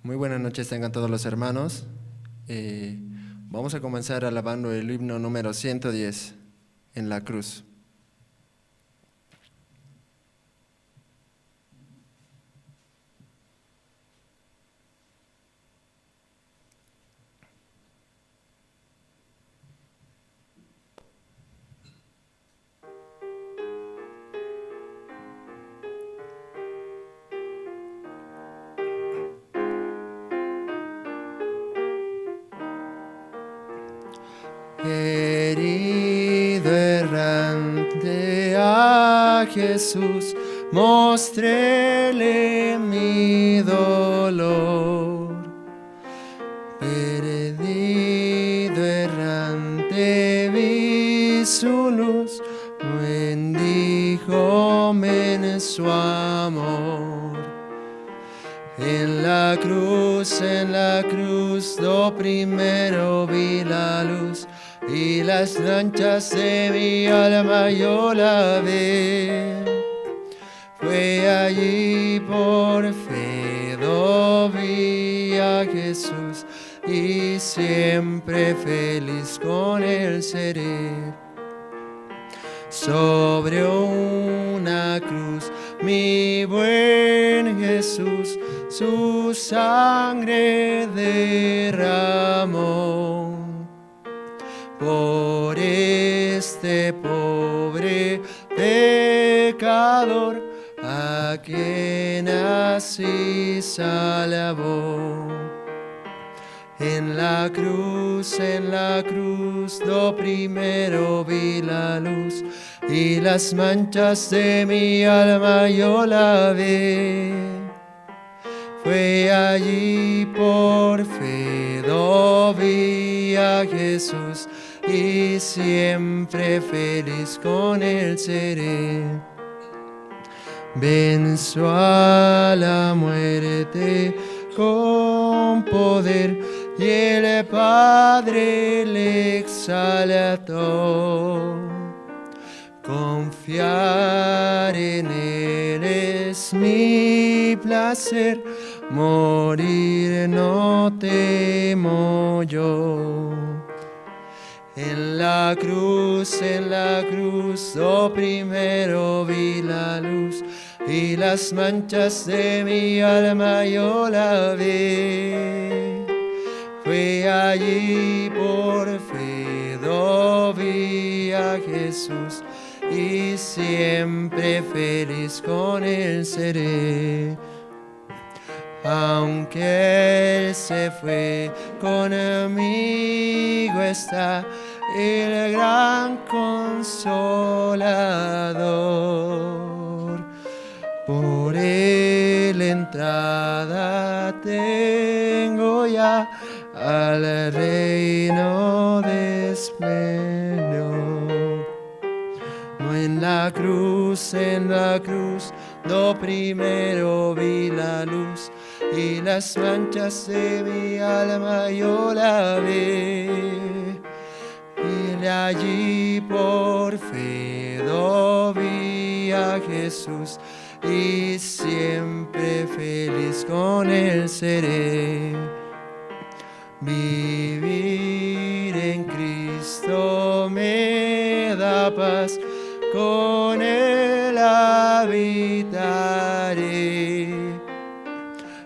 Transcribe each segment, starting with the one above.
Muy buenas noches tengan todos los hermanos. Vamos a comenzar alabando el himno número 110, En la Cruz. Herido errante a Jesús, mostréle mi dolor. Perdido errante vi su luz, bendíjome en su amor. En la cruz, lo primero vi la luz, y las lanchas de mi alma yo la vi. Fue allí por fe lo vi a Jesús, y siempre feliz con él seré. Sobre una cruz, mi buen Jesús, su sangre derramó. Por este pobre pecador, a quien así salvó. En la cruz, lo primero vi la luz, y las manchas de mi alma yo la vi. Fue allí por fe lo vi a Jesús, y siempre feliz con él seré. Venció a la muerte con poder, y el Padre le exaltó. Confiar en él es mi placer, morir no temo yo. En la cruz, lo primero vi la luz, y las manchas de mi alma yo la vi. Fue allí por fe lo vi a Jesús, y siempre feliz con él seré. Aunque él se fue, conmigo está el gran Consolador. Por él entrada tengo ya al reino de esplendor. En la cruz, lo primero vi la luz, y las manchas de mi alma yo la vi. Y allí por fe lo vi a Jesús, y siempre feliz con él seré. Vivir en Cristo me da paz, con él habitaré.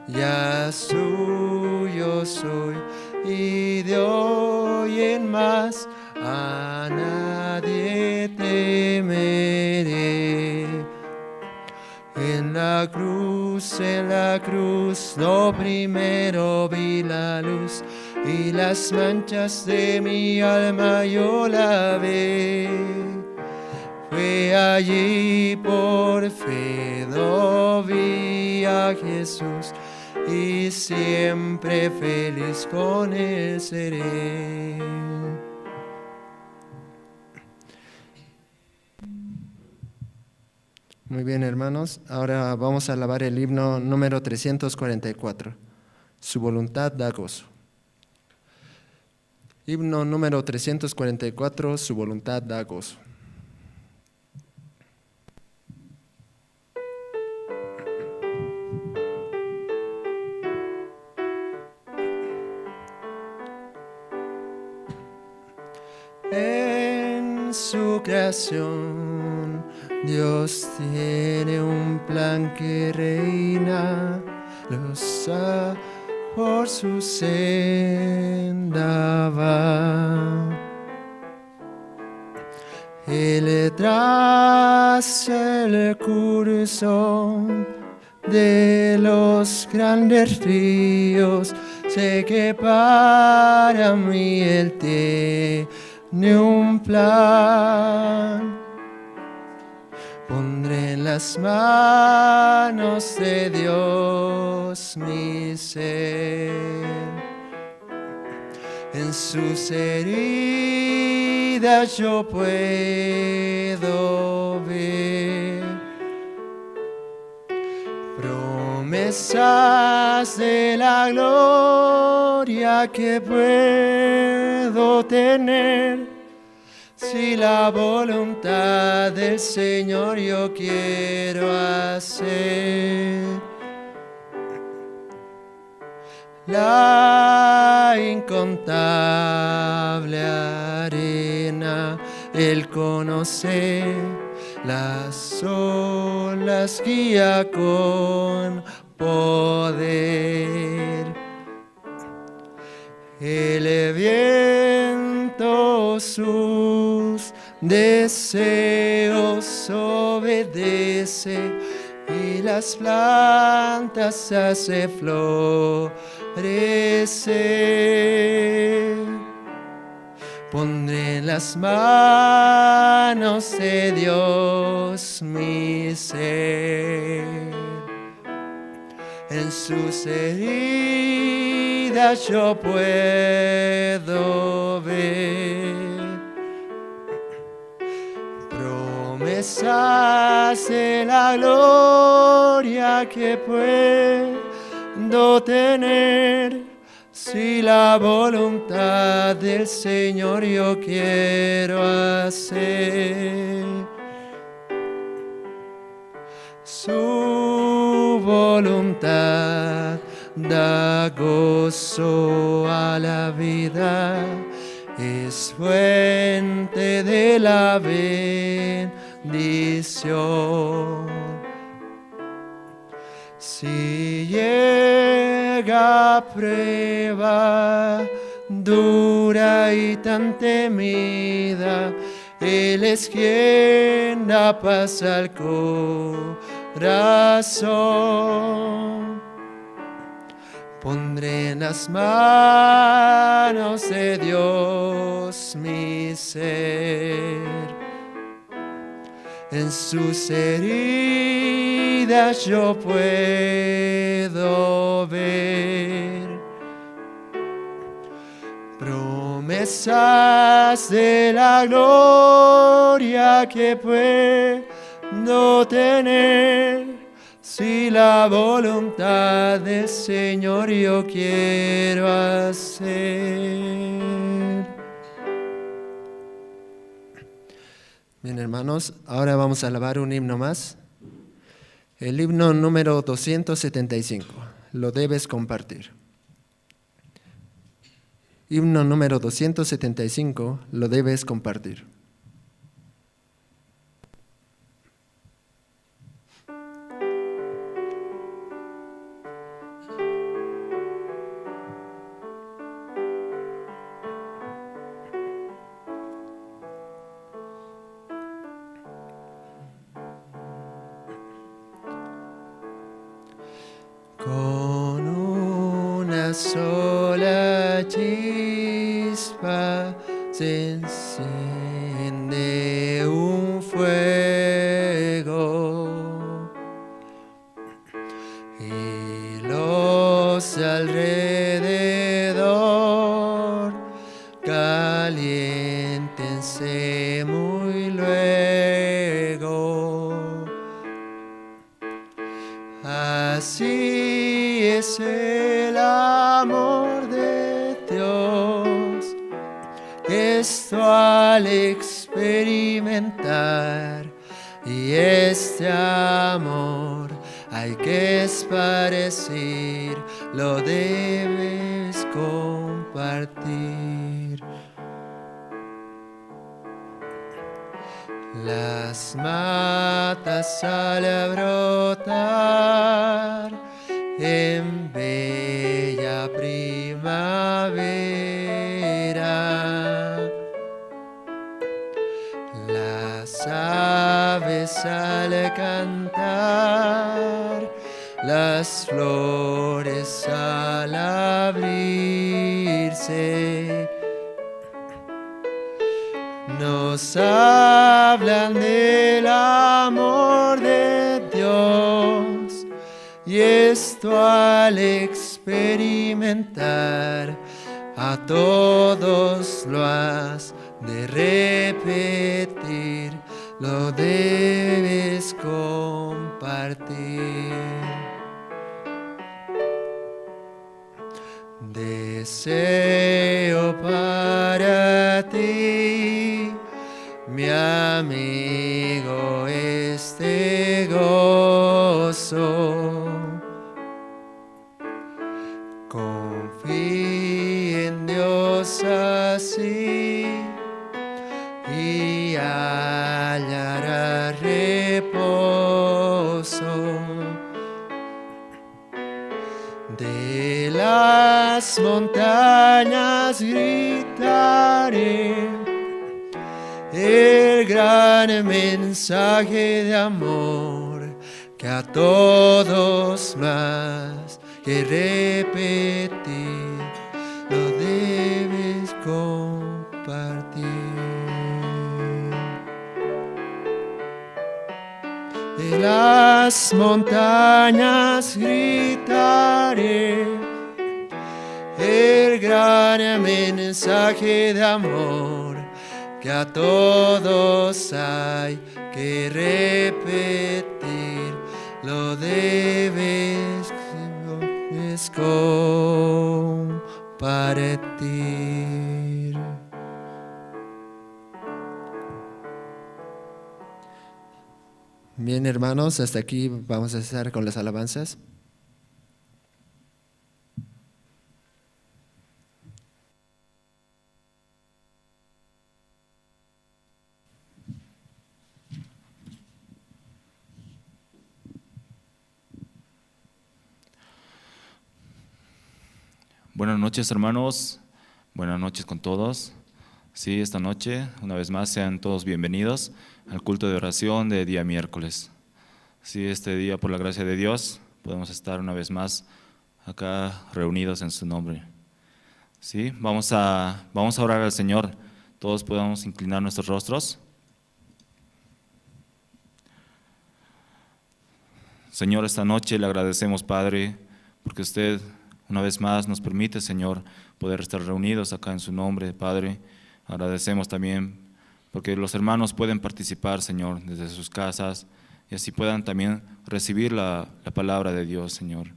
Ya suyo soy, y de hoy en más a nadie temeré. En la cruz, lo primero vi la luz, y las manchas de mi alma yo la vi. Fue allí por fe lo vi a Jesús, y siempre feliz con él seré. Muy bien, hermanos. Ahora vamos a alabar el himno número 344. Su voluntad da gozo. Himno número 344. Su voluntad da gozo. creación, Dios tiene un plan que reina, los por su senda va. Él traza el curso de los grandes ríos. Sé que para mí Él tiene un plan. Pondré en las manos de Dios mi ser. En sus heridas yo puedo ver promesas de la gloria que puedo tener. Si la voluntad del Señor yo quiero hacer. La incontable arena, Él conoce, las olas guía con poder. El viento sus deseos obedece y las plantas hace florecer. Pondré en las manos de Dios mi ser. En sus heridas yo puedo ver promesas de la gloria que puedo tener. Si la voluntad del Señor yo quiero hacer. Su voluntad da gozo a la vida, es fuente de la bendición. Si llega prueba dura y tan temida, Él es quien da paz al corazón. Pondré en las manos de Dios mi ser. En sus heridas yo puedo ver promesas de la gloria que puedo tener. Si la voluntad del Señor yo quiero hacer. Bien, hermanos, ahora vamos a alabar un himno más. El himno número 275. Lo debes compartir. Himno número 275. Lo debes compartir. Con una sola chispa se enciende un fuego y los alrededor caliéntense muy luego. Así es el amor de Dios, esto al experimentar, y este amor hay que esparcir, lo debes compartir. Las matas al brotar en bella primavera, las aves al cantar, las flores al abrirse, nos hablan del amor de Dios, y esto al experimentar a todos lo has de repetir, lo debes compartir. Deseo para ti, mi amigo, este gozo. Confía en Dios así y hallará reposo. De las montañas gritaré el gran mensaje de amor que a todos más que repetir lo debes compartir. De las montañas gritaré el gran mensaje de amor que a todos hay que repetir, lo debes compartir. Bien, hermanos, hasta aquí vamos a estar con las alabanzas. Buenas noches, hermanos. Buenas noches con todos. Sí, esta noche, una vez más, sean todos bienvenidos al culto de oración de día miércoles. Sí, este día, por la gracia de Dios, podemos estar una vez más acá reunidos en su nombre. Sí, vamos a orar al Señor. Todos podemos inclinar nuestros rostros. Señor, esta noche le agradecemos, Padre, porque usted una vez más nos permite, Señor, poder estar reunidos acá en su nombre, Padre. Agradecemos también porque los hermanos pueden participar, Señor, desde sus casas y así puedan también recibir la palabra de Dios, Señor.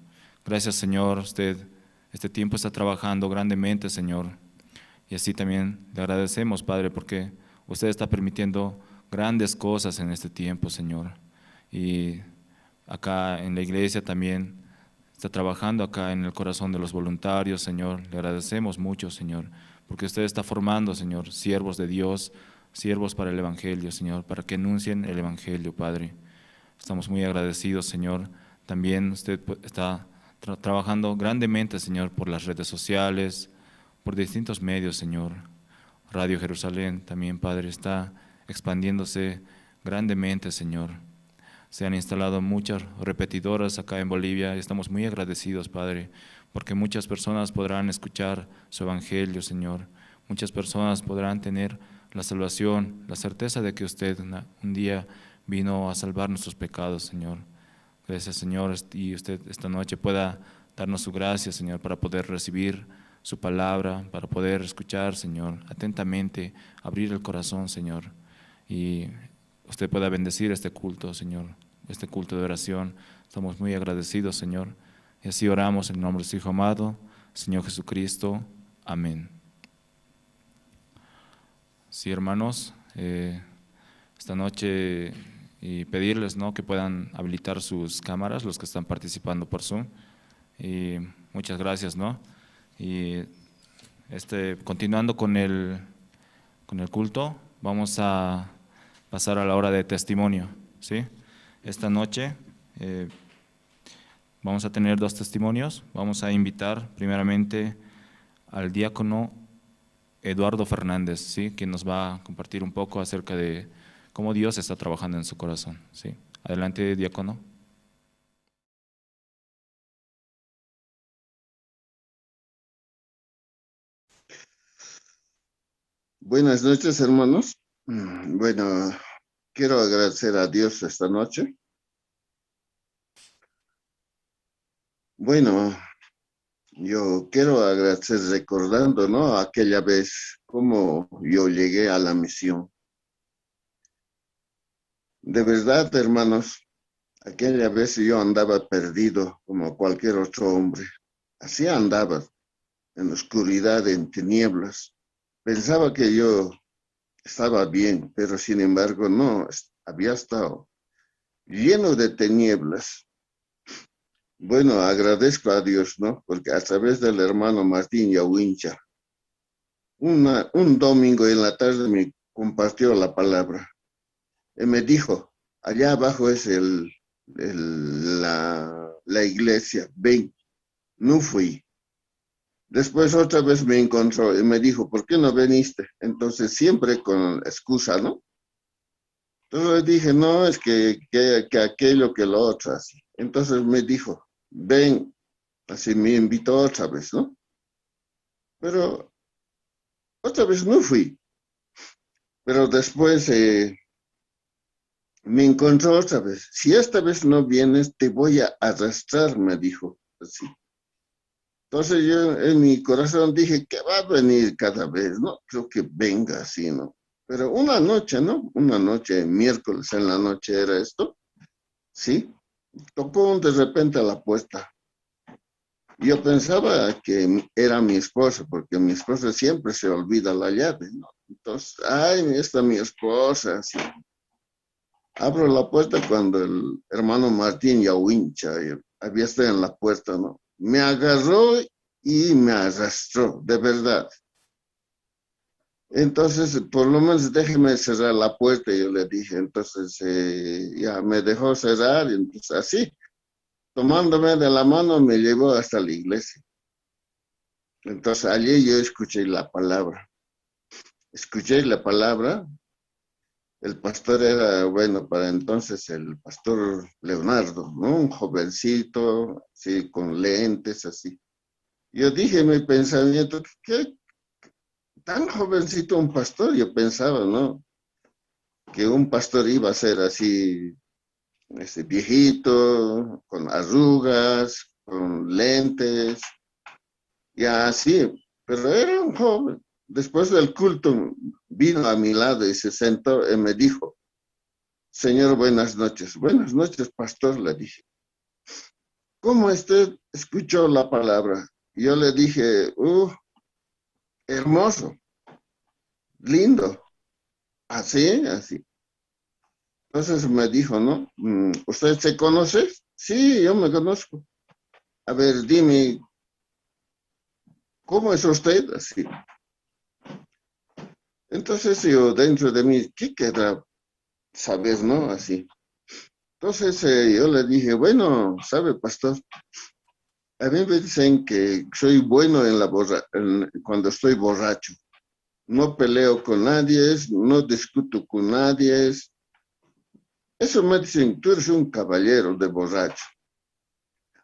Gracias, Señor, usted este tiempo está trabajando grandemente, Señor, y así también le agradecemos, Padre, porque usted está permitiendo grandes cosas en este tiempo, Señor. Y acá en la iglesia también está trabajando acá en el corazón de los voluntarios, Señor. Le agradecemos mucho, Señor, porque usted está formando, Señor, siervos de Dios, siervos para el Evangelio, Señor, para que anuncien el Evangelio, Padre. Estamos muy agradecidos, Señor. También usted está trabajando grandemente, Señor, por las redes sociales, por distintos medios, Señor. Radio Jerusalén también, Padre, está expandiéndose grandemente, Señor. Se han instalado muchas repetidoras acá en Bolivia y estamos muy agradecidos, Padre, porque muchas personas podrán escuchar su Evangelio, Señor. Muchas personas podrán tener la salvación, la certeza de que usted un día vino a salvar nuestros pecados, Señor. Gracias, Señor, y usted esta noche pueda darnos su gracia, Señor, para poder recibir su palabra, para poder escuchar, Señor, atentamente, abrir el corazón, Señor, y usted pueda bendecir este culto, Señor, este culto de oración. Estamos muy agradecidos, Señor, y así oramos en el nombre de su Hijo amado, Señor Jesucristo. Amén. Sí, hermanos, esta noche y pedirles, ¿no?, que puedan habilitar sus cámaras, los que están participando por Zoom, y muchas gracias, ¿no? Y continuando con el culto, vamos a pasar a la hora de testimonio, ¿sí? Esta noche vamos a tener 2 testimonios. Vamos a invitar primeramente al diácono Eduardo Fernández, ¿sí? Quien nos va a compartir un poco acerca de cómo Dios está trabajando en su corazón, ¿sí? Adelante, diácono. Buenas noches, hermanos. Bueno, quiero agradecer a Dios esta noche. Bueno, yo quiero agradecer recordando, ¿no? Aquella vez cómo yo llegué a la misión. De verdad, hermanos, aquella vez yo andaba perdido como cualquier otro hombre. Así andaba, en oscuridad, en tinieblas. Pensaba que yo estaba bien, pero sin embargo no, había estado lleno de tinieblas. Bueno, agradezco a Dios, ¿no? Porque a través del hermano Martín Yawincha, un domingo en la tarde me compartió la palabra y me dijo, allá abajo es la iglesia, ven, no fui. Después otra vez me encontró y me dijo, ¿por qué no viniste? Entonces siempre con excusa, ¿no? Entonces le dije, no, es que aquello, que lo otro, así. Entonces me dijo, ven, así me invitó otra vez, ¿no? Pero otra vez no fui. Pero después me encontró otra vez. Si esta vez no vienes, te voy a arrastrar, me dijo. Así. Entonces yo en mi corazón dije que va a venir cada vez, ¿no? Creo que venga así, ¿no? Pero una noche, ¿no? Una noche, miércoles en la noche era esto, ¿sí? Tocó de repente a la puerta. Yo pensaba que era mi esposa, porque mi esposa siempre se olvida la llave, ¿no? Entonces, ay, esta es mi esposa, así. Abro la puerta cuando el hermano Martín Yawincha había estado en la puerta, ¿no? Me agarró y me arrastró, de verdad. Entonces, por lo menos déjeme cerrar la puerta, yo le dije. Entonces, ya me dejó cerrar, y entonces así, tomándome de la mano, me llevó hasta la iglesia. Entonces, allí yo escuché la palabra. Escuché la palabra. El pastor era, bueno, para entonces el pastor Leonardo, ¿no? Un jovencito, así, con lentes, así. Yo dije en mi pensamiento, ¿qué tan jovencito un pastor? Yo pensaba, ¿no? Que un pastor iba a ser así, viejito, con arrugas, con lentes, ya así. Pero era un joven. Después del culto vino a mi lado y se sentó y me dijo, Señor, buenas noches. Buenas noches, pastor, le dije. ¿Cómo usted escuchó la palabra? Yo le dije, hermoso, lindo, así, así. Entonces me dijo, ¿no? ¿Usted se conoce? Sí, yo me conozco. A ver, dime, ¿cómo es usted? Así. Entonces yo dentro de mí, ¿qué queda saber, no? Así. Entonces yo le dije, bueno, ¿sabe, pastor? A mí me dicen que soy bueno cuando estoy borracho. No peleo con nadie, no discuto con nadie. Eso me dicen, tú eres un caballero de borracho.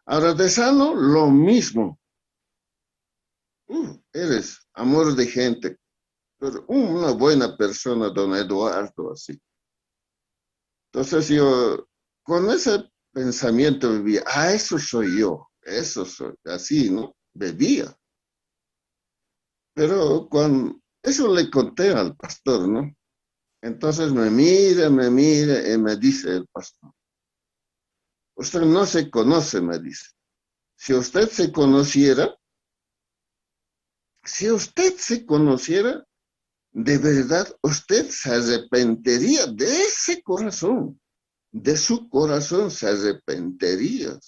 Ahora de sano, lo mismo. Eres amor de gente, pero una buena persona, don Eduardo, así. Entonces yo, con ese pensamiento vivía, eso soy yo, eso soy, así, ¿no? Bebía. Pero cuando eso le conté al pastor, ¿no? Entonces me mira y me dice el pastor, usted no se conoce, me dice. Si usted se conociera, si usted se conociera, de verdad usted se arrepentiría de ese corazón, de su corazón se arrepentiría.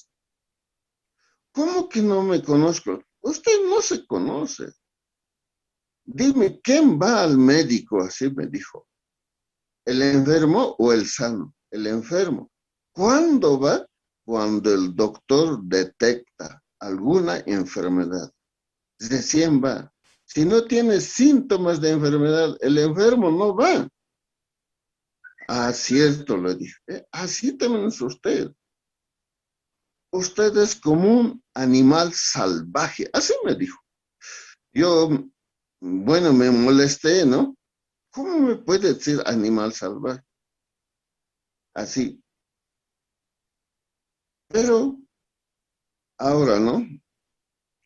¿Cómo que no me conozco? Usted no se conoce. Dime, ¿quién va al médico? Así me dijo. ¿El enfermo o el sano? El enfermo. ¿Cuándo va? Cuando el doctor detecta alguna enfermedad. Recién va. Si no tiene síntomas de enfermedad, el enfermo no va. Ah, cierto, le dije. Así también es usted. Usted es como un animal salvaje. Así me dijo. Yo, bueno, me molesté, ¿no? ¿Cómo me puede decir animal salvaje? Así. Pero ahora, ¿no?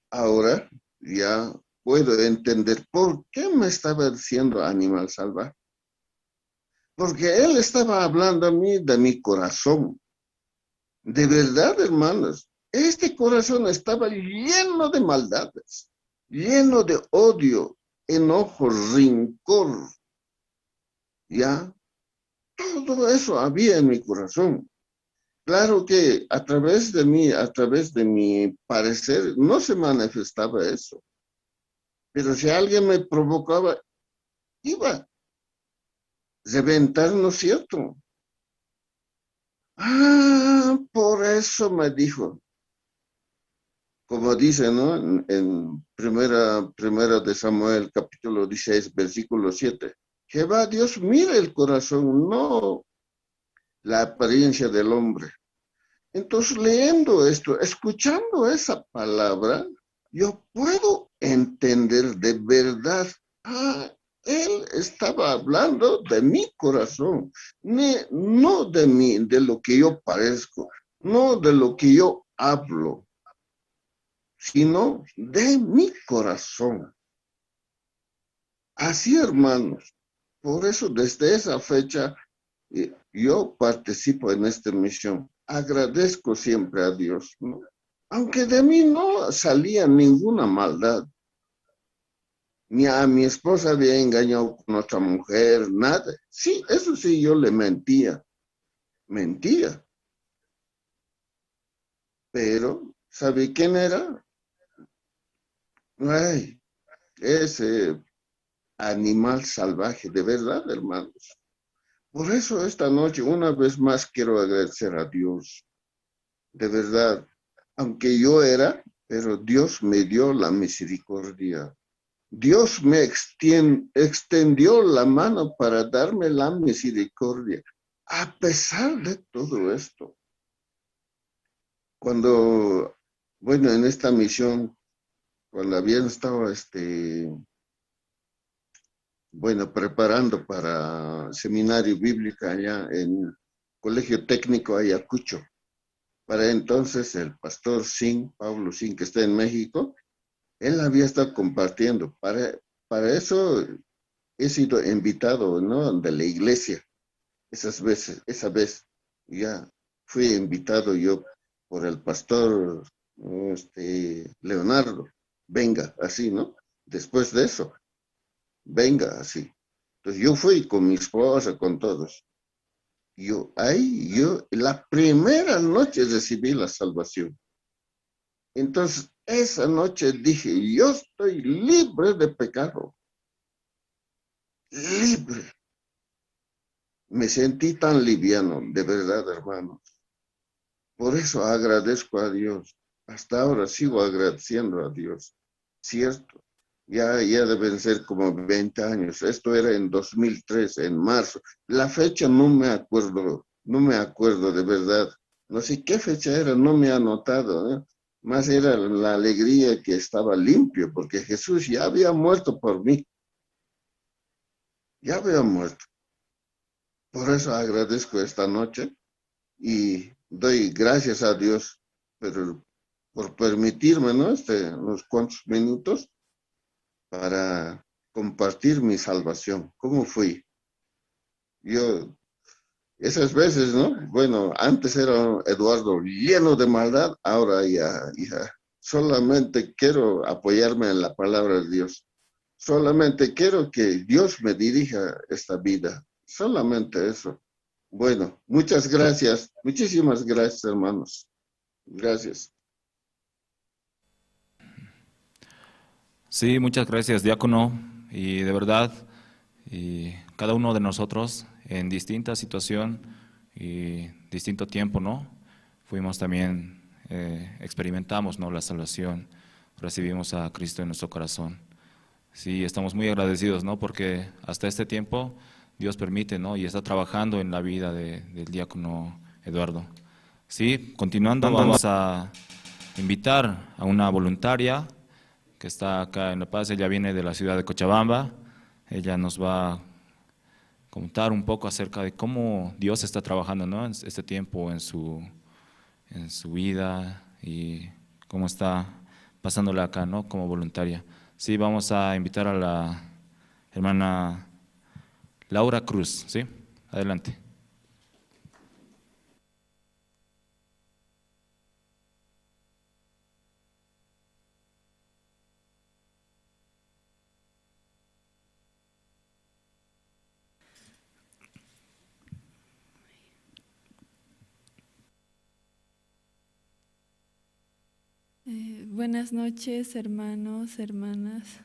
Ahora ya puedo entender por qué me estaba diciendo animal salvaje. Porque él estaba hablando a mí de mi corazón. De verdad, hermanos, este corazón estaba lleno de maldades, lleno de odio, enojo, rencor, ¿ya? Todo eso había en mi corazón. Claro que a través de mí, a través de mi parecer, no se manifestaba eso. Pero si alguien me provocaba, iba a reventar, ¿no es cierto? Ah, por eso me dijo, como dice, ¿no? En primera de Samuel, capítulo 16, versículo 7. Jehová Dios mira el corazón, no la apariencia del hombre. Entonces, leyendo esto, escuchando esa palabra, yo puedo entender de verdad. Ah, él estaba hablando de mi corazón, no de mí, de lo que yo parezco, no de lo que yo hablo, sino de mi corazón. Así, hermanos. Por eso, desde esa fecha, yo participo en esta misión. Agradezco siempre a Dios, ¿no? Aunque de mí no salía ninguna maldad. Ni a mi esposa había engañado con otra mujer, nada. Sí, eso sí, yo le mentía. Pero, ¿sabe quién era? Ay, ese animal salvaje, de verdad, hermanos. Por eso esta noche, una vez más, quiero agradecer a Dios, de verdad, aunque yo era, pero Dios me dio la misericordia. Dios me extendió la mano para darme la misericordia, a pesar de todo esto. Cuando, bueno, en esta misión, cuando habían estado, bueno, preparando para seminario bíblico allá en Colegio Técnico Ayacucho. Para entonces el pastor Sin, Pablo Sin, que está en México, él había estado compartiendo. Para eso he sido invitado, ¿no? De la iglesia, esa vez ya fui invitado yo por el pastor Leonardo. Venga, así, ¿no? Después de eso, venga, así. Entonces yo fui con mi esposa, con todos. La primera noche recibí la salvación. Entonces, esa noche dije, yo estoy libre de pecado, libre. Me sentí tan liviano, de verdad, hermanos. Por eso agradezco a Dios. Hasta ahora sigo agradeciendo a Dios. Cierto, ya deben ser como 20 años. Esto era en 2003, en marzo. La fecha no me acuerdo de verdad. No sé qué fecha era, no me ha anotado, ¿eh? Más era la alegría que estaba limpio, porque Jesús ya había muerto por mí. Ya había muerto. Por eso agradezco esta noche y doy gracias a Dios por permitirme, ¿no? Unos cuantos minutos para compartir mi salvación. ¿Cómo fui? Yo, esas veces, ¿no? Bueno, antes era Eduardo lleno de maldad, ahora ya solamente quiero apoyarme en la palabra de Dios. Solamente quiero que Dios me dirija esta vida. Solamente eso. Bueno, muchas gracias. Muchísimas gracias, hermanos. Gracias. Sí, muchas gracias, diácono. Y de verdad, y cada uno de nosotros en distinta situación y distinto tiempo, ¿no? Fuimos también, experimentamos, ¿no?, la salvación, recibimos a Cristo en nuestro corazón. Sí, estamos muy agradecidos, ¿no?, porque hasta este tiempo Dios permite, ¿no?, y está trabajando en la vida del diácono Eduardo. Sí, continuando, vamos a invitar a una voluntaria que está acá en La Paz. Ella viene de la ciudad de Cochabamba. Ella nos va a contar un poco acerca de cómo Dios está trabajando, ¿no?, en este tiempo en su vida y cómo está pasándola acá, ¿no?, como voluntaria. Sí, vamos a invitar a la hermana Laura Cruz, ¿sí? Adelante. Buenas noches, hermanos, hermanas.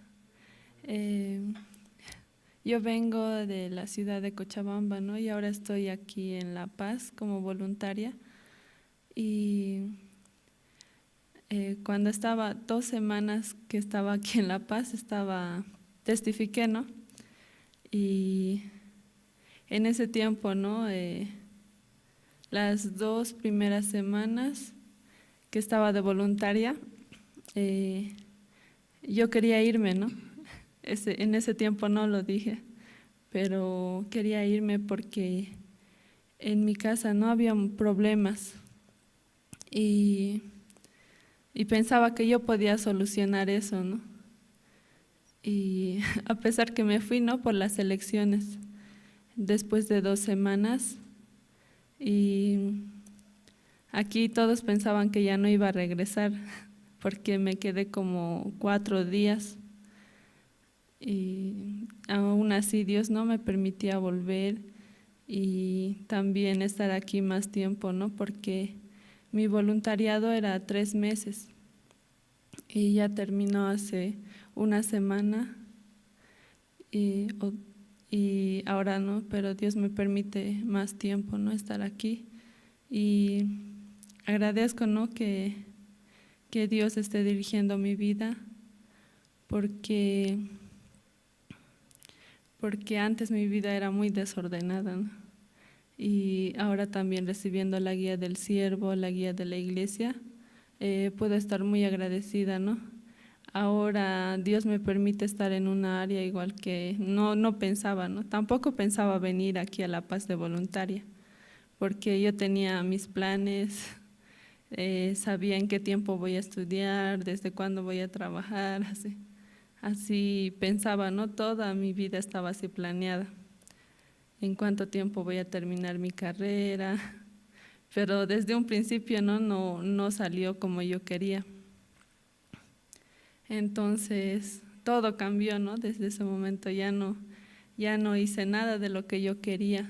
Yo vengo de la ciudad de Cochabamba, ¿no? Y ahora estoy aquí en La Paz como voluntaria. Y cuando estaba 2 semanas que estaba aquí en La Paz, testifiqué, ¿no? Y en ese tiempo, ¿no? Las 2 primeras semanas que estaba de voluntaria, yo quería irme, ¿no? En ese tiempo no lo dije, pero quería irme porque en mi casa no había problemas y pensaba que yo podía solucionar eso, ¿no? Y a pesar que me fui, ¿no?, por las elecciones, después de 2 semanas, y aquí todos pensaban que ya no iba a regresar porque me quedé como 4 días y aún así Dios no me permitía volver y también estar aquí más tiempo, ¿no? Porque mi voluntariado era 3 meses y ya terminó hace 1 semana y ahora no, pero Dios me permite más tiempo, ¿no?, estar aquí y agradezco, ¿no?, que Dios esté dirigiendo mi vida porque antes mi vida era muy desordenada, ¿no? Y ahora también recibiendo la guía del siervo, la guía de la iglesia, puedo estar muy agradecida, ¿no? Ahora Dios me permite estar en una área igual que no pensaba, ¿no? Tampoco pensaba venir aquí a La Paz de voluntaria, porque yo tenía mis planes, sabía en qué tiempo voy a estudiar, desde cuándo voy a trabajar, así pensaba, ¿no? Toda mi vida estaba así planeada, en cuánto tiempo voy a terminar mi carrera, pero desde un principio no salió como yo quería. Entonces todo cambió, ¿no? Desde ese momento ya no hice nada de lo que yo quería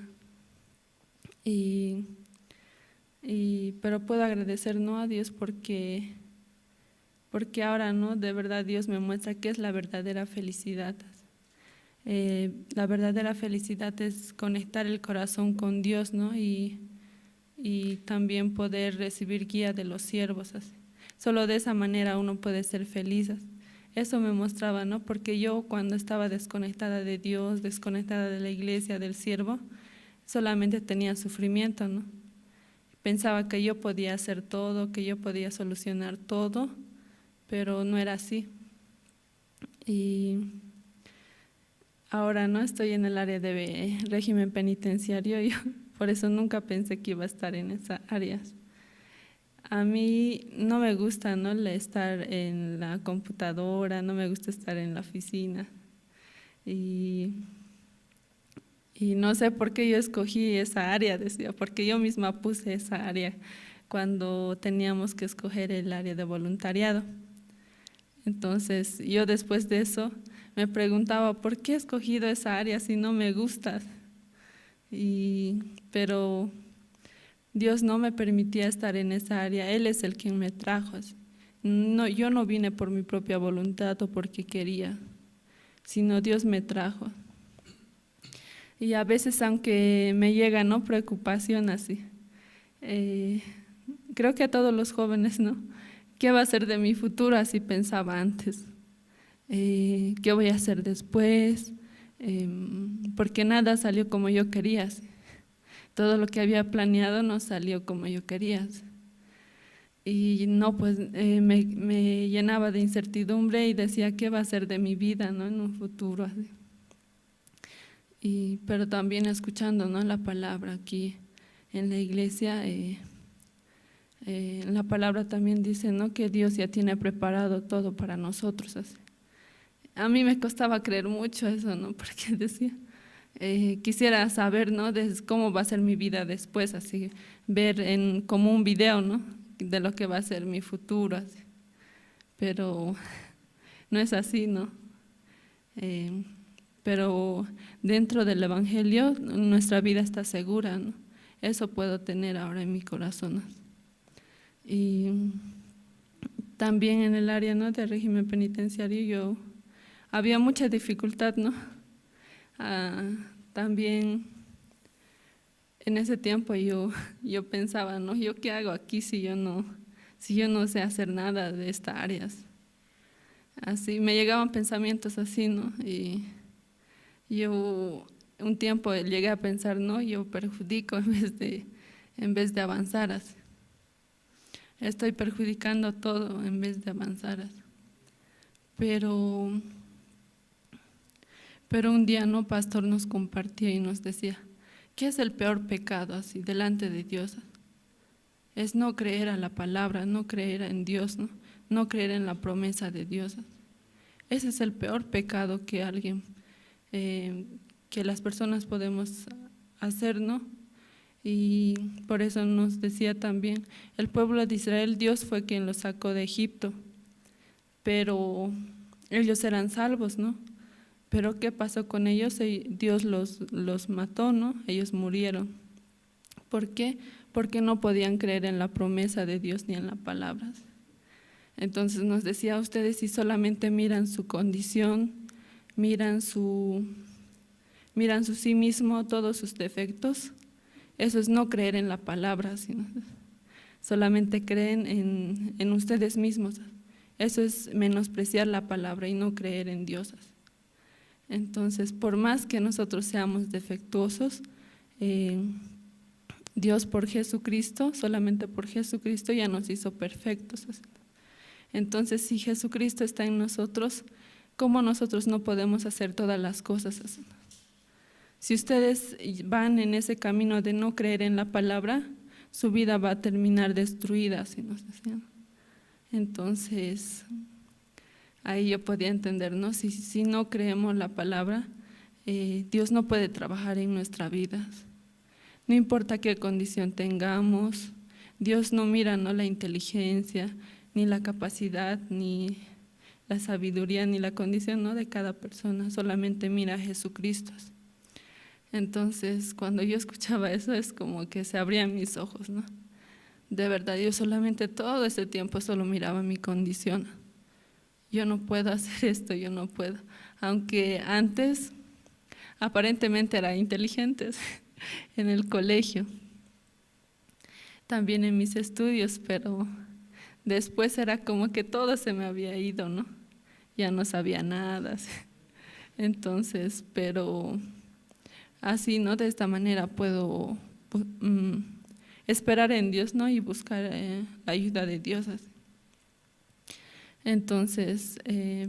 pero puedo agradecer, ¿no?, a Dios porque ahora, ¿no?, de verdad Dios me muestra qué es la verdadera felicidad. La verdadera felicidad es conectar el corazón con Dios, ¿no?, y también poder recibir guía de los siervos. Solo de esa manera uno puede ser feliz. Eso me mostraba, ¿no?, porque yo cuando estaba desconectada de Dios, desconectada de la iglesia, del siervo, solamente tenía sufrimiento, ¿no? Pensaba que yo podía hacer todo, que yo podía solucionar todo, pero no era así. Y ahora no estoy en el área de régimen penitenciario, yo por eso nunca pensé que iba a estar en esa área. A mí no me gusta, ¿no?, estar en la computadora, no me gusta estar en la oficina. Y no sé por qué yo escogí esa área, decía, porque yo misma puse esa área cuando teníamos que escoger el área de voluntariado. Entonces yo después de eso me preguntaba, ¿por qué he escogido esa área si no me gusta? Pero Dios no me permitía estar en esa área, Él es el quien me trajo. Yo no vine por mi propia voluntad o porque quería, sino Dios me trajo. Y a veces, aunque me llega, ¿no?, preocupación así, creo que a todos los jóvenes, ¿no?, ¿qué va a ser de mi futuro? Así pensaba antes. ¿Qué voy a hacer después? Porque nada salió como yo quería. Así. Todo lo que había planeado no salió como yo quería. Así. Y no, pues me llenaba de incertidumbre y decía, ¿qué va a ser de mi vida, ¿no?, en un futuro? Así. Pero también escuchando, ¿no?, la palabra aquí en la iglesia, la palabra también dice, ¿no?, que Dios ya tiene preparado todo para nosotros. Así. A mí me costaba creer mucho eso, ¿no?, porque decía, quisiera saber, ¿no?, cómo va a ser mi vida después, así, ver como un video, ¿no?, de lo que va a ser mi futuro, así. Pero no es así, ¿no? Pero dentro del Evangelio nuestra vida está segura, ¿no? Eso puedo tener ahora en mi corazón. Y también en el área, ¿no?, del régimen penitenciario había mucha dificultad, ¿no? También en ese tiempo yo pensaba, ¿no?, ¿yo qué hago aquí si yo no sé hacer nada de estas áreas? Así me llegaban pensamientos así, ¿no? Y yo un tiempo llegué a pensar, no, yo perjudico en vez de avanzar. Así. Estoy perjudicando todo en vez de avanzar. Así. Pero un día, no, pastor nos compartía y nos decía, ¿qué es el peor pecado así delante de Dios? Es no creer a la palabra, no creer en Dios, no creer en la promesa de Dios. Ese es el peor pecado que que las personas podemos hacer, ¿no? Y por eso nos decía también, el pueblo de Israel, Dios fue quien los sacó de Egipto, pero ellos eran salvos, ¿no? Pero ¿qué pasó con ellos? Dios los mató, ¿no? Ellos murieron. ¿Por qué? Porque no podían creer en la promesa de Dios ni en las palabras. Entonces nos decía, ustedes si solamente miran su condición, miran su sí mismo, todos sus defectos, eso es no creer en la palabra, sino solamente creen en ustedes mismos. Eso es menospreciar la palabra y no creer en Dios. Entonces, por más que nosotros seamos defectuosos, Dios por Jesucristo, solamente por Jesucristo ya nos hizo perfectos. Entonces, si Jesucristo está en nosotros, ¿cómo nosotros no podemos hacer todas las cosas? Si ustedes van en ese camino de no creer en la palabra, su vida va a terminar destruida, así nos decían. Entonces, ahí yo podía entender, ¿no? Si no creemos la palabra, Dios no puede trabajar en nuestra vida. No importa qué condición tengamos, Dios no mira, ¿no?, la inteligencia, ni la capacidad, ni la sabiduría, ni la condición, ¿no?, de cada persona, solamente mira a Jesucristo. Entonces, cuando yo escuchaba eso, es como que se abrían mis ojos, ¿no? De verdad, yo solamente todo ese tiempo solo miraba mi condición. Yo no puedo hacer esto, yo no puedo. Aunque antes aparentemente era inteligente en el colegio, también en mis estudios, pero después era como que todo se me había ido, ¿no? Ya no sabía nada. Entonces, pero así, ¿no? De esta manera puedo esperar en Dios, ¿no? Y buscar la ayuda de Dios. Así. Entonces,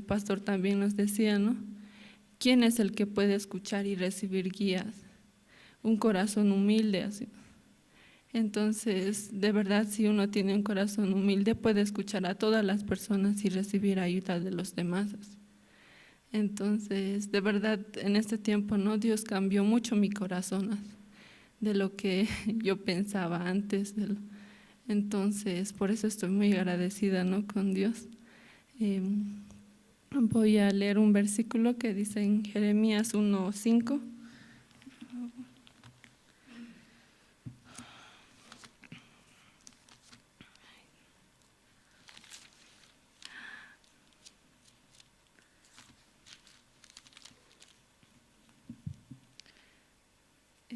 pastor también nos decía, ¿no? ¿Quién es el que puede escuchar y recibir guías? Un corazón humilde, así. Entonces, de verdad, si uno tiene un corazón humilde, puede escuchar a todas las personas y recibir ayuda de los demás. Así. Entonces, de verdad, en este tiempo, ¿no? Dios cambió mucho mi corazón de lo que yo pensaba antes. Entonces, por eso estoy muy agradecida, ¿no?, con Dios. Voy a leer un versículo que dice en Jeremías 1:5.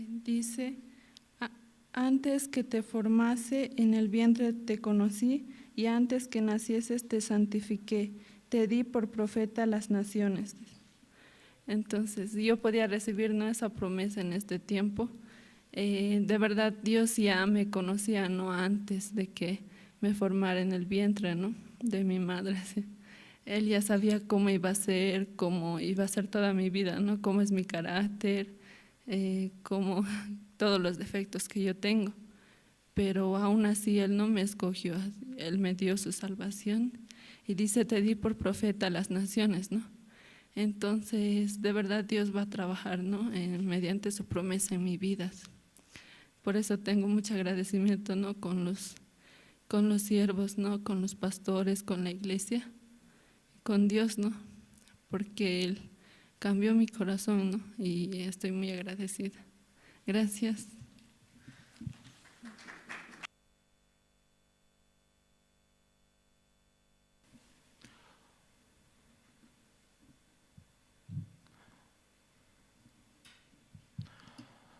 Dice, antes que te formase en el vientre te conocí, y antes que nacieses te santifiqué, te di por profeta a las naciones. Entonces, yo podía recibir, ¿no?, esa promesa en este tiempo. De verdad, Dios ya me conocía, ¿no?, antes de que me formara en el vientre, ¿no?, de mi madre. ¿Sí? Él ya sabía cómo iba a ser, cómo iba a ser toda mi vida, ¿no?, cómo es mi carácter, cómo todos los defectos que yo tengo. Pero aún así Él no me escogió, Él me dio su salvación. Y dice, te di por profeta a las naciones, ¿no? Entonces, de verdad Dios va a trabajar, ¿no?, mediante su promesa en mi vida. Por eso tengo mucho agradecimiento, ¿no?, con los siervos, ¿no?, con los pastores, con la iglesia, con Dios, ¿no?, porque Él cambió mi corazón, ¿no?, y estoy muy agradecida. Gracias.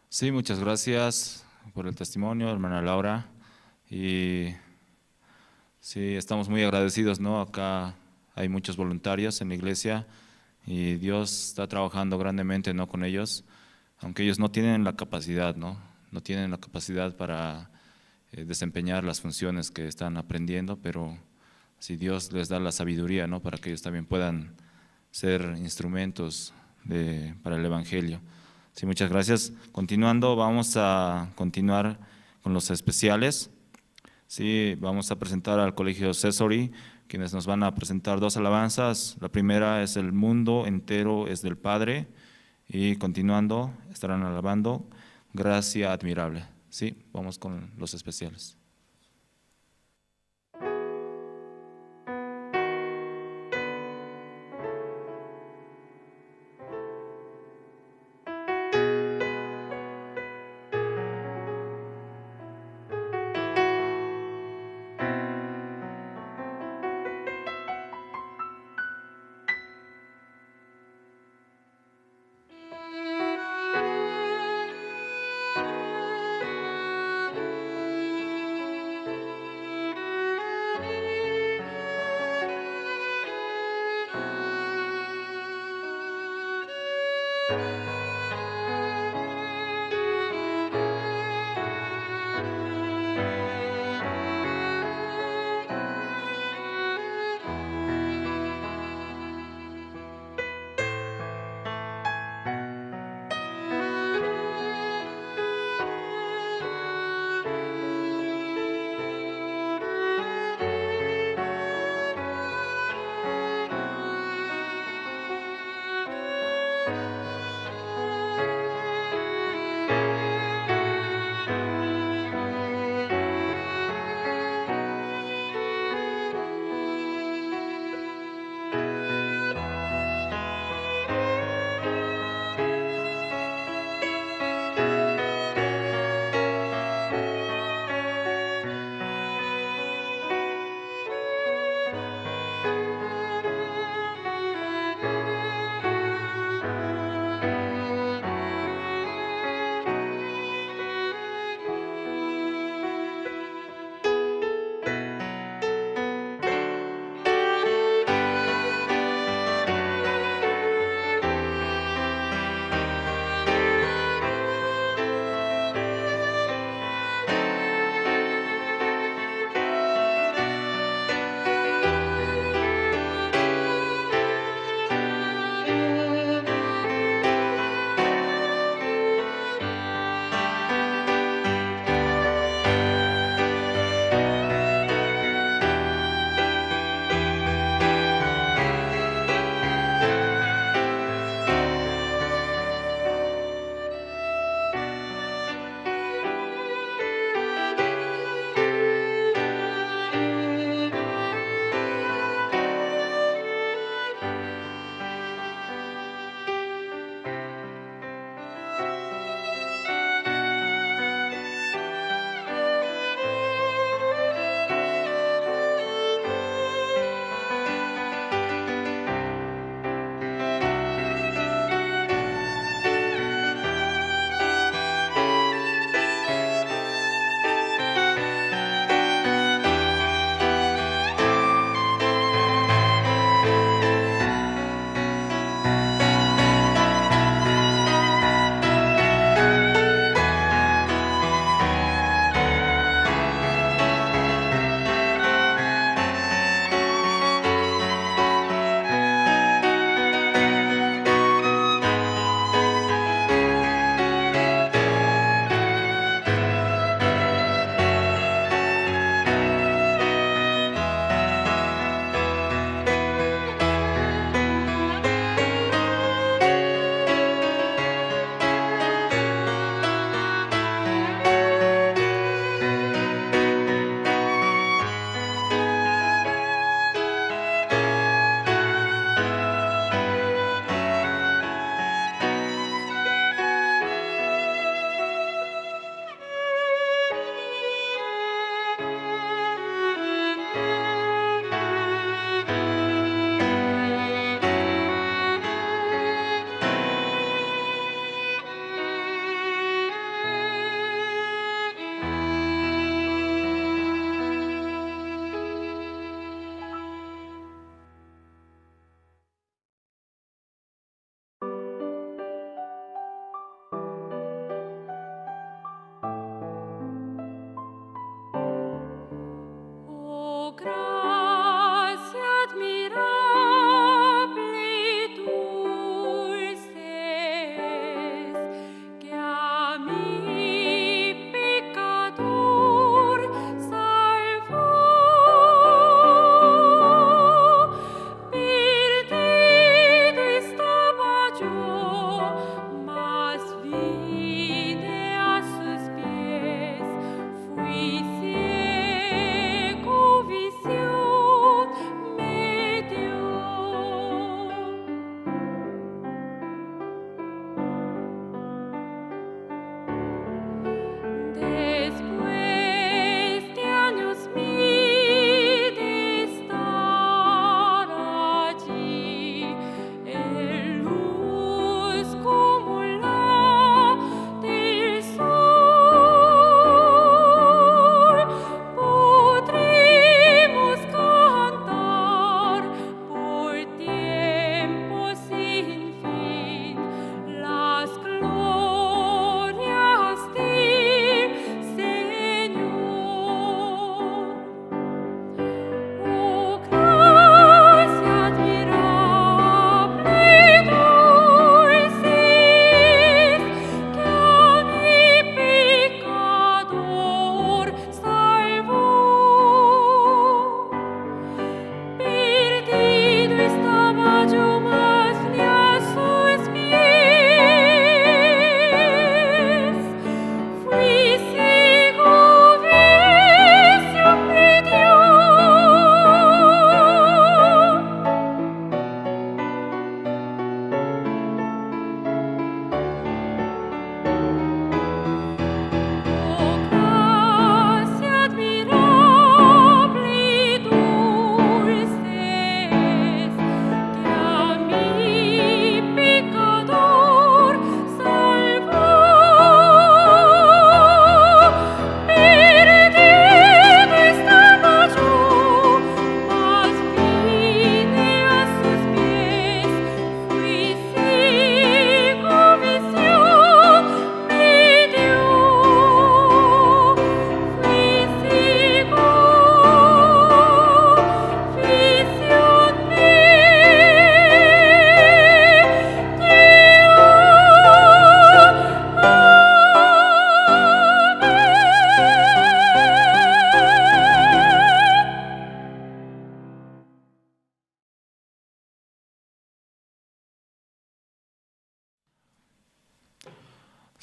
Sí, muchas gracias por el testimonio, hermana Laura. Y sí, estamos muy agradecidos, ¿no? Acá hay muchos voluntarios en la iglesia y Dios está trabajando grandemente, ¿no?, con ellos, aunque ellos no tienen la capacidad, ¿no? No tienen la capacidad para desempeñar las funciones que están aprendiendo, pero si Dios les da la sabiduría, ¿no?, para que ellos también puedan ser instrumentos para el Evangelio. Sí, muchas gracias. Continuando, vamos a continuar con los especiales. Sí, vamos a presentar al Colegio Cesori, quienes nos van a presentar dos alabanzas. La primera es El mundo entero es del Padre, y continuando estarán alabando Gracia admirable. Sí, vamos con los especiales.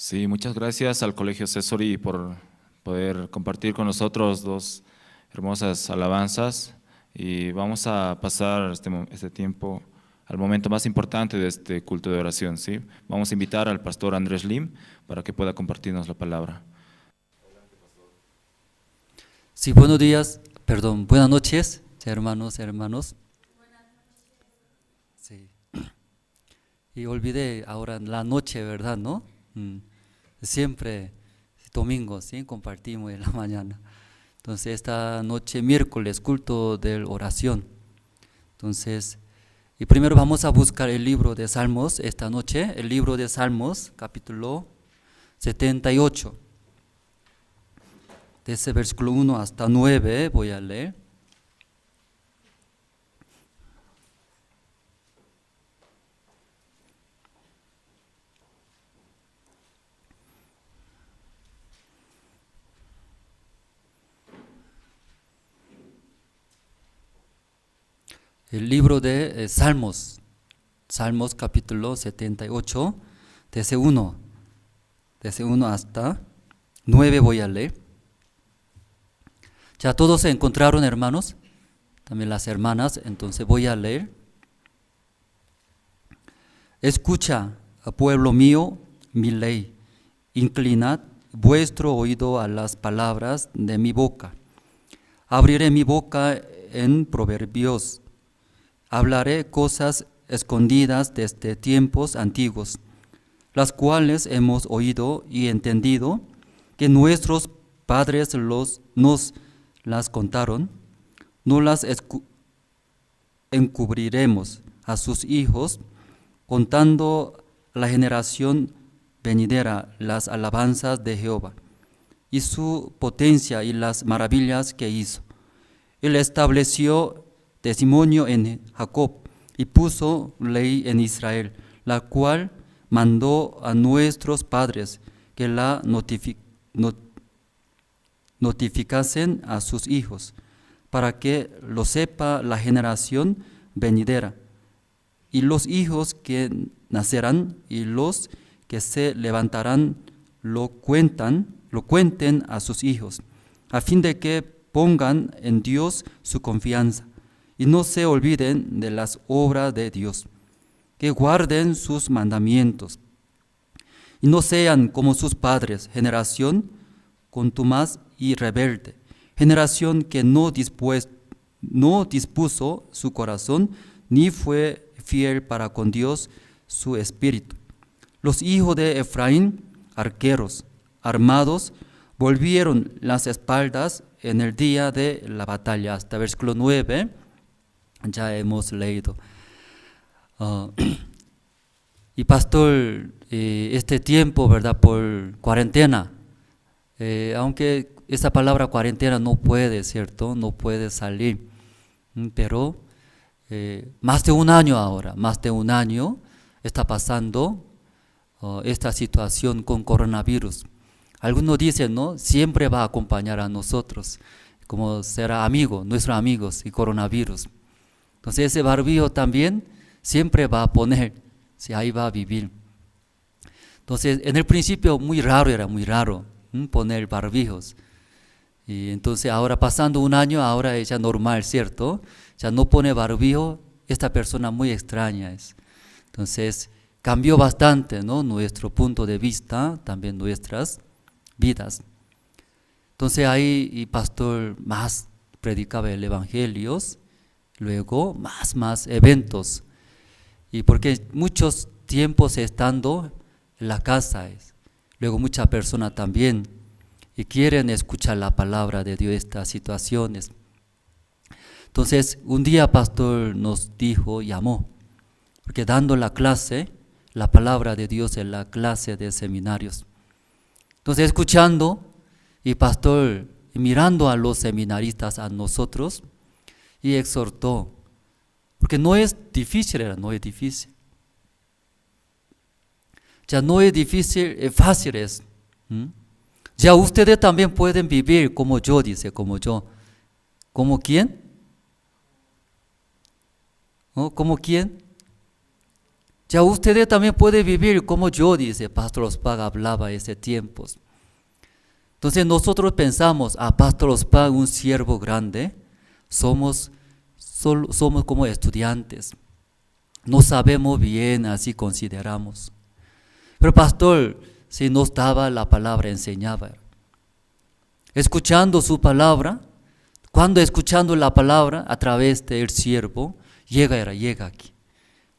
Sí, muchas gracias al Colegio Cesori por poder compartir con nosotros dos hermosas alabanzas y vamos a pasar este tiempo al momento más importante de este culto de oración, ¿sí? Vamos a invitar al pastor Andrés Lim para que pueda compartirnos la palabra. Sí, buenos días, perdón, buenas noches, hermanos. Sí. Y olvidé ahora la noche, ¿verdad? ¿No? Siempre domingo, ¿sí? Compartimos en la mañana. Entonces, esta noche, miércoles, culto de oración. Entonces, y primero vamos a buscar el libro de Salmos esta noche, el libro de Salmos, capítulo 78. Desde versículo 1 hasta 9 voy a leer. El libro de Salmos, Salmos capítulo 78, desde 1 hasta 9 voy a leer. Ya todos se encontraron, hermanos, también las hermanas, entonces voy a leer. Escucha, pueblo mío, mi ley, inclinad vuestro oído a las palabras de mi boca. Abriré mi boca en proverbios. Hablaré cosas escondidas desde tiempos antiguos, las cuales hemos oído y entendido, que nuestros padres nos las contaron. No las encubriremos a sus hijos, contando a la generación venidera las alabanzas de Jehová, y su potencia y las maravillas que hizo. Él estableció testimonio en Jacob y puso ley en Israel, la cual mandó a nuestros padres que la notificasen a sus hijos, para que lo sepa la generación venidera, y los hijos que nacerán y los que se levantarán lo cuenten a sus hijos, a fin de que pongan en Dios su confianza y no se olviden de las obras de Dios, que guarden sus mandamientos y no sean como sus padres, generación contumaz y rebelde, generación que no dispuso su corazón ni fue fiel para con Dios su espíritu. Los hijos de Efraín, arqueros, armados, volvieron las espaldas en el día de la batalla. Hasta versículo 9 ya hemos leído. Y pastor, este tiempo, ¿verdad? Por cuarentena, aunque esa palabra cuarentena no puede, ¿cierto? No puede salir, pero más de un año ahora, está pasando esta situación con coronavirus. Algunos dicen, ¿no? Siempre va a acompañar a nosotros, como será nuestros amigos y coronavirus. Entonces ese barbijo también siempre va a poner, si ahí va a vivir. Entonces en el principio era muy raro poner barbijos. Y entonces ahora pasando un año, ahora es ya normal, ¿cierto? Ya no pone barbijo, esta persona muy extraña es. Entonces cambió bastante, ¿no? Nuestro punto de vista, también nuestras vidas. Entonces ahí el pastor más predicaba el evangelio, luego más eventos. Y porque muchos tiempos estando en la casa, luego muchas personas también, y quieren escuchar la palabra de Dios, estas situaciones. Entonces, un día pastor nos llamó, porque dando la clase, la palabra de Dios en la clase de seminarios. Entonces, escuchando, y pastor mirando a los seminaristas, a nosotros, y exhortó, porque no es difícil. Ya no es difícil, es fácil es. Ya ustedes también pueden vivir como yo, dice, como yo. ¿Como quién? ¿No? ¿Como quién? Ya ustedes también pueden vivir como yo, dice Pastor Ospag, hablaba ese tiempo. Entonces nosotros pensamos, Pastor Ospag, un siervo grande, somos como estudiantes. No sabemos bien, así consideramos. Pero pastor, si nos daba la palabra, enseñaba. Escuchando su palabra, cuando escuchando la palabra a través del siervo, llega aquí.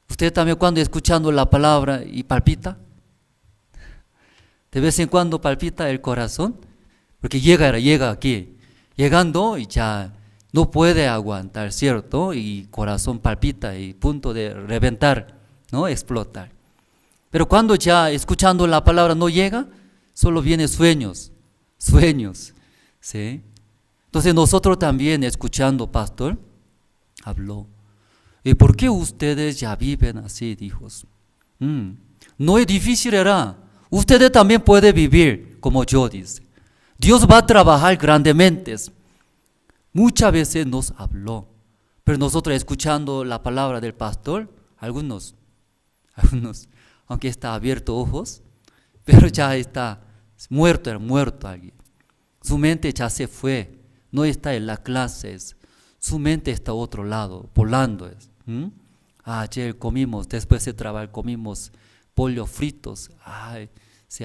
Usted también cuando escuchando la palabra y palpita, de vez en cuando palpita el corazón, porque llega aquí, llegando y ya no puede aguantar, ¿cierto? Y corazón palpita y punto de reventar, ¿no? Explotar. Pero cuando ya escuchando la palabra no llega, solo vienen sueños, ¿sí? Entonces nosotros también escuchando, pastor, habló. ¿Y por qué ustedes ya viven así, hijos? No es difícil, era. Ustedes también pueden vivir como yo, dice. Dios va a trabajar grandemente. Muchas veces nos habló, pero nosotros escuchando la palabra del pastor, algunos, aunque está abierto ojos, pero ya está muerto alguien. Su mente ya se fue, no está en las clases, su mente está a otro lado, volando. Ayer comimos, después de trabajar comimos pollo fritos,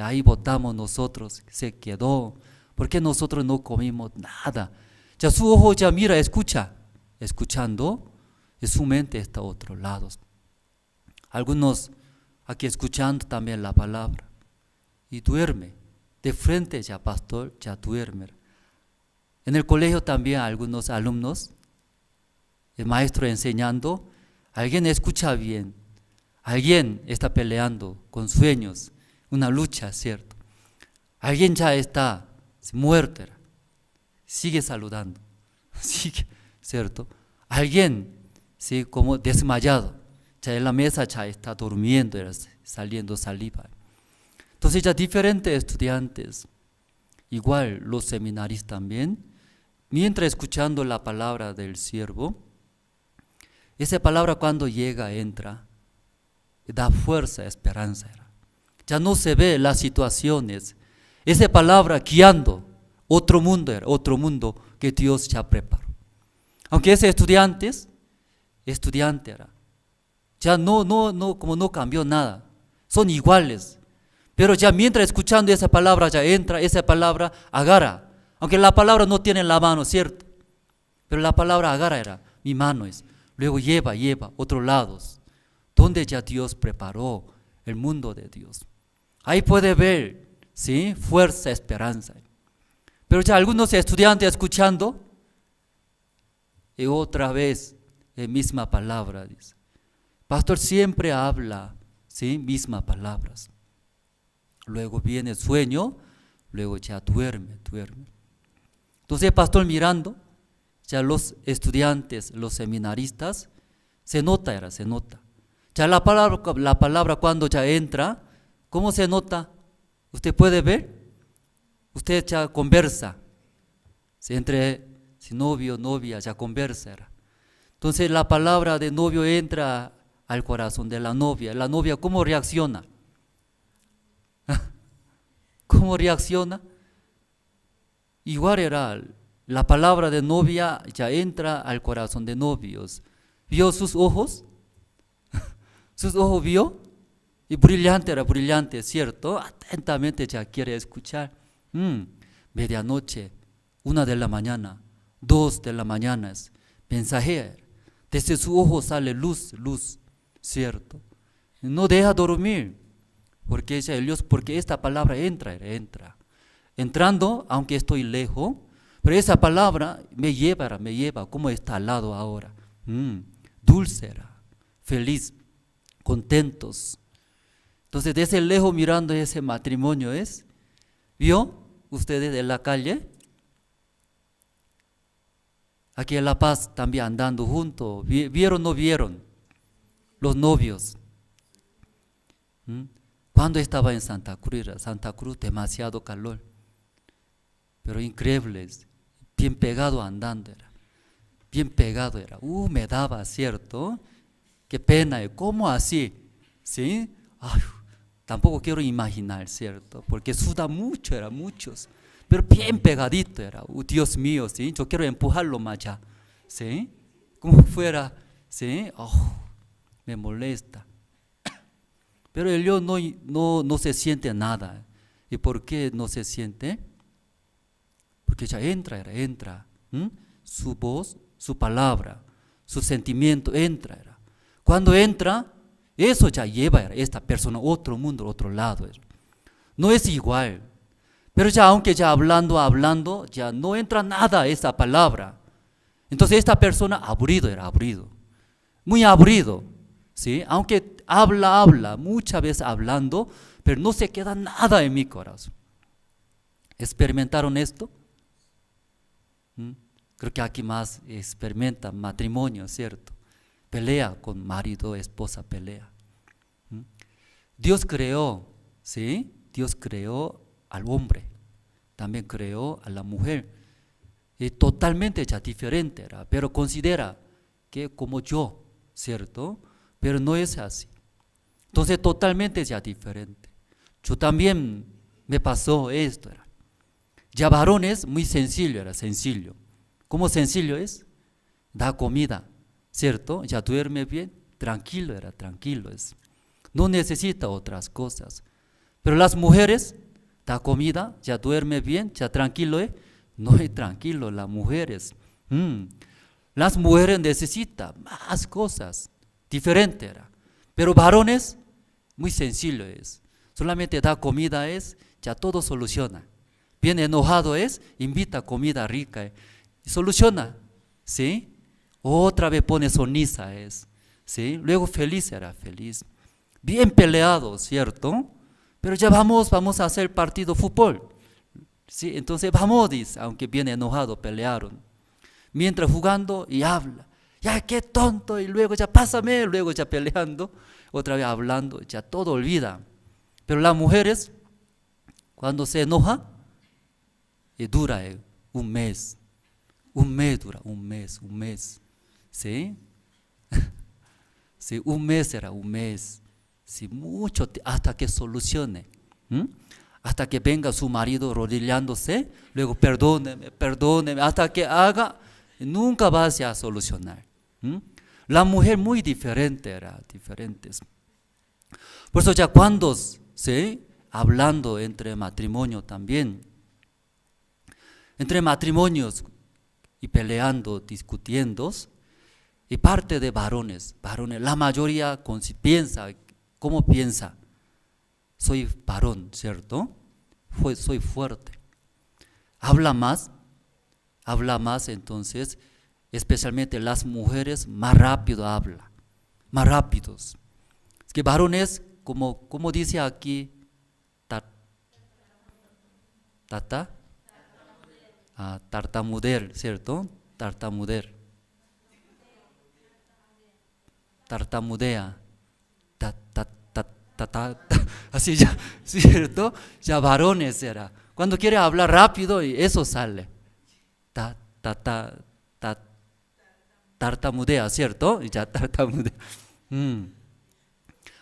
ahí botamos nosotros, se quedó. ¿Por qué nosotros no comimos nada? Ya su ojo ya mira, escuchando, y su mente está a otro lado. Algunos aquí escuchando también la palabra y duerme. De frente ya pastor, ya duerme. En el colegio también algunos alumnos, el maestro enseñando, alguien escucha bien, alguien está peleando con sueños, una lucha, ¿cierto? Alguien ya está muerto, sigue saludando, sigue, ¿cierto? Alguien, sí, como desmayado, ya en la mesa ya está durmiendo, saliendo saliva. Entonces ya diferentes estudiantes, igual los seminaristas también, mientras escuchando la palabra del siervo, esa palabra cuando llega, entra, da fuerza, esperanza. Ya no se ve las situaciones, esa palabra guiando otro mundo que Dios ya preparó. Aunque ese estudiante era, ya como no cambió nada, son iguales. Pero ya mientras escuchando esa palabra ya entra, esa palabra agarra. Aunque la palabra no tiene en la mano, ¿cierto? Pero la palabra agarra era, mi mano es. Luego lleva otros lados, donde ya Dios preparó el mundo de Dios. Ahí puede ver, ¿sí? Fuerza, esperanza. Pero ya algunos estudiantes escuchando, y otra vez, la misma palabra, dice. Pastor siempre habla, ¿sí? Mismas palabras. Luego viene el sueño, luego ya duerme. Entonces el pastor mirando, ya los estudiantes, los seminaristas, se nota. Ya la palabra cuando ya entra, ¿cómo se nota? ¿Usted puede ver? Usted ya conversa, entre si novio, novia, ya conversa. Entonces la palabra de novio entra al corazón de la novia ¿cómo reacciona? ¿Cómo reacciona? Igual era, la palabra de novia ya entra al corazón de novios. ¿Vio sus ojos? ¿Sus ojos vio? Y brillante, ¿cierto? Atentamente ya quiere escuchar. Medianoche, 1 de la mañana, 2 de la mañana, mensajero. Desde su ojo sale luz, ¿cierto? No deja dormir, porque esta palabra entra. Entrando, aunque estoy lejos, pero esa palabra me lleva, como está al lado ahora. Dulce, feliz, contentos. Entonces, desde lejos mirando ese matrimonio ¿vio ustedes en la calle? Aquí en La Paz también andando juntos, ¿vieron o no vieron? Los novios. Cuando estaba en Santa Cruz demasiado calor, pero increíbles, bien pegado andando me daba, ¿cierto? Qué pena, ¿cómo así? ¿sí? Ay, tampoco quiero imaginar, ¿cierto? Porque suda mucho, era muchos, pero bien pegadito era. Dios mío, ¿sí? Yo quiero empujarlo más allá, ¿sí? Como fuera, ¿sí? Oh, me molesta. Pero el león no se siente nada. ¿Y por qué no se siente? Porque ya entra. ¿Mm? Su voz, su palabra, su sentimiento entra. Cuando entra, eso ya lleva a esta persona a otro mundo, a otro lado. No es igual. Pero ya aunque ya hablando, ya no entra nada a esa palabra. Entonces esta persona aburrido. Muy aburrido. ¿Sí? Aunque habla, muchas veces hablando, pero no se queda nada en mi corazón. ¿Experimentaron esto? Creo que aquí más experimentan matrimonio, ¿cierto? Pelea con marido, esposa, pelea. Dios creó, ¿sí? Dios creó al hombre, también creó a la mujer. Y totalmente ya diferente era, pero considera que como yo, ¿cierto? Pero no es así. Entonces totalmente ya diferente. Yo también me pasó esto. Ya varón es muy sencillo. ¿Cómo sencillo es? Da comida, ¿cierto? Ya duerme bien, tranquilo. No necesita otras cosas. Pero las mujeres, da comida, ya duerme bien, ya tranquilo, no es tranquilo las mujeres. Las mujeres necesitan más cosas, diferente era. Pero varones, muy sencillo es. Solamente da comida ya todo soluciona. Bien enojado invita comida rica y soluciona, ¿sí? Otra vez pone sonrisa ¿sí? Luego feliz. Bien peleado, ¿cierto? Pero ya vamos a hacer partido fútbol, ¿sí? Entonces vamos, dice, aunque bien enojado, pelearon. Mientras jugando y habla, ya qué tonto, y luego ya pásame, luego ya peleando, otra vez hablando, ya todo olvida. Pero las mujeres, cuando se enoja, dura un mes dura, un mes, ¿sí? Sí, un mes, sí, mucho, hasta que solucione, hasta que venga su marido arrodillándose, luego perdóneme, hasta que haga, nunca va a solucionar. La mujer muy diferente diferentes. Por eso ya cuando, ¿sí? Hablando entre matrimonio también, entre matrimonios y peleando, discutiendo, y parte de varones, la mayoría piensa, ¿cómo piensa? Soy varón, ¿cierto? Soy fuerte. Habla más, entonces, especialmente las mujeres, más rápido habla, más rápidos. Es que varones, como dice aquí, tartamudear, ¿cierto? Tartamudea. Así ya, ¿cierto? Ya varones era. Cuando quiere hablar rápido, y eso sale. Tartamudea, ¿cierto? Ya tartamudea.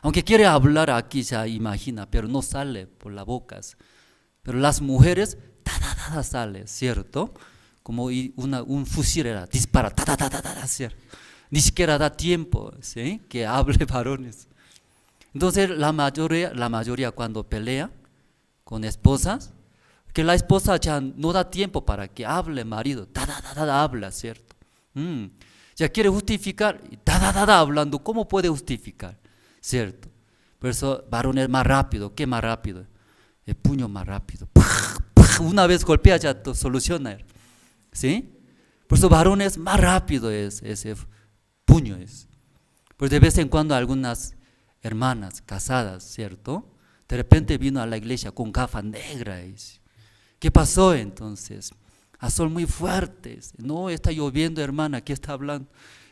Aunque quiere hablar aquí, ya imagina, pero no sale por las bocas. Pero las mujeres, sale, ¿cierto? Como un fusil era, dispara, ¿cierto? Ni siquiera da tiempo, ¿sí? Que hable varones. Entonces la mayoría cuando pelea con esposas, que la esposa ya no da tiempo para que hable marido, habla, ¿cierto? Ya quiere justificar, hablando, ¿cómo puede justificar? ¿Cierto? Por eso varón es más rápido, ¿qué más rápido? El puño más rápido, una vez golpea ya soluciona, ¿sí? Por eso varón es más rápido ese puño Pues de vez en cuando algunas hermanas casadas, ¿cierto? De repente vino a la iglesia con gafas negras. ¿Qué pasó entonces? A sol muy fuertes. No, está lloviendo, hermana, ¿qué está hablando?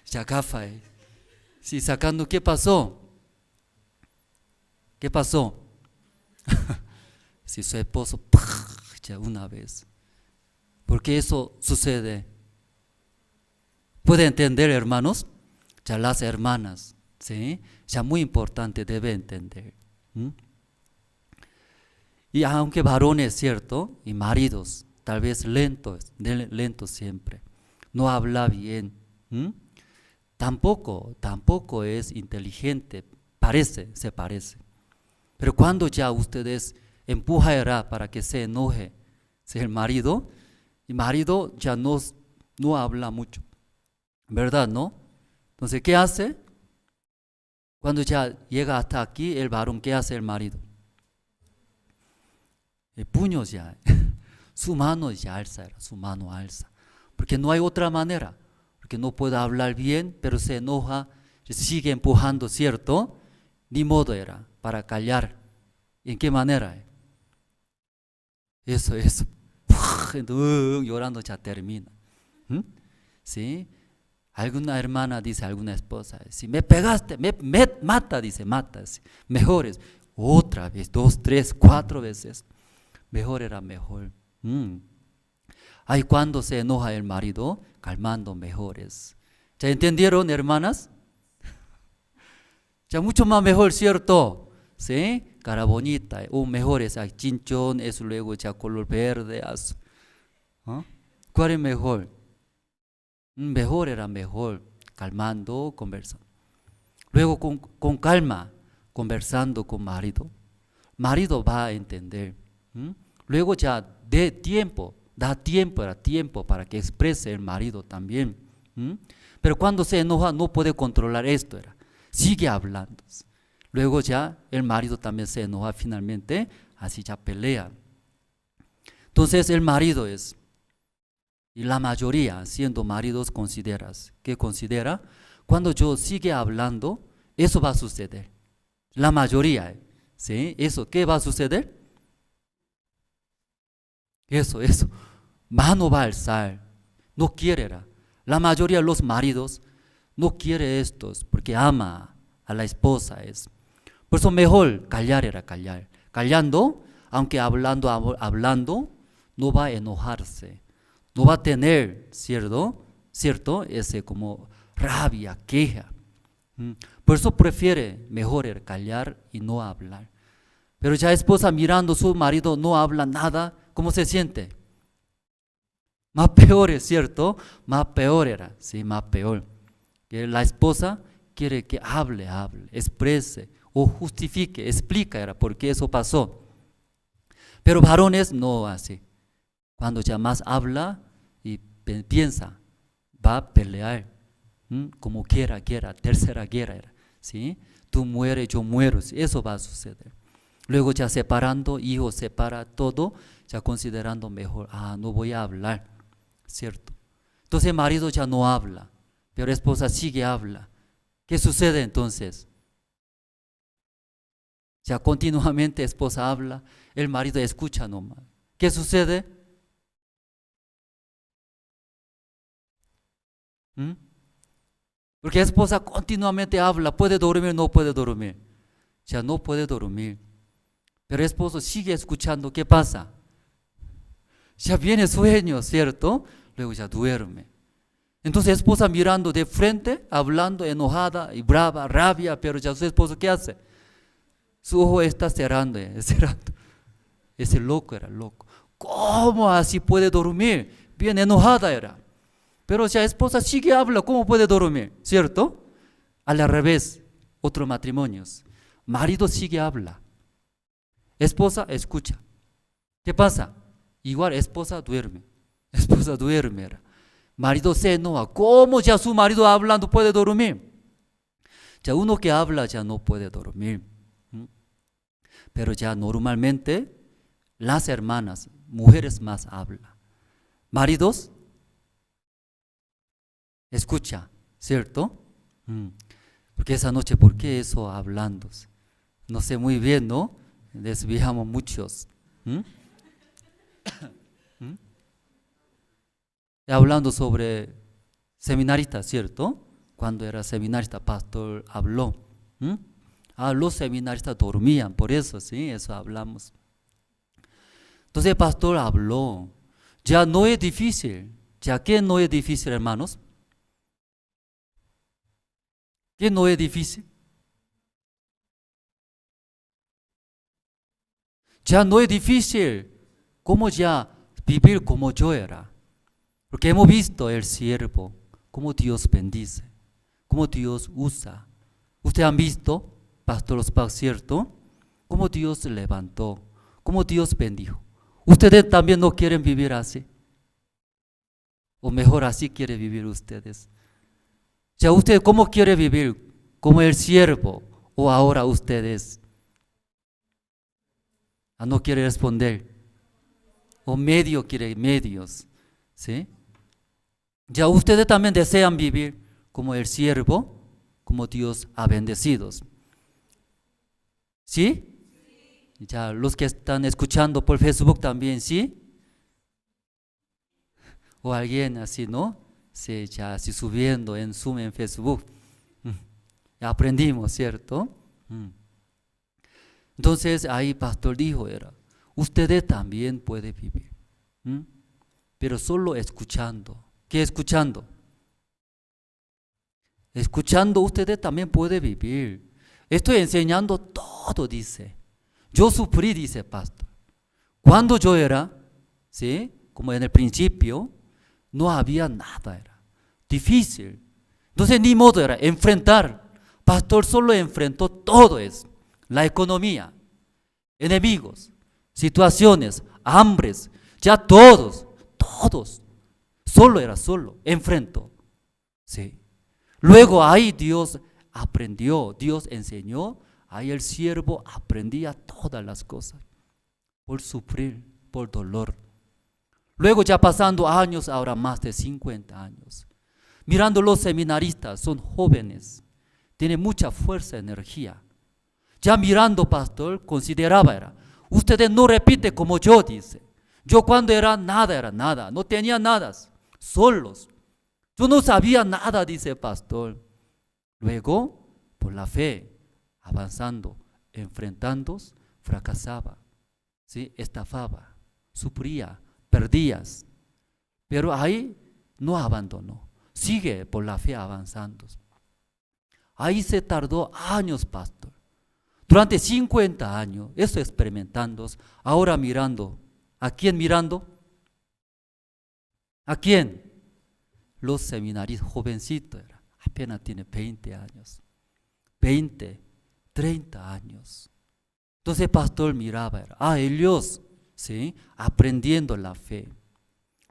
Ya gafa. Sí, sacando, ¿qué pasó? ¿Qué pasó? Si su esposo, ya una vez. ¿Por qué eso sucede? ¿Puede entender, hermanos? Ya las hermanas, ¿sí? Ya muy importante, debe entender. Y aunque varones, ¿cierto? Y maridos, tal vez lentos siempre, no habla bien, tampoco es inteligente, se parece. Pero cuando ya ustedes empujará para que se enoje, si el marido ya no habla mucho, ¿verdad, no? Entonces, ¿qué hace? Cuando ya llega hasta aquí el varón, ¿qué hace el marido? El puño ya, su mano ya alza, su mano alza, porque no hay otra manera, porque no puede hablar bien, pero se enoja, sigue empujando, ¿cierto? Ni modo era, para callar. ¿En qué manera? Eso, llorando ya termina. ¿Sí? Alguna hermana dice, alguna esposa, si me pegaste, me mata, dice, mata. Mejor es, otra vez, 2, 3, 4 veces. Mejor era mejor. Ay, cuando se enoja el marido, calmando mejores. ¿Ya entendieron, hermanas? Ya mucho más mejor, ¿cierto? ¿Sí? Cara bonita, mejor es chinchón, eso luego ya color verde, azul. ¿Cuál es mejor? Mejor era mejor, calmando, conversando. Luego con calma, conversando con marido. Marido va a entender. Luego ya da tiempo para que exprese el marido también. Pero cuando se enoja no puede controlar esto, sigue hablando. Luego ya el marido también se enoja finalmente, así ya pelea. Entonces el marido y la mayoría siendo maridos ¿qué considera? Cuando yo sigue hablando, eso va a suceder. La mayoría, ¿sí? ¿Qué va a suceder? Eso, mano va a alzar, no quiere. La mayoría de los maridos no quiere estos porque ama a la esposa. Por eso mejor callar. Callando, aunque hablando, no va a enojarse, no va a tener, ¿cierto? Ese como rabia, queja. Por eso prefiere mejor callar y no hablar. Pero ya esposa mirando a su marido no habla nada, ¿cómo se siente? Más peor, es cierto, más peor sí, más peor. Que la esposa quiere que hable, exprese o justifique, explica por qué eso pasó. Pero varones no así. Cuando ya más habla y piensa, va a pelear, como quiera, tercera guerra, ¿sí? Tú mueres, yo muero, eso va a suceder. Luego ya separando, hijos separa todo, ya considerando mejor, no voy a hablar, ¿cierto? Entonces el marido ya no habla, pero la esposa sigue habla. ¿Qué sucede entonces? Ya continuamente esposa habla, el marido escucha nomás. ¿Qué sucede? Porque la esposa continuamente habla, ¿puede dormir? No puede dormir. Ya no puede dormir. Pero el esposo sigue escuchando, ¿qué pasa? Ya viene sueño, ¿cierto? Luego ya duerme. Entonces la esposa mirando de frente, hablando enojada y brava, rabia, pero ya su esposo ¿qué hace? Su ojo está cerrando. Ese loco era loco. ¿Cómo así puede dormir? Bien enojada era. Pero ya esposa sigue habla, ¿cómo puede dormir? ¿Cierto? Al revés, otros matrimonios. Marido sigue habla. Esposa escucha. ¿Qué pasa? Igual esposa duerme. Era. Marido se enoja. ¿Cómo ya su marido hablando puede dormir? Ya uno que habla ya no puede dormir. Pero ya normalmente las hermanas, mujeres más hablan. Maridos, escucha, ¿cierto? Porque esa noche, ¿por qué eso hablando? No sé muy bien, ¿no? Desviamos muchos. Hablando sobre seminaristas, ¿cierto? Cuando era seminarista, pastor habló. Los seminaristas dormían, por eso, sí, eso hablamos. Entonces el pastor habló. Ya no es difícil. ¿Ya qué no es difícil, hermanos? ¿Qué no es difícil? Ya no es difícil como ya vivir como yo era. Porque hemos visto el siervo, cómo Dios bendice, cómo Dios usa. Ustedes han visto, Pastor Ospak, ¿cierto? Cómo Dios levantó, cómo Dios bendijo. ¿Ustedes también no quieren vivir así? O mejor así quieren vivir ustedes. Ya usted, ¿cómo quiere vivir? ¿Como el siervo o ahora ustedes? No quiere responder. O medio quiere medios. ¿Sí? Ya ustedes también desean vivir como el siervo, como Dios ha bendecido. ¿Sí? Ya los que están escuchando por Facebook también, ¿sí? O alguien así, ¿no? Sí, ya así subiendo en Zoom, en Facebook. Ya aprendimos, ¿cierto? Entonces ahí pastor dijo, ustedes también pueden vivir, pero solo escuchando. ¿Qué escuchando? Escuchando ustedes también pueden vivir. Estoy enseñando todo, dice. Yo sufrí, dice pastor. Cuando yo era, ¿sí? Como en el principio, no había nada, era difícil. Entonces ni modo era enfrentar. Pastor solo enfrentó todo eso. La economía, enemigos, situaciones, hambres, ya todos. Solo enfrentó. ¿Sí? Luego ahí Dios aprendió, Dios enseñó, ahí el siervo aprendía todas las cosas por sufrir, por dolor. Luego ya pasando años, ahora más de 50 años, mirando los seminaristas, son jóvenes, tienen mucha fuerza, energía. Ya mirando, pastor, consideraba, ustedes no repiten como yo, dice. Yo cuando era nada, no tenía nada, solos. Yo no sabía nada, dice pastor. Luego, por la fe, avanzando, enfrentándose, fracasaba, ¿sí? Estafaba, sufría, perdías. Pero ahí no abandonó, sigue por la fe avanzando. Ahí se tardó años, pastor. Durante 50 años, eso experimentando, ahora mirando. ¿A quién mirando? ¿A quién? Los seminaristas, jovencitos, apenas tiene 20 años, 20, 30 años. Entonces el pastor miraba, ellos, ¿sí? Aprendiendo la fe.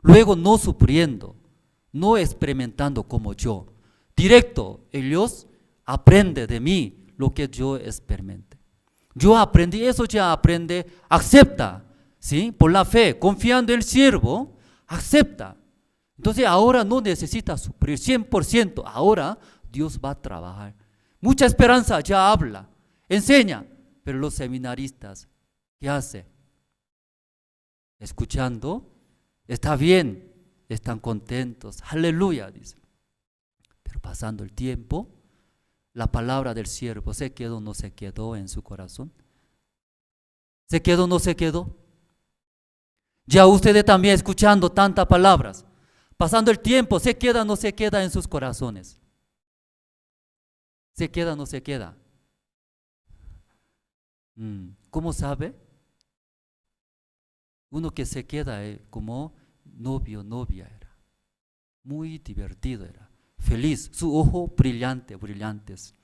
Luego no sufriendo, no experimentando como yo. Directo, ellos aprenden de mí lo que yo experimenté. Yo aprendí, eso ya aprende, acepta, ¿sí? Por la fe, confiando en el siervo, acepta. Entonces ahora no necesita sufrir 100%, ahora Dios va a trabajar. Mucha esperanza ya habla, enseña, pero los seminaristas, ¿qué hace? Escuchando, está bien, están contentos, aleluya, dice. Pero pasando el tiempo, la palabra del siervo se quedó o no se quedó en su corazón. ¿Se quedó o no se quedó? Ya ustedes también escuchando tantas palabras, pasando el tiempo, ¿se queda o no se queda en sus corazones? ¿Se queda o no se queda? ¿Cómo sabe? Uno que se queda como novio, novia era. Muy divertido era. Feliz, su ojo brillante, brillantes.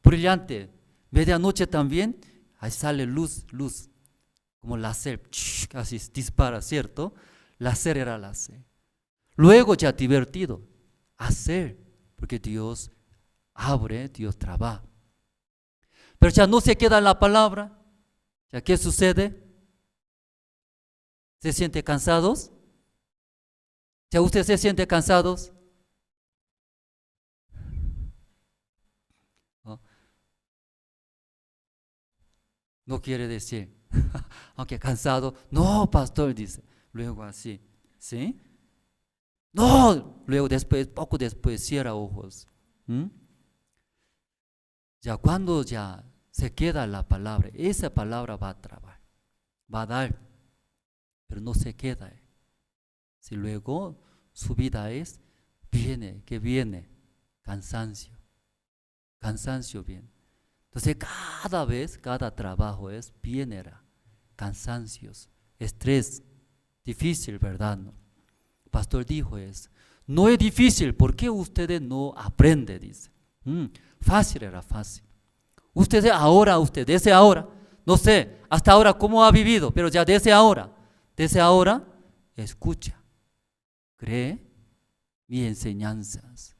Brillante. Medianoche también, ahí sale luz, como láser, así dispara, ¿cierto? Láser era láser. Luego ya divertido, hacer, porque Dios abre, Dios trabaja. Pero ya no se queda en la palabra. ¿Ya qué sucede? ¿Se sienten cansados? ¿Ya usted se siente cansados? No quiere decir, aunque cansado, no, pastor, dice. Luego así, ¿sí? No, luego después, poco después cierra ojos. Ya cuando ya se queda la palabra, esa palabra va a trabajar, va a dar, pero no se queda. Si luego su vida viene, cansancio viene. Entonces cada vez, cada trabajo viene, cansancios, estrés, difícil, ¿verdad? ¿No? El pastor dijo eso. No es difícil, ¿por qué ustedes no aprenden? Dice. Fácil era fácil. Ustedes ahora, desde ahora, no sé, hasta ahora cómo ha vivido, pero ya desde ahora, escucha, cree mis enseñanzas,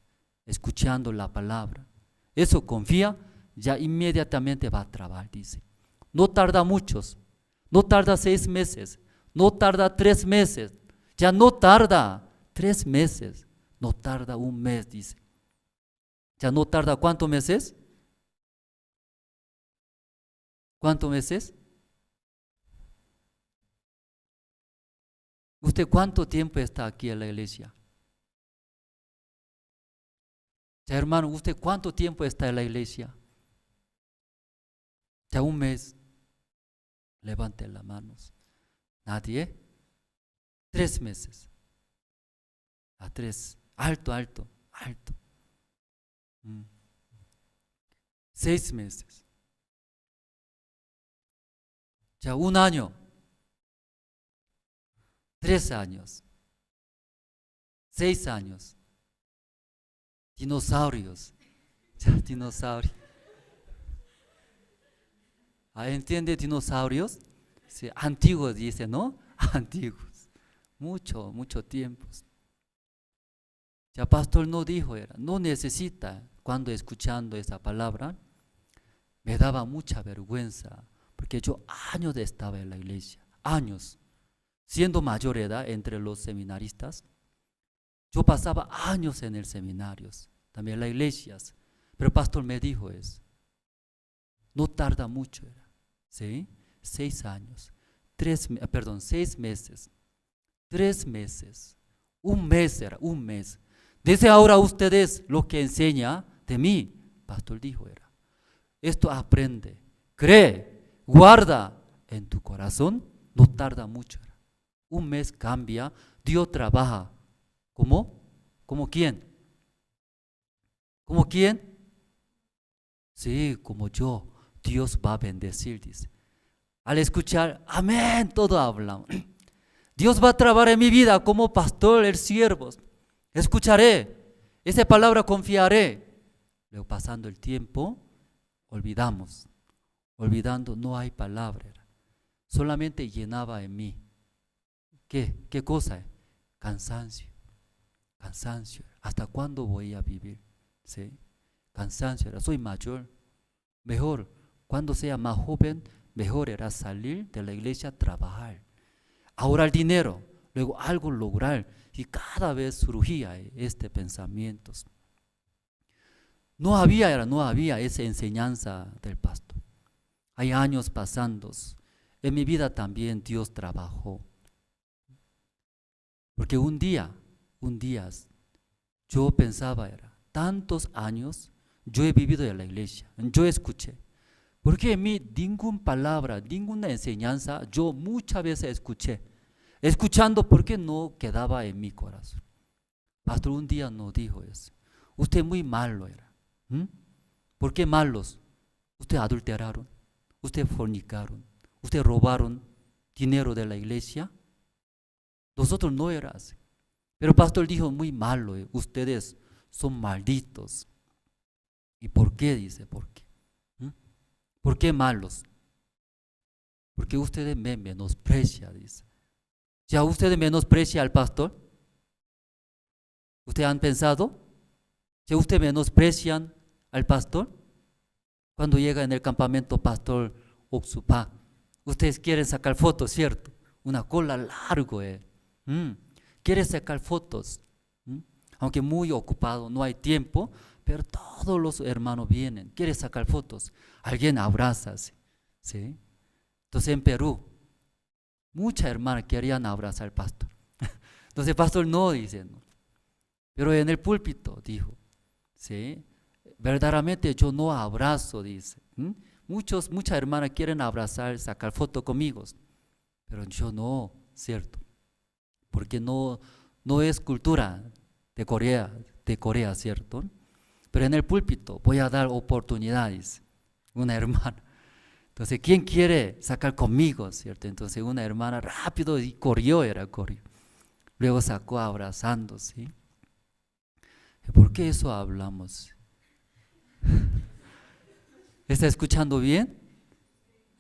escuchando la palabra. Eso confía, ya inmediatamente va a trabajar, dice. No tarda muchos, no tarda 6 meses, no tarda 3 meses, ya no tarda 3 meses, no tarda 1 mes, dice. Ya no tarda ¿cuántos meses? ¿Cuántos meses? ¿Usted cuánto tiempo está aquí en la iglesia? Ya, hermano, ¿usted cuánto tiempo está en la iglesia? Ya 1 mes. Levante las manos. ¿Nadie? 3 meses. A 3. Alto, alto, alto. 6 meses. Ya 1 año. 3 años. 6 años. Dinosaurios. Ya, dinosaurios. ¿Entiende dinosaurios? Sí, antiguos dice, ¿no? Antiguos. Mucho tiempo. Ya pastor no dijo, no necesita, cuando escuchando esa palabra, me daba mucha vergüenza, porque yo años estaba en la iglesia, años, siendo mayor edad entre los seminaristas, yo pasaba años en el seminario, también en las iglesias, pero el pastor me dijo eso, no tarda mucho, ¿sí? 6 años, 6 meses, 3 meses, 1 mes era, 1 mes. Desde ahora ustedes lo que enseña de mí, pastor dijo esto aprende, cree, guarda en tu corazón, no tarda mucho. 1 mes cambia, Dios trabaja. ¿Cómo? ¿Como quién? ¿Como quién? Sí, como yo. Dios va a bendecir, dice. Al escuchar, amén, todo hablamos. Dios va a trabajar en mi vida como pastor, el siervo. Escucharé, esa palabra confiaré. Luego pasando el tiempo, olvidando, no hay palabra. Solamente llenaba en mí. ¿Qué cosa? Cansancio. ¿Hasta cuándo voy a vivir? ¿Sí? Cansancio, soy mayor. Mejor, cuando sea más joven, mejor era salir de la iglesia a trabajar. Ahorrar dinero, luego algo lograr. Y cada vez surgía este pensamiento. No había esa enseñanza del pastor. Hay años pasando. En mi vida también Dios trabajó. Porque un día, yo pensaba, tantos años, yo he vivido en la iglesia, yo escuché. Porque en mí ninguna palabra, ninguna enseñanza, yo muchas veces escuché. Escuchando porque no quedaba en mi corazón. Pastor un día nos dijo eso. Usted muy malo era. ¿Por qué malos? Usted adulteraron, usted fornicaron, usted robaron dinero de la iglesia. Nosotros no era así. Pero el pastor dijo muy malo, ustedes son malditos. ¿Y por qué? Dice, ¿por qué? ¿Por qué malos? Porque ustedes me menosprecian, dice. ¿Ya ustedes menosprecian al pastor? ¿Ustedes han pensado? ¿Ya ustedes menosprecian al pastor? Cuando llega en el campamento pastor Oxupá, ustedes quieren sacar fotos, ¿cierto? Una cola largo, quiere sacar fotos, aunque muy ocupado, no hay tiempo, pero todos los hermanos vienen, quiere sacar fotos, alguien abraza, ¿sí? Entonces en Perú, muchas hermanas querían abrazar al pastor, entonces el pastor no dice, no. Pero en el púlpito dijo, ¿sí? Verdaderamente yo no abrazo, dice, muchas hermanas quieren abrazar, sacar fotos conmigo, pero yo no, ¿cierto? Porque no es cultura de Corea, ¿cierto? Pero en el púlpito voy a dar oportunidades. Una hermana Entonces, ¿quién quiere sacar conmigo? ¿Cierto? Entonces una hermana rápido y corrió. Luego sacó abrazando, ¿sí? ¿Por qué eso hablamos? ¿Está escuchando bien?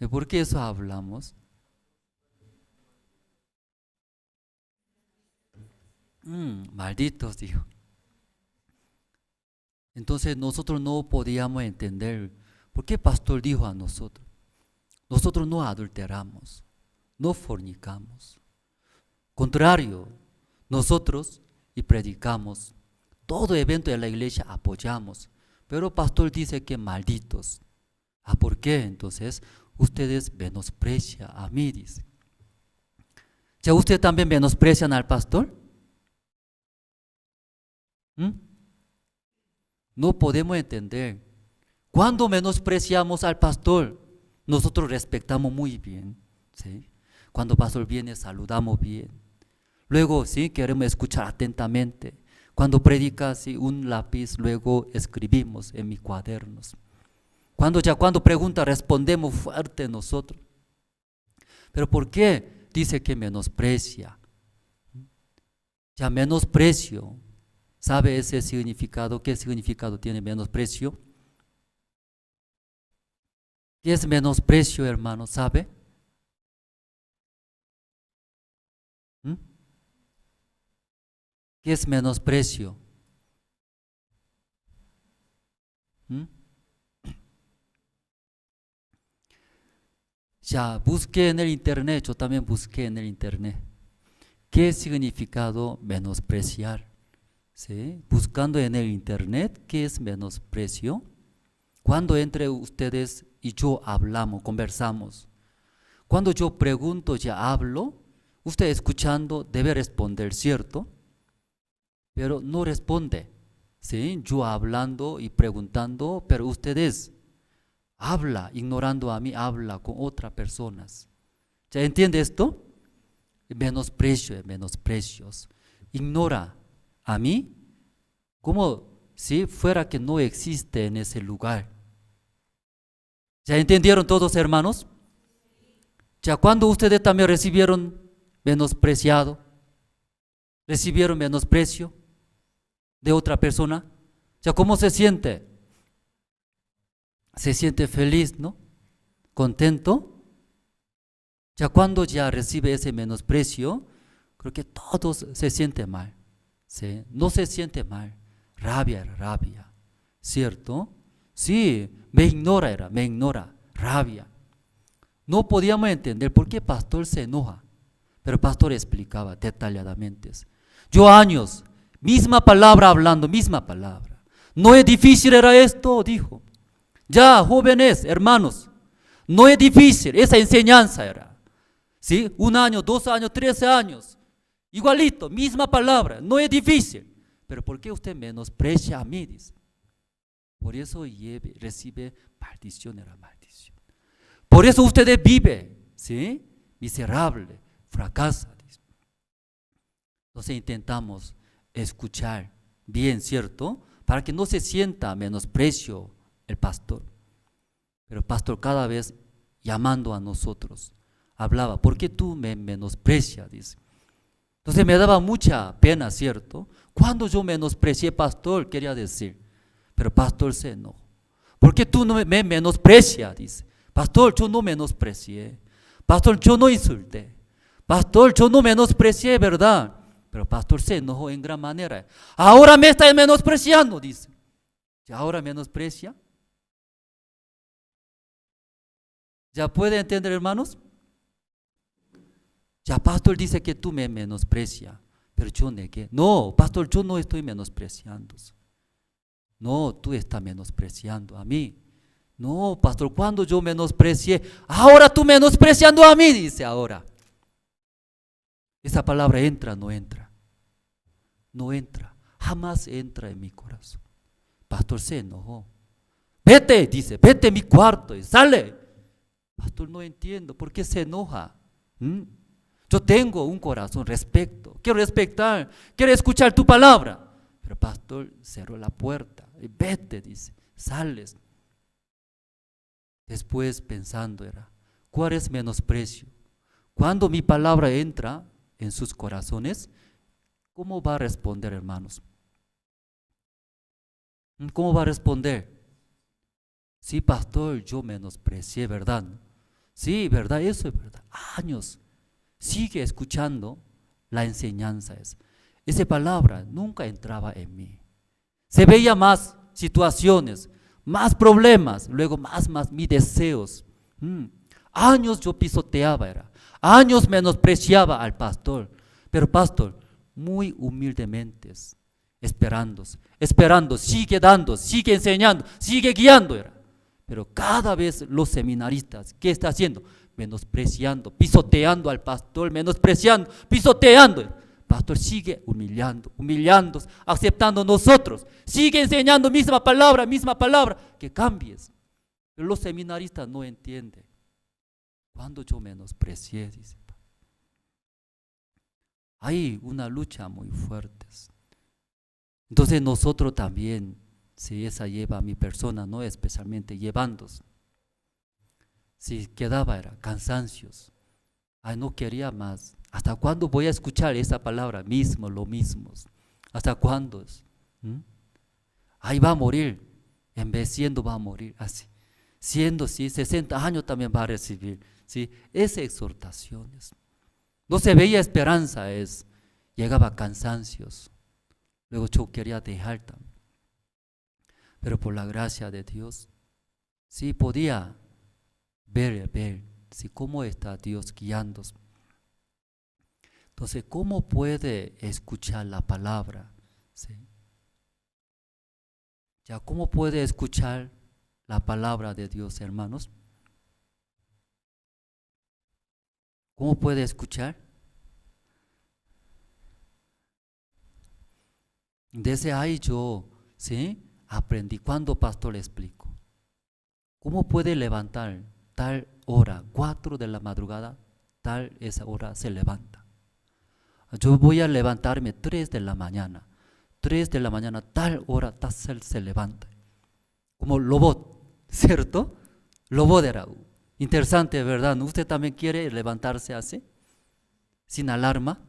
¿Por qué eso hablamos? Malditos, dijo. Entonces nosotros no podíamos entender por qué el pastor dijo a nosotros: nosotros no adulteramos, no fornicamos. Contrario, nosotros y predicamos, todo evento de la iglesia apoyamos, pero el pastor dice que malditos. ¿Por qué? Entonces, ustedes menosprecian a mí, dice. ¿Ya ustedes también menosprecian al pastor? No podemos entender. Cuando menospreciamos al pastor, nosotros respetamos muy bien, ¿sí? Cuando el pastor viene, saludamos bien. Luego, sí, queremos escuchar atentamente. Cuando predica, sí, un lápiz, luego escribimos en mis cuadernos. Cuando pregunta, respondemos fuerte nosotros. Pero ¿por qué dice que menosprecia? Ya menosprecio. ¿Sabe ese significado? ¿Qué significado tiene menosprecio? ¿Qué es menosprecio, hermano? ¿Sabe? ¿Qué es menosprecio? Ya busqué en el internet, yo también busqué en el internet. ¿Qué significado menospreciar? ¿Sí? Buscando en el internet, ¿qué es menosprecio? Cuando entre ustedes y yo hablamos, conversamos. Cuando yo pregunto, ya hablo, usted escuchando debe responder, ¿cierto? Pero no responde, ¿sí? Yo hablando y preguntando, pero ustedes habla, ignorando a mí, habla con otras personas. ¿Ya entiende esto? Menosprecio, menosprecios. Ignora a mí como si fuera que no existe en ese lugar. ¿Ya entendieron todos, hermanos? ¿Ya cuando ustedes también recibieron menospreciado? ¿Recibieron menosprecio de otra persona? ¿Ya cómo se siente? Se siente feliz, ¿no? Contento. Ya cuando ya recibe ese menosprecio, creo que todos se sienten mal, ¿sí? No se siente mal, rabia, ¿cierto? Sí, me ignora, rabia. No podíamos entender por qué el pastor se enoja, pero el pastor explicaba detalladamente. Yo años, misma palabra hablando, misma palabra. No es difícil era esto, dijo. Ya, jóvenes, hermanos, no es difícil, esa enseñanza era. ¿Sí? 1 año, 2 años, 13 años, igualito, misma palabra, no es difícil. Pero ¿por qué usted menosprecia a mí? Dice. Por eso recibe maldición, era maldición. Por eso usted vive, ¿sí? Miserable, fracasa. Dice. Entonces intentamos escuchar bien, ¿cierto? Para que no se sienta menosprecio el pastor. Pero el pastor cada vez llamando a nosotros, hablaba: ¿por qué tú me menosprecias? Dice. Entonces me daba mucha pena, ¿cierto? Cuando yo menosprecié, pastor, quería decir. Pero pastor se enojó. ¿Por qué tú no me menosprecias? Dice. Pastor, yo no menosprecié. Pastor, yo no insulté. Pastor, yo no menosprecié, ¿verdad? Pero pastor se enojó en gran manera. Ahora me está menospreciando, dice. ¿Y ahora menosprecia? ¿Ya puede entender, hermanos? Ya pastor dice que tú me menosprecias, pero yo negué. No, pastor, yo no estoy menospreciando. No, tú estás menospreciando a mí. No, pastor, cuando yo menosprecié, ahora tú menospreciando a mí, dice ahora. Esa palabra entra, no entra. No entra, jamás entra en mi corazón. Pastor se enojó. Vete, dice, vete a mi cuarto y sale. Pastor, no entiendo, ¿por qué se enoja? Yo tengo un corazón, respeto, quiero respetar, quiero escuchar tu palabra. Pero pastor cerró la puerta y vete, dice, sales. Después pensando era, ¿cuál es menosprecio? Cuando mi palabra entra en sus corazones, ¿cómo va a responder, hermanos? ¿Cómo va a responder? Sí, pastor, yo menosprecié, ¿verdad? Sí, verdad, eso es verdad. Años. Sigue escuchando la enseñanza. Esa palabra nunca entraba en mí. Se veía más situaciones, más problemas, luego más mis deseos. Años yo pisoteaba, años menospreciaba al pastor, pero pastor, muy humildemente, esperando, sigue dando, sigue enseñando, sigue guiando. Pero cada vez los seminaristas, ¿qué está haciendo? Menospreciando, pisoteando al pastor, menospreciando, pisoteando. Pastor sigue humillando, aceptando nosotros, sigue enseñando misma palabra, que cambies. Pero los seminaristas no entienden. Cuando yo menosprecié, dice, hay una lucha muy fuerte. Entonces nosotros también, si esa lleva a mi persona, no especialmente llevándose, si quedaba cansancios, no quería más. ¿Hasta cuándo voy a escuchar esa palabra? Lo mismo. ¿Hasta cuándo? Ahí va a morir, envejeciendo va a morir, así. Siendo 60 años también va a recibir, ¿sí? Esas exhortaciones. No se veía esperanza, llegaba cansancios. Luego yo quería dejar también. Pero por la gracia de Dios, sí podía ver, ¿sí? Cómo está Dios guiando. Entonces, ¿cómo puede escuchar la palabra? ¿Sí? Ya, ¿cómo puede escuchar la palabra de Dios, hermanos? ¿Cómo puede escuchar? Desde ahí yo, ¿sí? Aprendí. Cuando pastor le explico, ¿cómo puede levantar tal hora, 4 de la madrugada, esa hora se levanta? Yo voy a levantarme 3 de la mañana, tal hora se levanta. Como robot, ¿cierto? Robot era interesante, ¿verdad? ¿Usted también quiere levantarse así? Sin alarma.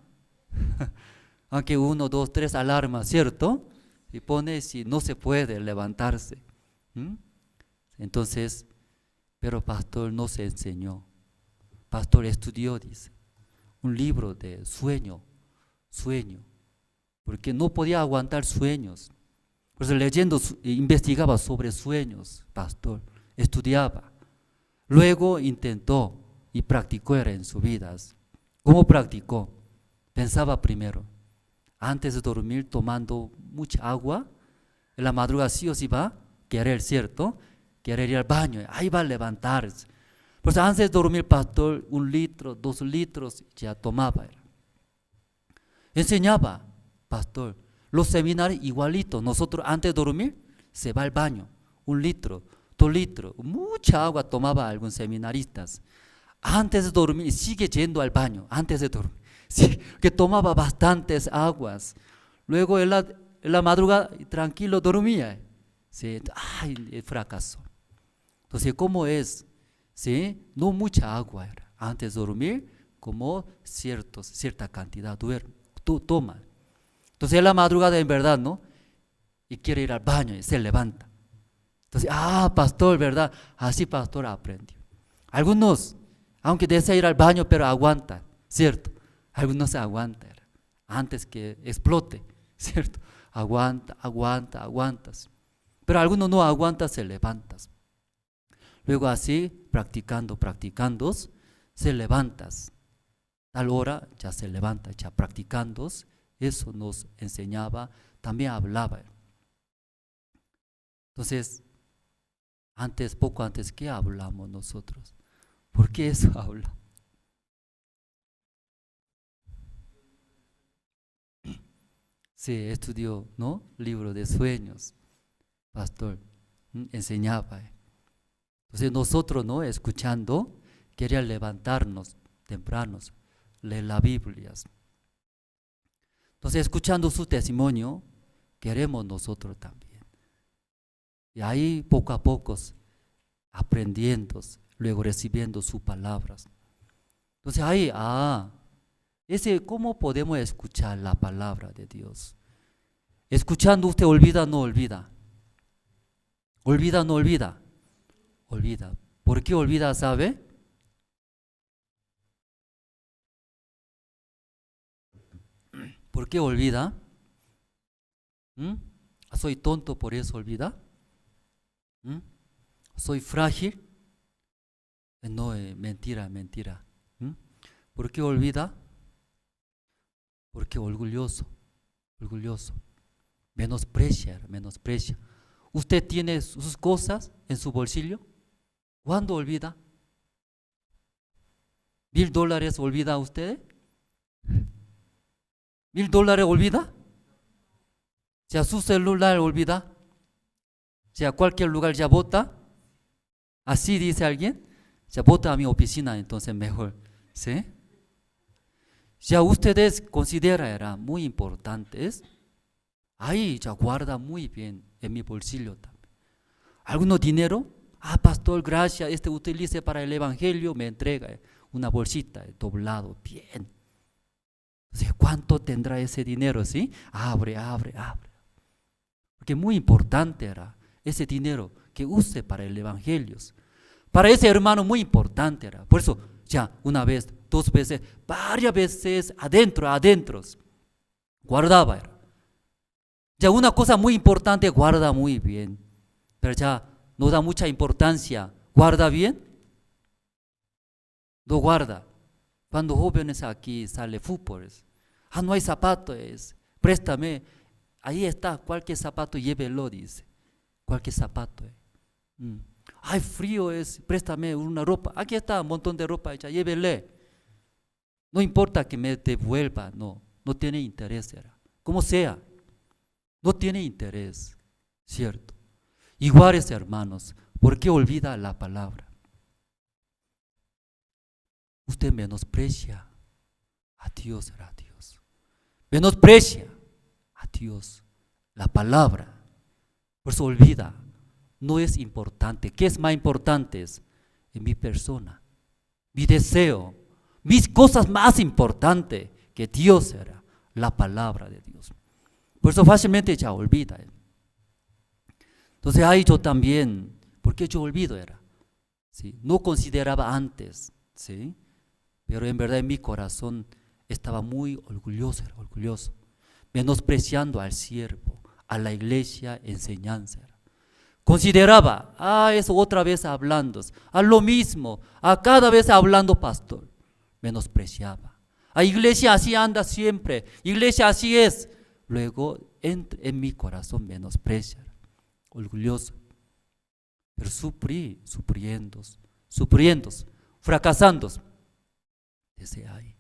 Aunque 1, 2, 3 alarmas, ¿cierto? Y pone si no se puede levantarse. Entonces, pero pastor no se enseñó. Pastor estudió, dice, un libro de sueño, porque no podía aguantar sueños. Pues leyendo, investigaba sobre sueños, pastor, estudiaba. Luego intentó y practicó en su vida. ¿Cómo practicó? Pensaba primero, antes de dormir tomando mucha agua, en la madrugada sí o sí va a querer, ¿cierto? Querer ir al baño, ahí va a levantarse. Pues antes de dormir, pastor, 1 litro, 2 litros ya tomaba. Enseñaba, pastor. Los seminarios igualitos, nosotros antes de dormir se va al baño, 1 litro, 2 litros, mucha agua tomaba algunos seminaristas. Antes de dormir sigue yendo al baño, antes de dormir, sí, que tomaba bastantes aguas. Luego en la madrugada tranquilo dormía, sí, fracasó. Entonces, ¿cómo es? ¿Sí? No mucha agua era. Antes de dormir, como cierta cantidad toma. Entonces en la madrugada en verdad, ¿no? Y quiere ir al baño y se levanta. Entonces, pastor, ¿verdad? Así pastor aprendió. Algunos, aunque desea ir al baño, pero aguantan, ¿cierto? Algunos se aguantan antes que explote, ¿cierto? Aguantas. Pero algunos no aguantan, se levantan. Luego así, practicando, se levantas. Tal hora ya se levanta, ya practicando. Eso nos enseñaba, también hablaba. Entonces, poco antes, ¿qué hablamos nosotros? ¿Por qué eso habla? Sí, estudió, ¿no? Libro de sueños, pastor, enseñaba. Entonces nosotros, ¿no? Escuchando, quería levantarnos tempranos, leer la Biblia. Entonces, escuchando su testimonio, queremos nosotros también. Y ahí poco a poco, aprendiendo, luego recibiendo sus palabras. Entonces ahí, ¿cómo podemos escuchar la palabra de Dios? Escuchando usted olvida, no olvida. Olvida, no olvida. Olvida. ¿Por qué olvida, sabe? ¿Por qué olvida? ¿Soy tonto por eso olvida? ¿Soy frágil? No, mentira, mentira. ¿Por qué olvida? Porque orgulloso, orgulloso. Menosprecia, menosprecia. ¿Usted tiene sus cosas en su bolsillo? ¿Cuándo olvida? $1,000 olvida usted? $1,000 olvida? Si a su celular olvida, si a cualquier lugar ya bota, así dice alguien, ya bota a mi oficina, entonces mejor, ¿sí? Ya ustedes consideran, era muy importante, ahí ya guarda muy bien en mi bolsillo también. ¿Alguno dinero? Pastor, gracias, utilice para el evangelio, me entrega una bolsita doblado, bien. Entonces, ¿cuánto tendrá ese dinero? ¿Sí? Abre. Porque muy importante era ese dinero que use para el evangelio. Para ese hermano muy importante era. Por eso, ya una vez, 2 veces, varias veces adentro, guardaba era. Ya una cosa muy importante guarda muy bien, pero ya no da mucha importancia. ¿Guarda bien? No guarda. Cuando jóvenes aquí sale fútbol, no hay zapatos, préstame, ahí está, cualquier zapato llévelo, dice, cualquier zapato. Hay frío, préstame una ropa, aquí está un montón de ropa hecha, llévele. No importa que me devuelva, no tiene interés, como sea, no tiene interés, ¿cierto? Iguales hermanos, ¿por qué olvida la palabra? Usted menosprecia a Dios, menosprecia a Dios, la palabra, por eso olvida, no es importante. ¿Qué es más importante? En mi persona, mi deseo, mis cosas más importantes que Dios era, la palabra de Dios. Por eso fácilmente ya olvida. Entonces ahí yo también, ¿por qué yo olvido era? ¿Sí? No consideraba antes, ¿sí? Pero en verdad en mi corazón estaba muy orgulloso, menospreciando al siervo, a la iglesia, enseñanza. Consideraba, eso otra vez hablando, a lo mismo, a cada vez hablando pastor, menospreciaba. A iglesia así anda siempre, iglesia así es. Luego en mi corazón menosprecia, orgulloso, pero sufriendo, fracasando. Desde ahí,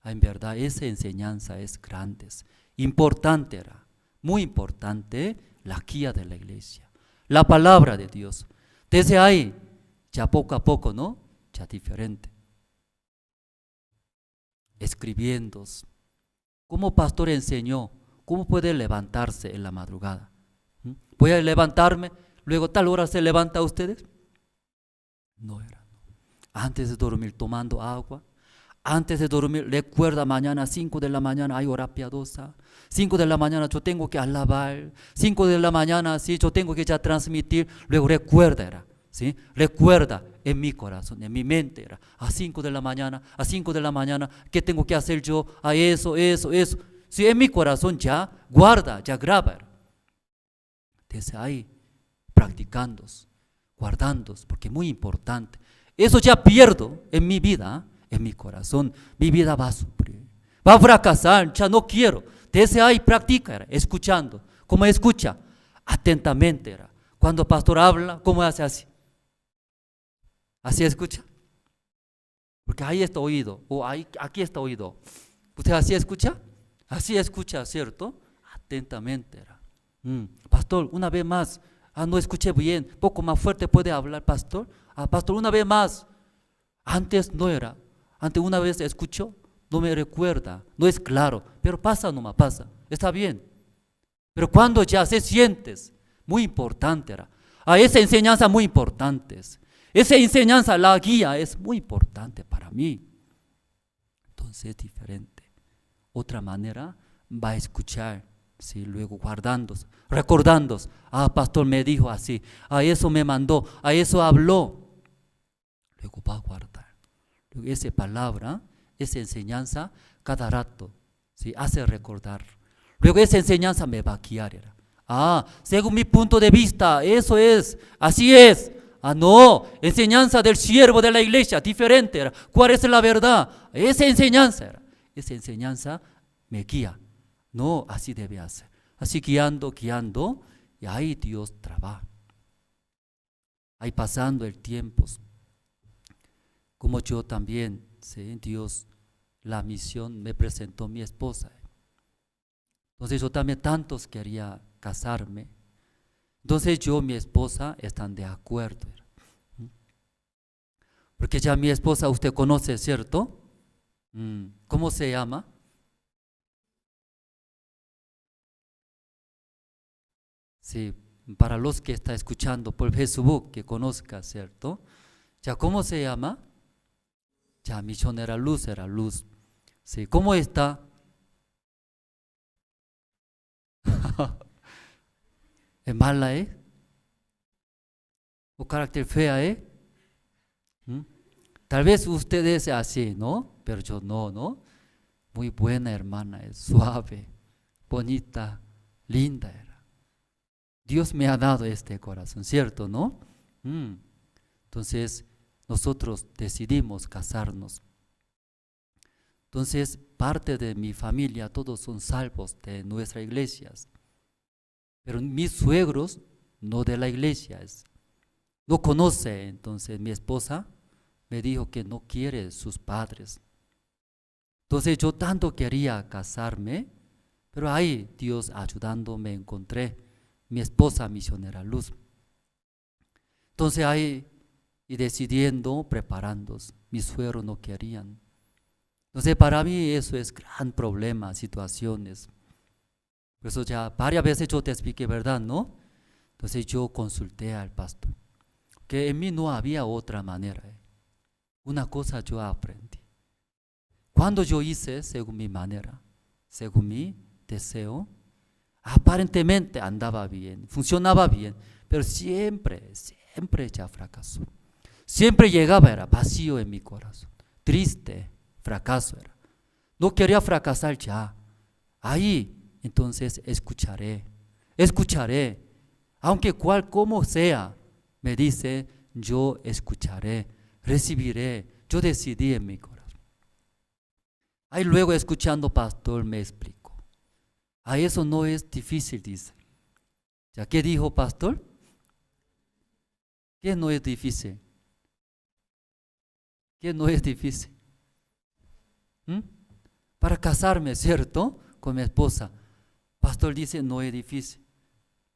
en verdad esa enseñanza es grande, importante era, muy importante la guía de la iglesia, la palabra de Dios. Desde ahí, ya poco a poco, ¿no? Ya diferente. Escribiendo, como pastor enseñó, ¿cómo puede levantarse en la madrugada? ¿Voy a levantarme, luego tal hora se levanta ustedes? No era. Antes de dormir tomando agua, antes de dormir recuerda mañana 5 de la mañana hay hora piadosa, 5 de la mañana yo tengo que alabar, 5 de la mañana sí, yo tengo que ya transmitir, luego recuerda era, ¿sí? Recuerda en mi corazón, en mi mente era, a 5 de la mañana, ¿qué tengo que hacer yo? A eso. Sí, en mi corazón ya guarda, ya graba. Desde ahí, practicando, guardando, porque es muy importante. Eso ya pierdo en mi vida, en mi corazón. Mi vida va a sufrir, va a fracasar, ya no quiero. Desde ahí practica, escuchando. ¿Cómo escucha? Atentamente. Cuando el pastor habla, ¿cómo hace así? ¿Así escucha? Porque ahí está oído, o aquí está oído. ¿Usted así escucha? Así escucha, ¿cierto? Atentamente. Pastor, una vez más. No escuché bien. Poco más fuerte puede hablar, pastor. Pastor, una vez más. Antes no era. Antes una vez escuchó, no me recuerda. No es claro. Pero pasa nomás, pasa. Está bien. Pero cuando ya se sientes, muy importante era. Esa enseñanza muy importante. Esa enseñanza, la guía, es muy importante para mí. Entonces es diferente. Otra manera va a escuchar, ¿sí? Luego guardando, recordando. Pastor me dijo así, eso me mandó, eso habló. Luego va a guardar. Luego esa palabra, esa enseñanza, cada rato, ¿sí? Hace recordar. Luego esa enseñanza me va a guiar. Según mi punto de vista, eso es, así es. No, enseñanza del siervo de la iglesia, diferente era. ¿Cuál es la verdad? Esa enseñanza era. Esa enseñanza me guía. No, así debe hacer. Así guiando, y ahí Dios trabaja. Ahí pasando el tiempo. Como yo también, ¿sí? Dios, la misión me presentó mi esposa. Entonces yo también tantos quería casarme. Entonces mi esposa están de acuerdo. Porque ya mi esposa usted conoce, ¿cierto? ¿Cómo se llama? Sí, para los que están escuchando por Facebook, que conozca, ¿cierto? Ya, ¿cómo se llama? Ya, misionera Luz era Luz. Sí, ¿cómo está? ¿Es mala, ¿O carácter fea, Tal vez ustedes así, ¿no? Pero yo no. Muy buena hermana, es suave, bonita, linda era. Dios me ha dado este corazón, ¿cierto, no? Entonces, nosotros decidimos casarnos. Entonces, parte de mi familia, todos son salvos de nuestras iglesias. Pero mis suegros, no de la iglesia, no conoce. Entonces mi esposa me dijo que no quiere sus padres. Entonces yo tanto quería casarme, pero ahí Dios ayudándome encontré mi esposa misionera Luz. Entonces ahí y decidiendo, preparándose, mis suegros no querían. Entonces para mí eso es gran problema, situaciones. Por eso ya varias veces yo te expliqué, ¿verdad? ¿No? Entonces yo consulté al pastor, que en mí no había otra manera. Una cosa yo aprendí. Cuando yo hice según mi manera, según mi deseo, aparentemente andaba bien, funcionaba bien, pero siempre ya fracasó. Siempre llegaba, era vacío en mi corazón, triste, fracaso era. No quería fracasar ya. Ahí entonces escucharé, aunque como sea, me dice, yo escucharé, recibiré, yo decidí en mi corazón. Ahí luego escuchando pastor me explicó, eso no es difícil, dice. ¿Ya qué dijo pastor? ¿Qué no es difícil? ¿Qué no es difícil? Para casarme, ¿cierto? Con mi esposa. Pastor dice, no es difícil,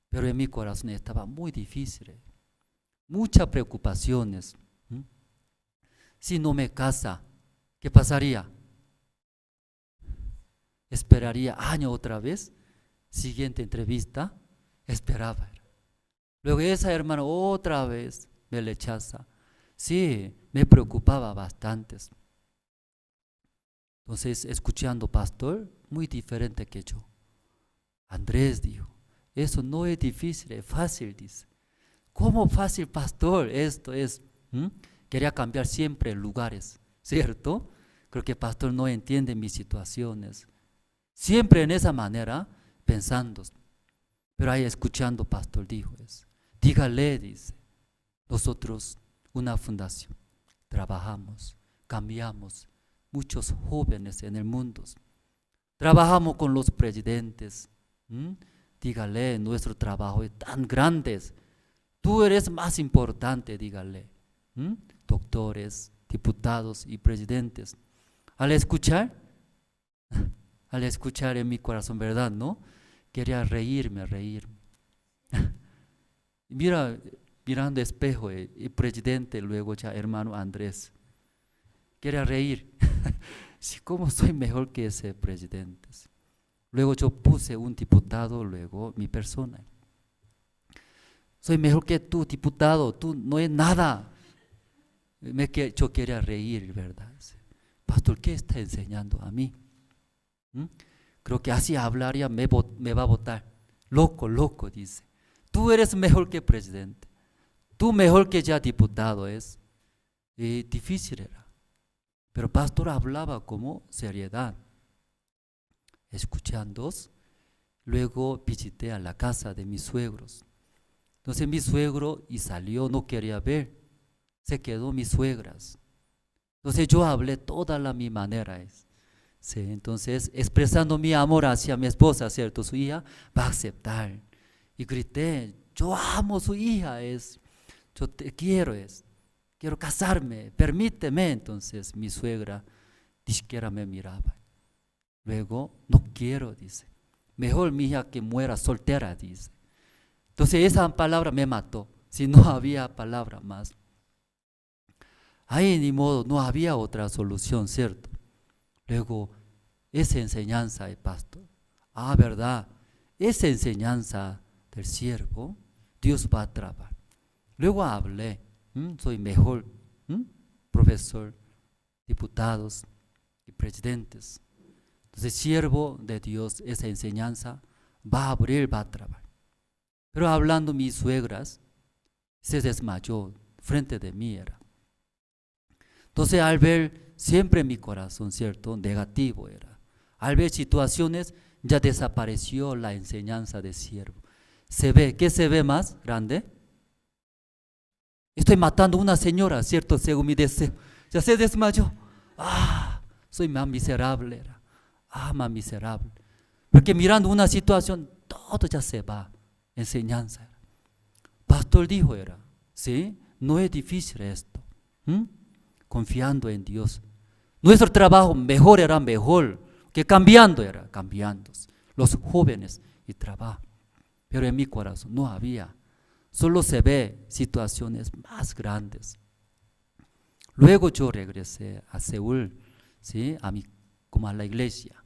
pero en mi corazón estaba muy difícil, muchas preocupaciones. Si no me casa, ¿qué pasaría? Esperaría año otra vez, siguiente entrevista, esperaba. Luego esa hermana otra vez me rechaza. Sí, me preocupaba bastante. Entonces, escuchando pastor, muy diferente que yo. Andrés dijo, eso no es difícil, es fácil, dice. ¿Cómo fácil, pastor? Esto es, quería cambiar siempre lugares, ¿cierto? Creo que pastor no entiende mis situaciones. Siempre en esa manera, pensando. Pero ahí escuchando, pastor dijo eso. Dígale, dice, nosotros, una fundación, trabajamos, cambiamos, muchos jóvenes en el mundo. Trabajamos con los presidentes. Dígale, nuestro trabajo es tan grande. Tú eres más importante, dígale. Doctores, diputados y presidentes. Al escuchar en mi corazón, ¿verdad? ¿No? Quería reírme. Mirando espejo, el presidente, luego ya hermano Andrés. Quería reír. ¿Cómo soy mejor que ese presidente? Luego yo puse un diputado, luego mi persona. soy mejor que tú, diputado, tú no es nada. Yo quería reír, ¿verdad? Pastor, ¿qué está enseñando a mí? Creo que así hablaría, me va a votar. Loco, loco, dice. Tú eres mejor que presidente. Tú mejor que ya diputado es. Y difícil era. Pero pastor hablaba como seriedad. Escuchando. Luego visité a la casa de mis suegros. Entonces mi suegro y salió, no quería ver. Se quedó mis suegras. Entonces yo hablé toda mi manera. Sí, entonces expresando mi amor hacia mi esposa, ¿cierto? Su hija va a aceptar. Y grité, yo amo a su hija, yo te quiero, quiero casarme, permíteme. Entonces mi suegra ni siquiera me miraba. Luego, no quiero, dice. Mejor mi hija que muera soltera, dice. Entonces esa palabra me mató. Si no había palabra más. Ahí ni modo, no había otra solución, ¿cierto? Luego, esa enseñanza del pastor. ¿Verdad? Esa enseñanza del siervo, Dios va a trabajar. Luego hablé, soy mejor profesor, diputados y presidentes. Entonces, siervo de Dios, esa enseñanza va a abrir, va a trabajar. Pero hablando mis suegras, se desmayó frente de mí era. Entonces, al ver siempre mi corazón, ¿cierto? Negativo era. Al ver situaciones, ya desapareció la enseñanza de siervo. Se ve, ¿qué se ve más grande? Estoy matando a una señora, ¿cierto? Según mi deseo. Ya se desmayó. Soy más miserable era. Más miserable. Porque mirando una situación, todo ya se va. Enseñanza era. Pastor dijo era, ¿sí? No es difícil esto. Confiando en Dios. Nuestro trabajo mejor era mejor, que cambiando era, cambiando. Los jóvenes y trabajo. Pero en mi corazón no había. Solo se ve situaciones más grandes. Luego yo regresé a Seúl, ¿sí? Como a la iglesia.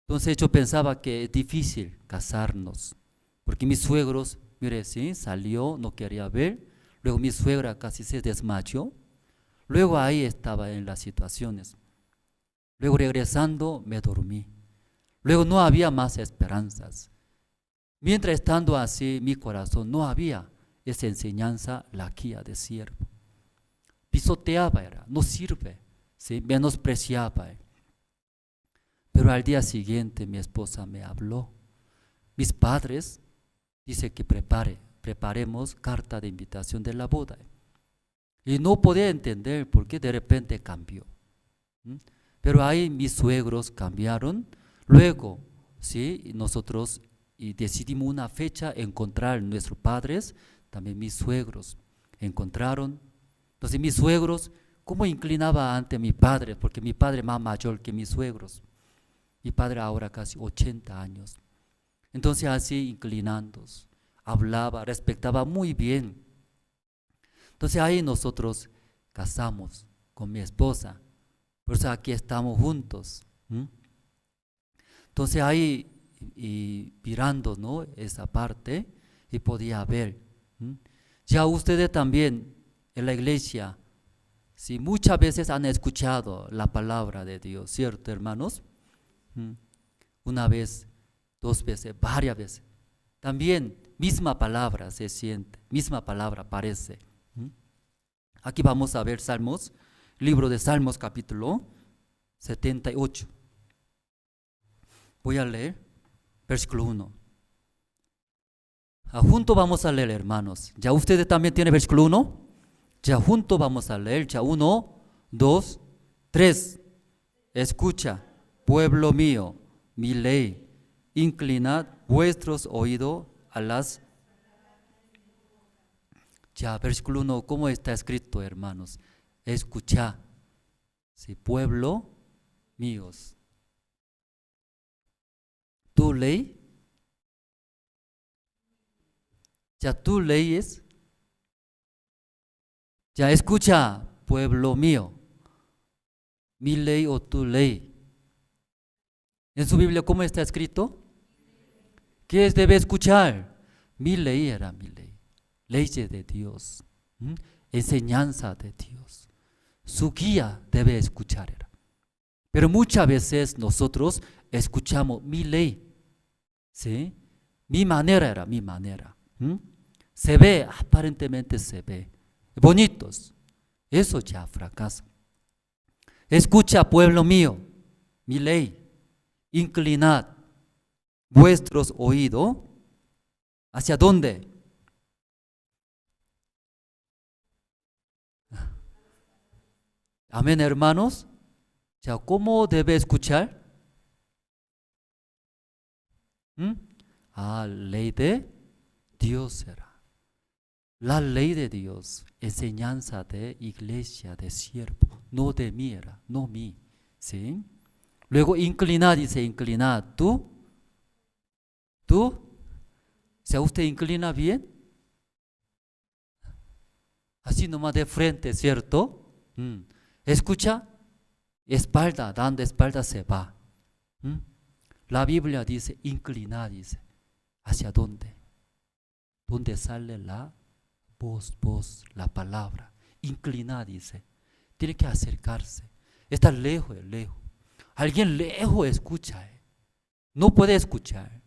Entonces yo pensaba que es difícil casarnos. Porque mis suegros, mire, ¿sí? Salió, no quería ver. Luego mi suegra casi se desmayó. Luego ahí estaba en las situaciones. Luego regresando me dormí. Luego no había más esperanzas. Mientras estando así, mi corazón no había esa enseñanza, la guía de siervo. Pisoteaba era, no sirve, ¿sí? Menospreciaba. Pero al día siguiente mi esposa me habló. Mis padres dice que preparemos carta de invitación de la boda. Y no podía entender por qué de repente cambió. Pero ahí mis suegros cambiaron. Luego, ¿sí? Nosotros decidimos una fecha, encontrar nuestros padres, también mis suegros encontraron. Entonces mis suegros, ¿cómo inclinaba ante mi padre? Porque mi padre es más mayor que mis suegros. Mi padre ahora casi 80 años. Entonces así inclinándose, hablaba, respetaba muy bien. Entonces ahí nosotros casamos con mi esposa. Por eso aquí estamos juntos. Entonces ahí mirando, ¿no? Esa parte y podía ver. Ya ustedes también en la iglesia, sí, muchas veces han escuchado la palabra de Dios, ¿cierto, hermanos? Una vez, dos veces, varias veces. También misma palabra se siente, misma palabra parece. Aquí vamos a ver Salmos, libro de Salmos capítulo 78. Voy a leer versículo 1. Junto vamos a leer, hermanos. ¿Ya ustedes también tienen versículo 1? Ya junto vamos a leer. Ya 1, 2, 3. Escucha, pueblo mío, mi ley. Inclinad vuestros oídos a las... Ya, versículo 1, ¿cómo está escrito, hermanos? Escucha, sí, pueblo míos. Tu ley, ya tu ley es, ya escucha, pueblo mío, mi ley o tu ley. En su Biblia, ¿cómo está escrito? ¿Qué debe escuchar? Mi ley era mi ley. leyes de Dios, enseñanza de Dios. Su guía debe escuchar. Pero muchas veces nosotros escuchamos mi ley, ¿sí? Mi manera era mi manera. Se ve, aparentemente se ve, bonitos. Eso ya fracasa. Escucha, pueblo mío, mi ley, inclinad vuestros oídos. ¿Hacia dónde? Amén, hermanos. Ya, ¿cómo debe escuchar? Ley de Dios era. La ley de Dios, enseñanza de iglesia, de siervo, no de mí era, no mí. ¿Sí? Luego inclinar, dice inclinar. ¿Tú? ¿Se usted inclina bien? Así nomás de frente, ¿cierto? Escucha, espalda, dando espalda se va. La Biblia dice inclinar, dice. ¿Hacia dónde? ¿Dónde sale la voz, la palabra? Inclinar, dice. Tiene que acercarse. Está lejos. Alguien lejos escucha. No puede escuchar.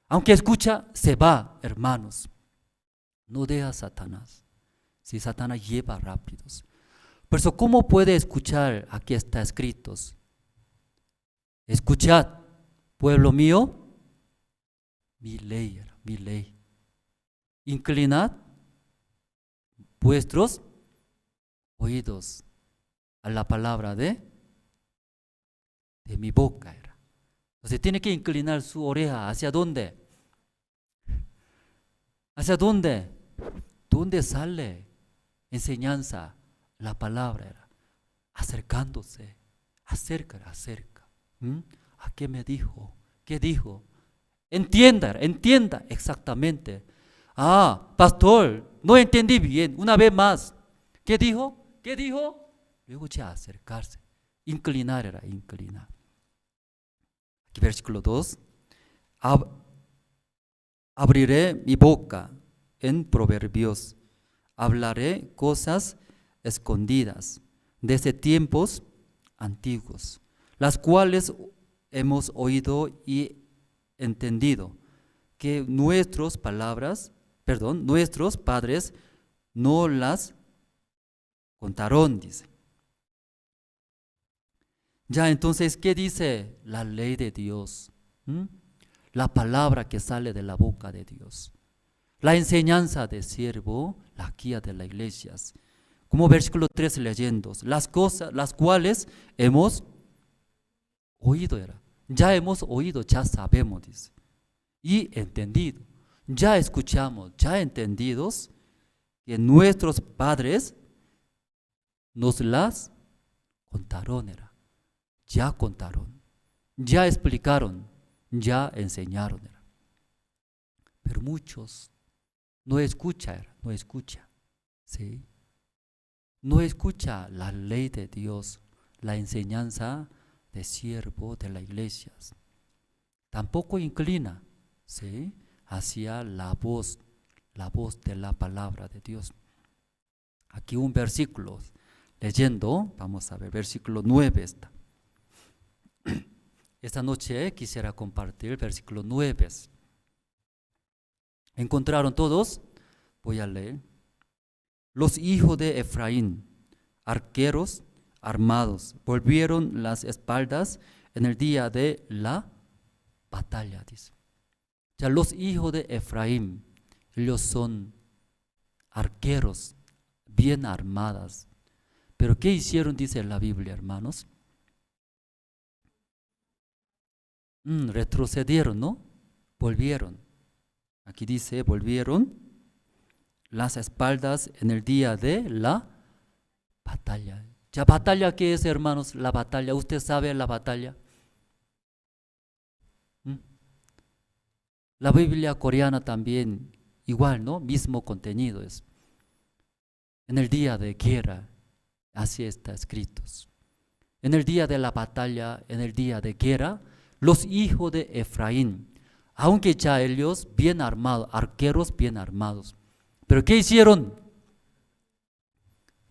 Aunque escucha, se va, hermanos. No deja a Satanás. Si Satanás lleva rápidos. Por eso, ¿cómo puede escuchar? Aquí está escrito. Escuchad, pueblo mío, mi ley era, mi ley. Inclinad vuestros oídos a la palabra de mi boca era. Entonces tiene que inclinar su oreja. ¿Hacia dónde? ¿Hacia dónde? ¿Dónde sale enseñanza? La palabra era acercándose, acerca. ¿A qué me dijo? ¿Qué dijo? Entienda exactamente. Pastor, no entendí bien, una vez más. ¿Qué dijo? Luego ya acercarse, inclinar. Aquí versículo 2. Abriré mi boca en proverbios, hablaré cosas escondidas desde tiempos antiguos, las cuales hemos oído y entendido, que nuestros padres no las contaron, dice. Ya, entonces, ¿qué dice la ley de Dios? La palabra que sale de la boca de Dios. La enseñanza de siervo, la guía de las iglesias. Como versículo 3 leyendo, las cosas, las cuales hemos oído era. Ya hemos oído, ya sabemos, dice. Y entendido. Ya escuchamos, ya entendidos que nuestros padres nos las contaron era. Ya contaron, ya explicaron, ya enseñaron era. Pero muchos no escuchan, ¿sí? No escucha la ley de Dios, la enseñanza de siervo de las iglesias. Tampoco inclina, ¿sí?, hacia la voz de la palabra de Dios. Aquí un versículo, leyendo, vamos a ver, versículo 9 está. Esta noche quisiera compartir el versículo 9. ¿Encontraron todos? Voy a leer. Los hijos de Efraín, arqueros armados, volvieron las espaldas en el día de la batalla, dice. Ya los hijos de Efraín, ellos son arqueros, bien armadas. Pero ¿qué hicieron? Dice la Biblia, hermanos. Retrocedieron, ¿no? Volvieron. Aquí dice, volvieron las espaldas en el día de la batalla. ¿Ya batalla qué es, hermanos? La batalla, ¿usted sabe la batalla? La Biblia coreana también, igual, ¿no? Mismo contenido es. En el día de guerra, así está escrito. En el día de la batalla, en el día de guerra, los hijos de Efraín, aunque ya ellos bien armados, arqueros bien armados, Pero ¿qué hicieron?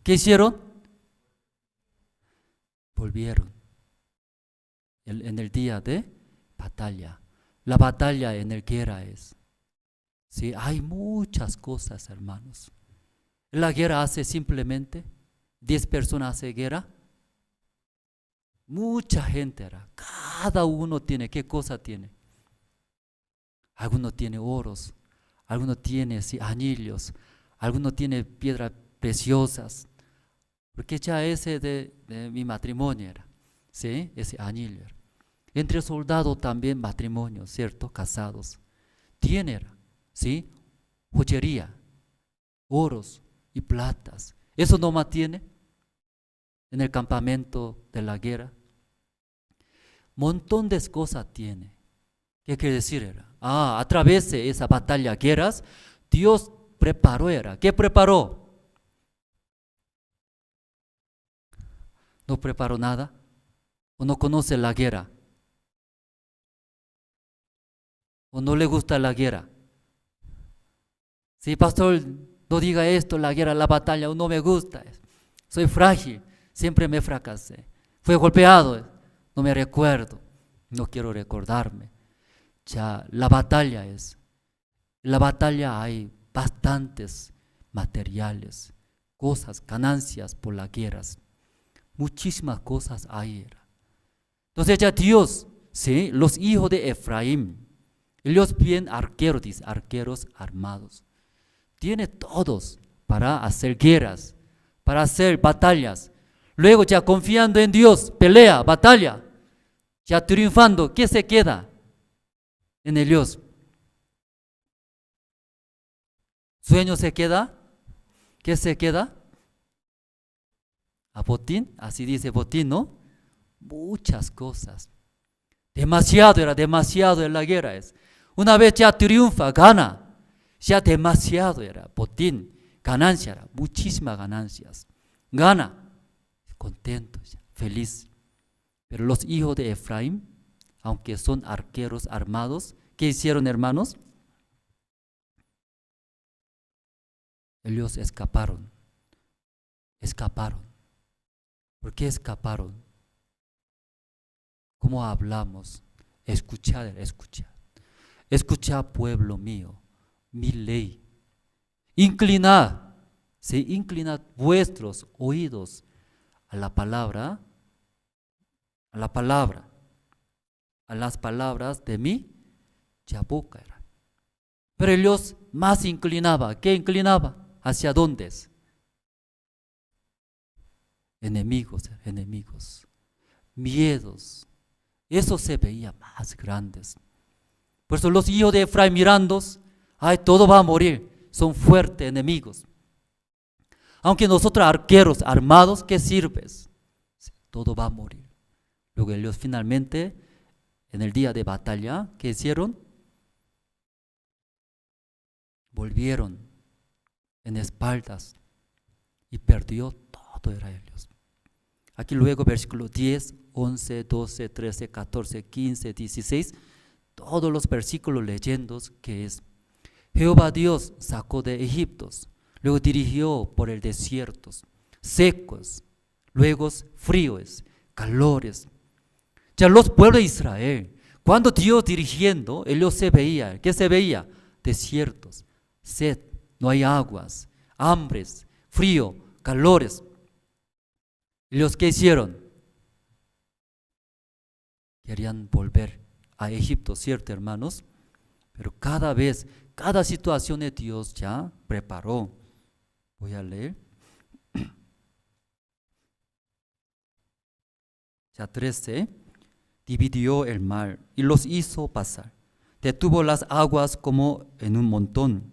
¿Qué hicieron? Volvieron en el día de batalla. La batalla en el guerra es. Sí, hay muchas cosas, hermanos. La guerra hace simplemente 10 personas hace guerra. Mucha gente era. Cada uno tiene, ¿qué cosa tiene? Alguno tiene oros, alguno tiene sí, anillos, alguno tiene piedras preciosas. Porque ya ese de mi matrimonio era, ¿sí? Ese anillo era. Entre soldados también matrimonio, ¿cierto? Casados. Tiene, ¿sí? Joyería, oros y platas. ¿Eso no más tiene? En el campamento de la guerra. Montón de cosas tiene. ¿Qué quiere decir? Era? A través de esa batalla, guerras, Dios preparó. Era. ¿Qué preparó? ¿No preparó nada? ¿O no conoce la guerra? ¿O no le gusta la guerra? Sí, pastor, no diga esto, la guerra, la batalla, no me gusta. Soy frágil, siempre me fracasé. Fui golpeado, no me recuerdo, no quiero recordarme. Ya, la batalla es. En la batalla hay bastantes materiales, cosas, ganancias por las guerras. Muchísimas cosas hay. Entonces ya Dios, ¿sí? Los hijos de Efraín, ellos bien arqueros, dice, arqueros armados. Tiene todos para hacer guerras, para hacer batallas. Luego ya confiando en Dios, pelea, batalla. Ya triunfando, ¿qué se queda en el Dios? ¿Sueño se queda? ¿Qué se queda? ¿A botín? Así dice botín, ¿no? Muchas cosas. Demasiado en la guerra. Una vez ya triunfa, gana. Ya demasiado era botín, ganancia, era, muchísimas ganancias. Gana, contento, feliz. Pero los hijos de Efraín, aunque son arqueros armados, ¿qué hicieron, hermanos? Ellos escaparon. ¿Por qué escaparon? ¿Cómo hablamos? Escuchad, pueblo mío, mi ley. Inclinad vuestros oídos a la palabra, a las palabras de mi boca. Pero ellos más inclinaba. ¿Qué inclinaba? ¿Hacia dónde? Enemigos, miedos. Eso se veía más grandes. Por eso los hijos de Efraín mirando, ay, todo va a morir, son fuertes enemigos. Aunque nosotros arqueros armados, ¿qué sirves? Todo va a morir. Luego ellos finalmente, en el día de batalla, ¿qué hicieron? Volvieron en espaldas y perdió todo Israel. Aquí luego versículo 10, 11, 12, 13, 14, 15, 16, todos los versículos leyendo que es Jehová Dios sacó de Egipto, luego dirigió por el desierto, secos, luego fríos, calores. Ya los pueblos de Israel, cuando Dios dirigiendo, ellos se veía, ¿qué se veía? Desiertos, sed, no hay aguas, hambres, frío, calores. ¿Ellos qué hicieron? Querían volver a Egipto, ¿cierto, hermanos? Pero cada situación de Dios ya preparó. Voy a leer. Ya 13, dividió el mar y los hizo pasar. Detuvo las aguas como en un montón.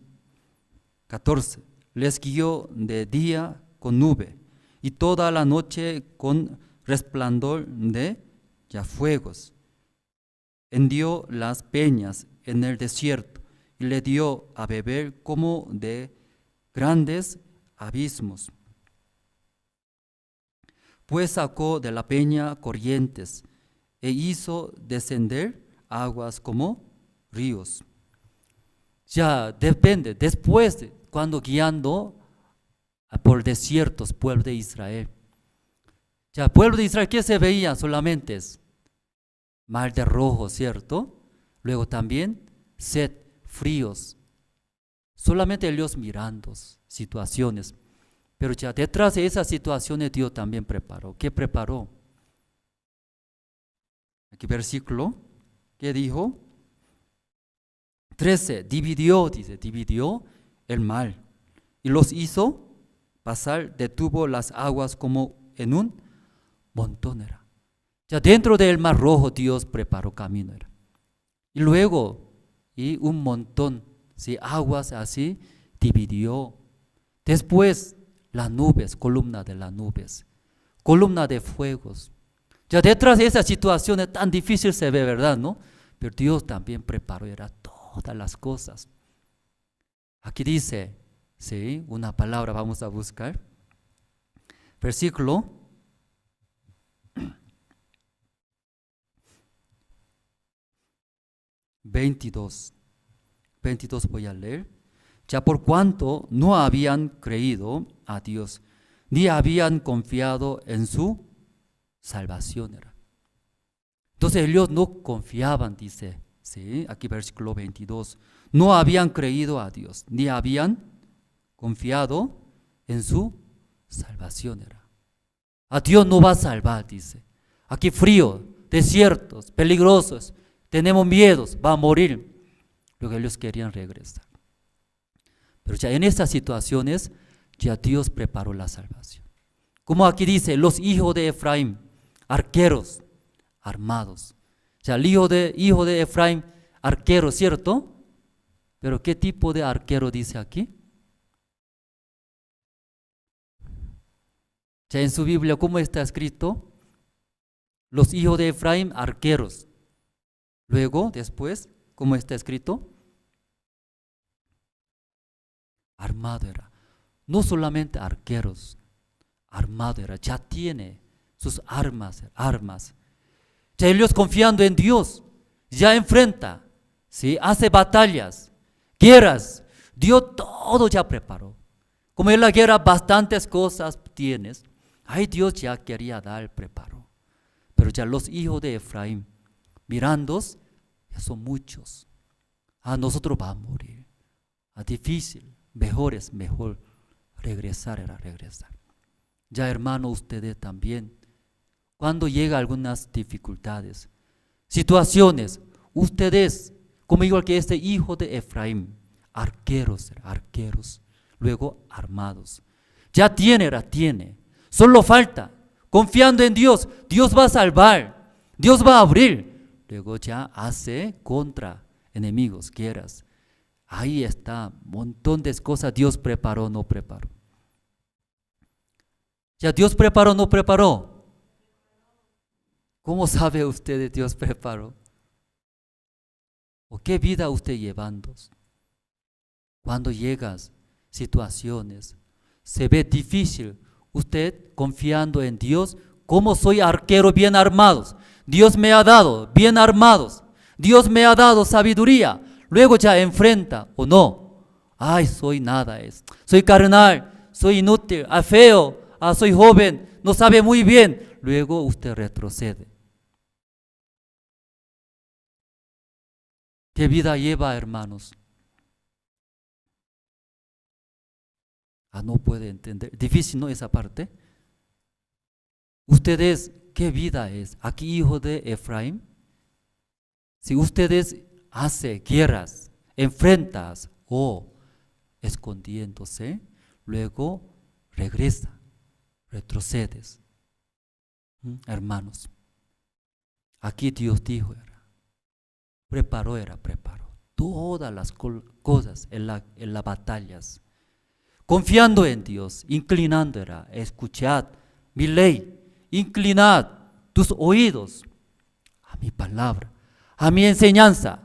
14, les guió de día con nube y toda la noche con resplandor de fuegos. Hendió las peñas en el desierto y le dio a beber como de grandes abismos. Pues sacó de la peña corrientes e hizo descender aguas como ríos. Ya depende, después cuando guiando por desiertos, pueblo de Israel. Ya, pueblo de Israel, ¿qué se veía solamente? Mar de rojo, ¿cierto? Luego también sed, fríos. Solamente ellos mirando situaciones. Pero ya detrás de esas situaciones Dios también preparó. ¿Qué preparó? Aquí versículo, ¿qué dijo? 13, dividió el mar y los hizo pasar, detuvo las aguas como en un montón era. Ya dentro del mar rojo Dios preparó camino era. Y luego, y un montón, ¿sí? Aguas así, dividió. Después, las nubes, columna de las nubes, columna de fuegos. Ya detrás de esa situación es tan difícil se ve, ¿verdad? ¿No? Pero Dios también preparó era todas las cosas. Aquí dice, ¿sí? Una palabra vamos a buscar. Versículo 22 voy a leer. Ya por cuanto no habían creído a Dios, ni habían confiado en su salvación era. Entonces ellos no confiaban, dice, ¿sí? Aquí versículo 22. No habían creído a Dios, ni habían confiado en su salvación era. A Dios no va a salvar, dice. Aquí frío, desiertos, peligrosos, tenemos miedos, va a morir. Lo que ellos querían regresar. Pero ya en estas situaciones, ya Dios preparó la salvación. Como aquí dice, los hijos de Efraín, arqueros, armados. O sea, el hijo de Efraín, arquero, ¿cierto? Pero ¿qué tipo de arquero dice aquí? Ya en su Biblia, ¿cómo está escrito? Los hijos de Efraín, arqueros. Luego, después, ¿cómo está escrito? Armado era. No solamente arqueros, armado era, ya tiene sus armas. Ya ellos confiando en Dios, ya enfrenta, ¿sí? Hace batallas, guerras. Dios todo ya preparó. Como en la guerra bastantes cosas tienes, ay, Dios ya quería dar, preparó. Pero ya los hijos de Efraín, mirando, ya son muchos. A nosotros va a morir. A difícil, mejor regresar era regresar. Ya hermano, ustedes también, cuando llega algunas dificultades, situaciones, ustedes, como igual que este hijo de Efraín, arqueros, luego armados. Ya tiene, solo falta, confiando en Dios, Dios va a salvar, Dios va a abrir, luego ya hace contra enemigos, guerras. Ahí está, montón de cosas Dios preparó, no preparó. Ya Dios preparó, no preparó. ¿Cómo sabe usted que Dios preparó? ¿O qué vida usted llevando? Cuando llegas situaciones, se ve difícil, usted confiando en Dios, como soy arquero bien armados, Dios me ha dado bien armados, Dios me ha dado sabiduría, luego ya enfrenta o no, ay, soy nada, soy carnal, soy inútil, feo, soy joven, no sabe muy bien, luego usted retrocede. ¿Qué vida lleva, hermanos? No puede entender. Difícil, ¿no? Esa parte. Ustedes, ¿qué vida es? Aquí, hijo de Efraín, si ustedes hacen guerras, enfrentas o escondiéndose, luego regresa, retrocedes. Hermanos, aquí Dios dijo, preparó todas las cosas en las batallas. Confiando en Dios, inclinando era, escuchad mi ley, inclinad tus oídos a mi palabra, a mi enseñanza.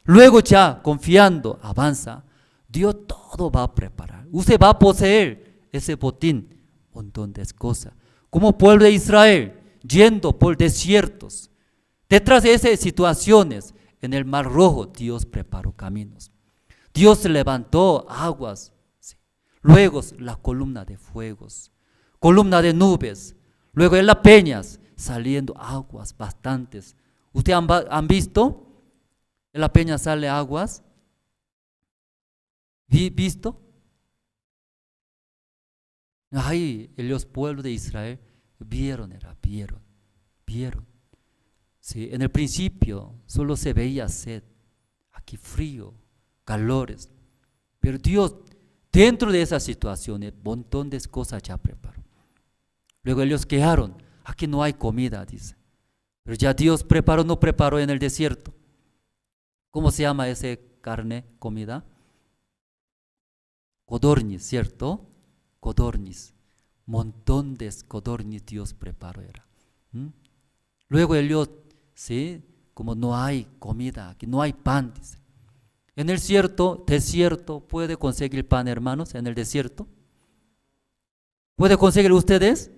Luego ya confiando, avanza, Dios todo va a preparar. Usted va a poseer ese botín, un montón de cosas. Como pueblo de Israel, yendo por desiertos, detrás de esas situaciones, en el mar rojo, Dios preparó caminos. Dios levantó aguas, ¿sí? luego la columna de fuegos, columna de nubes, luego en las peñas saliendo aguas bastantes. ¿Ustedes han visto? En la peña sale aguas. ¿Visto? Ahí los pueblos de Israel vieron. Sí, en el principio solo se veía sed, aquí frío, calores. Pero Dios, dentro de esas situaciones, un montón de cosas ya preparó. Luego ellos quejaron, aquí no hay comida, dice. Pero ya Dios preparó, no preparó en el desierto. ¿Cómo se llama esa carne, comida? Codorniz, ¿cierto? Codorniz. Montón de codorniz Dios preparó era. Luego ellos, ¿sí? Como no hay comida, aquí no hay pan, dice. En el desierto, ¿puede conseguir pan, hermanos, en el desierto? ¿Puede conseguir ustedes?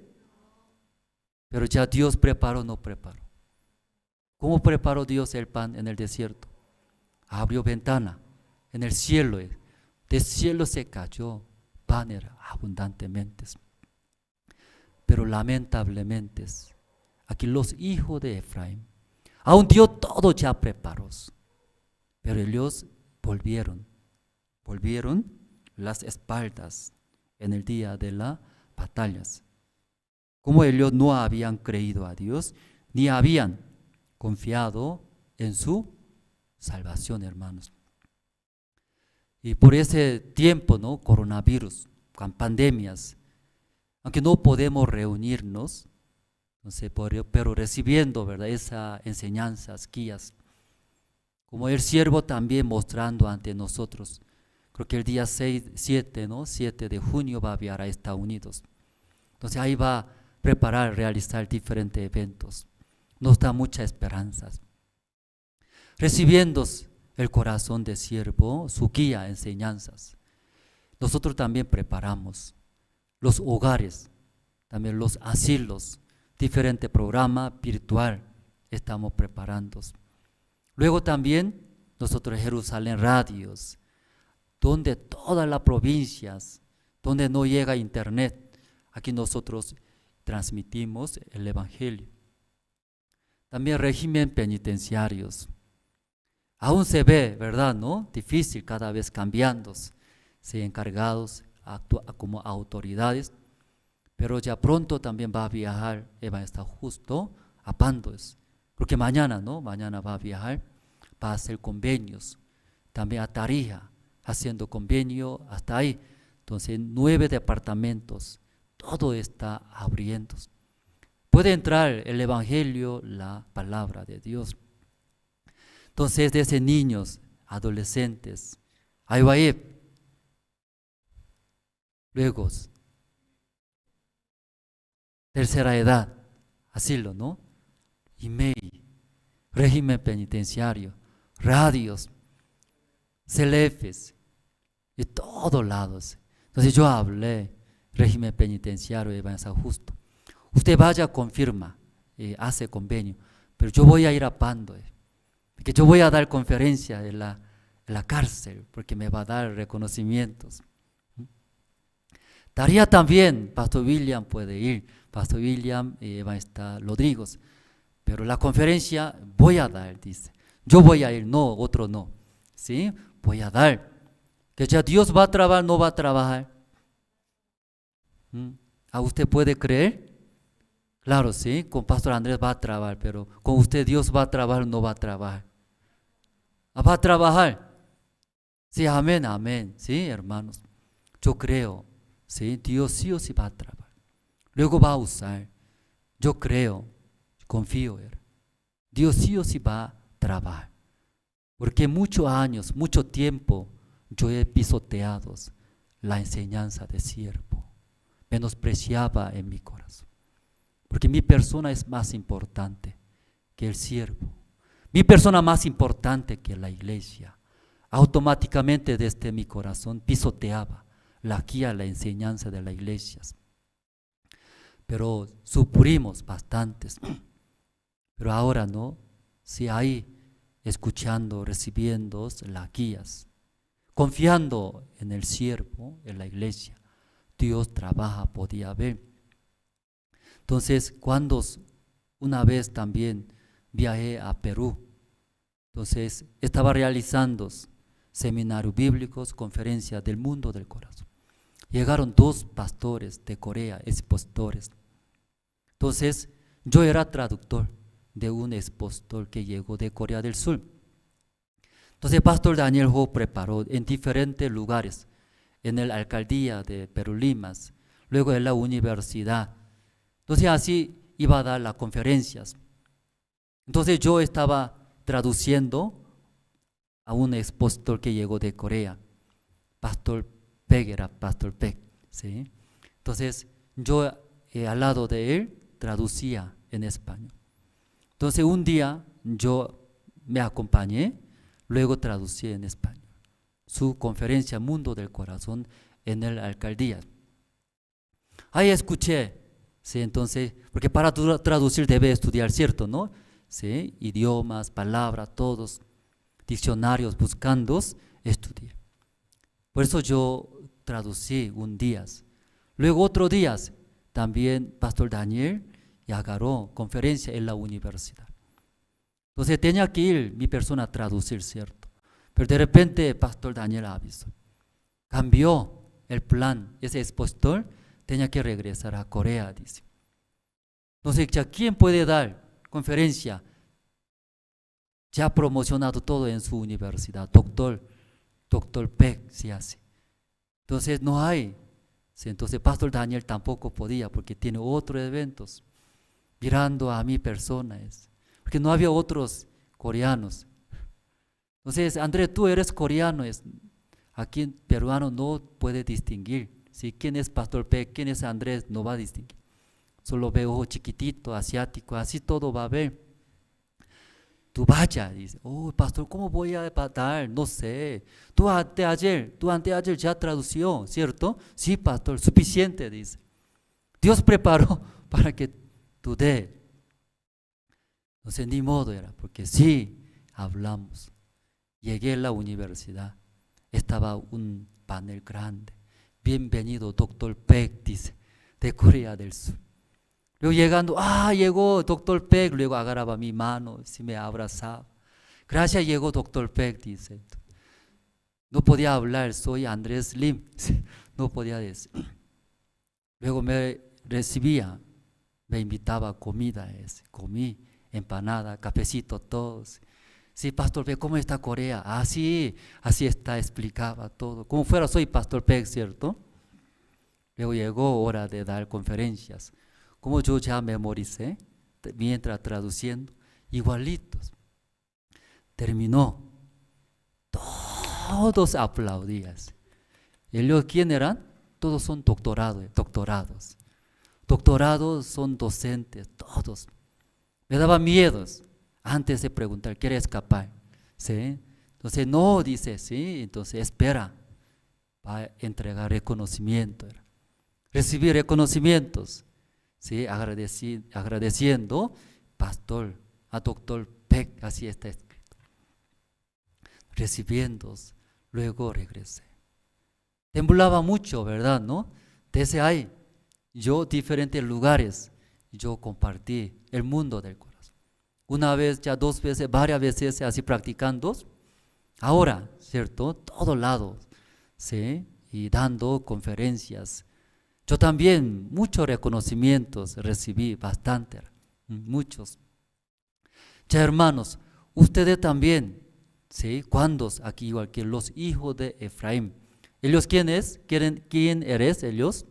Pero ya Dios preparó, no preparó. ¿Cómo preparó Dios el pan en el desierto? Abrió ventana en el cielo, del cielo se cayó pan era abundantemente. Pero lamentablemente, aquí los hijos de Efraín, aún Dios todo ya preparó, pero ellos volvieron las espaldas en el día de las batallas. Como ellos no habían creído a Dios, ni habían confiado en su salvación, hermanos. Y por ese tiempo, ¿no? Coronavirus, con pandemias, aunque no podemos reunirnos, no sé, pero recibiendo, ¿verdad?, esas enseñanzas, guías, como el siervo también mostrando ante nosotros. Creo que el día 7 de junio va a viajar a Estados Unidos. Entonces ahí va a preparar, realizar diferentes eventos. Nos da muchas esperanzas. Recibiendo el corazón de siervo, su guía, enseñanzas. Nosotros también preparamos los hogares, también los asilos, diferente programa virtual estamos preparando. Luego también nosotros Jerusalén Radios, donde todas las provincias, donde no llega internet, aquí nosotros transmitimos el Evangelio. También régimen penitenciarios. Aún se ve, ¿verdad?, ¿no? Difícil, cada vez cambiando, encargados como autoridades, pero ya pronto también va a viajar, Eva está justo a Pandos, porque mañana, ¿no? Mañana va a viajar, va a hacer convenios, también a Tarija, haciendo convenio hasta ahí. Entonces 9 departamentos, todo está abriendo. Puede entrar el Evangelio, la palabra de Dios. Entonces, desde niños, adolescentes, ahí va a ir. Luego, tercera edad, asilo, ¿no? IMEI, régimen penitenciario, radios, CELEFES, de todos lados. Entonces yo hablé, régimen penitenciario de San Justo. Usted vaya, confirma, hace convenio, pero yo voy a ir a Pando, porque yo voy a dar conferencia en la cárcel, porque me va a dar reconocimientos. Tarea también, Pastor William puede ir, Pastor William va a estar Rodríguez, pero la conferencia voy a dar, dice. Yo voy a ir, no, otro no, ¿sí? Voy a dar. Que ya Dios va a trabajar, no va a trabajar. ¿A usted puede creer? Claro, sí, con Pastor Andrés va a trabajar, pero con usted Dios va a trabajar, no va a trabajar. Va a trabajar. Sí, amén, amén, sí, hermanos. Yo creo, sí, Dios sí o sí va a trabajar. Luego va a usar. Yo creo, confío en él. Dios sí o sí va a trabajar. Porque muchos años, mucho tiempo, yo he pisoteado la enseñanza de siervo. Menospreciaba en mi corazón. Porque mi persona es más importante que el siervo. Mi persona más importante que la iglesia. Automáticamente desde mi corazón pisoteaba la guía, la enseñanza de la iglesia. Pero sufrimos bastantes. Pero ahora no, si hay escuchando, recibiendo las guías, confiando en el siervo, en la iglesia, Dios trabaja, podía ver. Entonces, cuando una vez también viajé a Perú, entonces estaba realizando seminarios bíblicos, conferencias del mundo del corazón. Llegaron 2 pastores de Corea, expositores. Entonces, yo era traductor de un expositor que llegó de Corea del Sur. Entonces, el pastor Daniel Ho preparó en diferentes lugares, en la alcaldía de Perú Limas, luego en la universidad. Entonces, así iba a dar las conferencias. Entonces, yo estaba traduciendo a un expositor que llegó de Corea, Pastor Peg, era Pastor Peg, ¿sí? Entonces, yo al lado de él traducía en español. Entonces, un día yo me acompañé, luego traducí en español su conferencia Mundo del Corazón en la alcaldía. Ahí escuché, ¿sí? Entonces, porque para traducir debe estudiar, ¿cierto, no? ¿Sí? Idiomas, palabras, todos, diccionarios buscando, estudié. Por eso yo traducí un día. Luego otro día, también Pastor Daniel y agarró conferencia en la universidad. Entonces tenía que ir mi persona a traducir, ¿cierto? Pero de repente Pastor Daniel avisó. Cambió el plan, ese expositor tenía que regresar a Corea, dice. Entonces, ¿quién puede dar conferencia? Ya ha promocionado todo en su universidad, doctor Peck se hace. Entonces no hay. Entonces Pastor Daniel tampoco podía porque tiene otros eventos. Mirando a mi persona es. Porque no había otros coreanos. Entonces, Andrés, tú eres coreano. Aquí en peruano no puede distinguir. ¿Sí? ¿Quién es Pastor Peck? ¿Quién es Andrés? No va a distinguir. Solo ve ojo chiquitito, asiático, así todo va a ver. Tú vaya, dice, oh, pastor, ¿cómo voy a dar? No sé. Tú anteayer ya tradució, ¿cierto? Sí, pastor, suficiente, dice. Dios preparó para que tú dé. No sé, ni modo era, porque sí, hablamos. Llegué a la universidad, estaba un panel grande. Bienvenido, doctor Peck, dice, de Corea del Sur. Luego llegando, llegó doctor Peck, luego agarraba mi mano, si me abrazaba. Gracias, llegó doctor Peck, dice. No podía hablar, soy Andrés Lim, no podía decir. Luego me recibía, me invitaba a comida, comí empanada, cafecito, todos. Sí, pastor Peck, ¿cómo está Corea? Sí, así está, explicaba todo. Como fuera, soy pastor Peck, ¿cierto? Luego llegó hora de dar conferencias. Como yo ya memoricé, mientras traduciendo, igualitos. Terminó. Todos aplaudían. ¿Ellos quién eran? Todos son doctorados. Doctorados son docentes, todos. Me daba miedo antes de preguntar, ¿quiere escapar? ¿Sí? Entonces, no, dice, sí, entonces espera para entregar reconocimiento. Recibir reconocimientos. ¿Sí? Agradeciendo, pastor, a doctor Peck, así está escrito. Recibiendo, luego regresé. Temblaba mucho, ¿verdad? ¿No? Desde ahí, yo diferentes lugares, yo compartí el mundo del corazón. Una vez, ya 2 veces, varias veces así practicando. Ahora, ¿cierto? Todos lados, ¿sí? Y dando conferencias. Yo también muchos reconocimientos recibí, bastante, muchos. Ya hermanos, ustedes también, ¿sí? ¿Cuándo? Aquí igual que los hijos de Efraín. ¿Ellos quién es? ¿Quién eres ellos?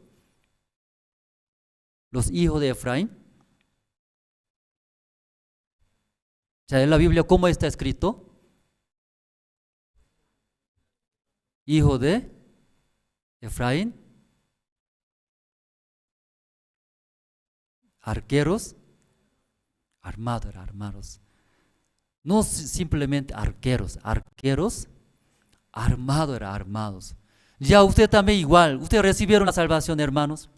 Los hijos de Efraín. Ya en la Biblia, ¿cómo está escrito? Hijo de Efraín. Arqueros, armados. No simplemente arqueros, armados. Ya usted también igual, ustedes recibieron la salvación, hermanos.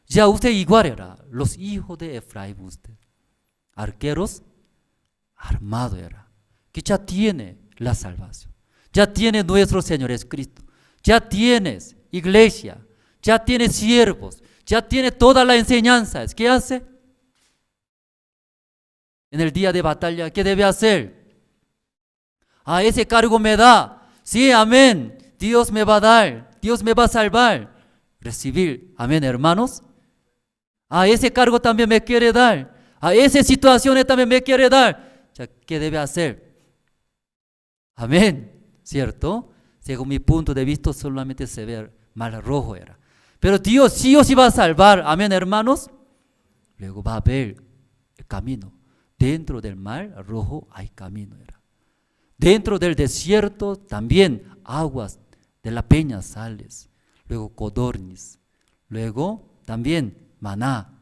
Ya usted igual era, los hijos de Efraín usted. Arqueros, armado era, que ya tiene la salvación. Ya tienes nuestro Señor Jesucristo. Ya tienes iglesia. Ya tienes siervos. Ya tienes toda la enseñanza. ¿Qué hace? En el día de batalla, ¿qué debe hacer? Ese cargo me da. Sí, amén. Dios me va a dar. Dios me va a salvar. Recibir. Amén, hermanos. Ese cargo también me quiere dar. Esa situación también me quiere dar. Ya, ¿qué debe hacer? Amén. ¿Cierto? Según mi punto de vista, solamente se ve mal rojo era. Pero Dios sí o sí va a salvar. Amén, hermanos. Luego va a haber el camino. Dentro del mar rojo hay camino. Era. Dentro del desierto también aguas de la peña sales. Luego codorniz. Luego también maná.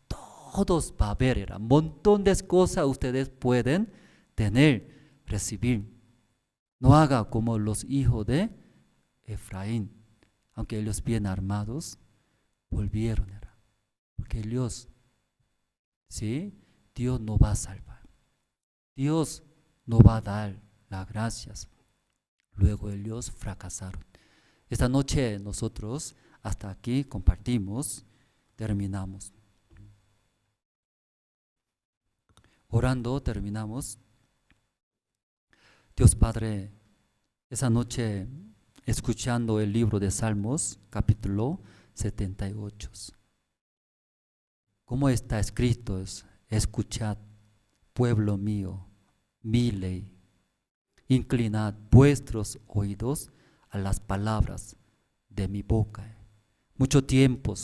Todos va a haber. Era. Un montón de cosas ustedes pueden tener, recibir. No haga como los hijos de Efraín. Aunque ellos bien armados, volvieron. Era. Porque ellos, ¿sí? Dios no va a salvar. Dios no va a dar las gracias. Luego ellos fracasaron. Esta noche nosotros hasta aquí compartimos, terminamos. Orando terminamos. Dios Padre, esa noche escuchando el libro de Salmos, capítulo 78. ¿Cómo está escrito? Escuchad, pueblo mío, mi ley. Inclinad vuestros oídos a las palabras de mi boca. Mucho tiempo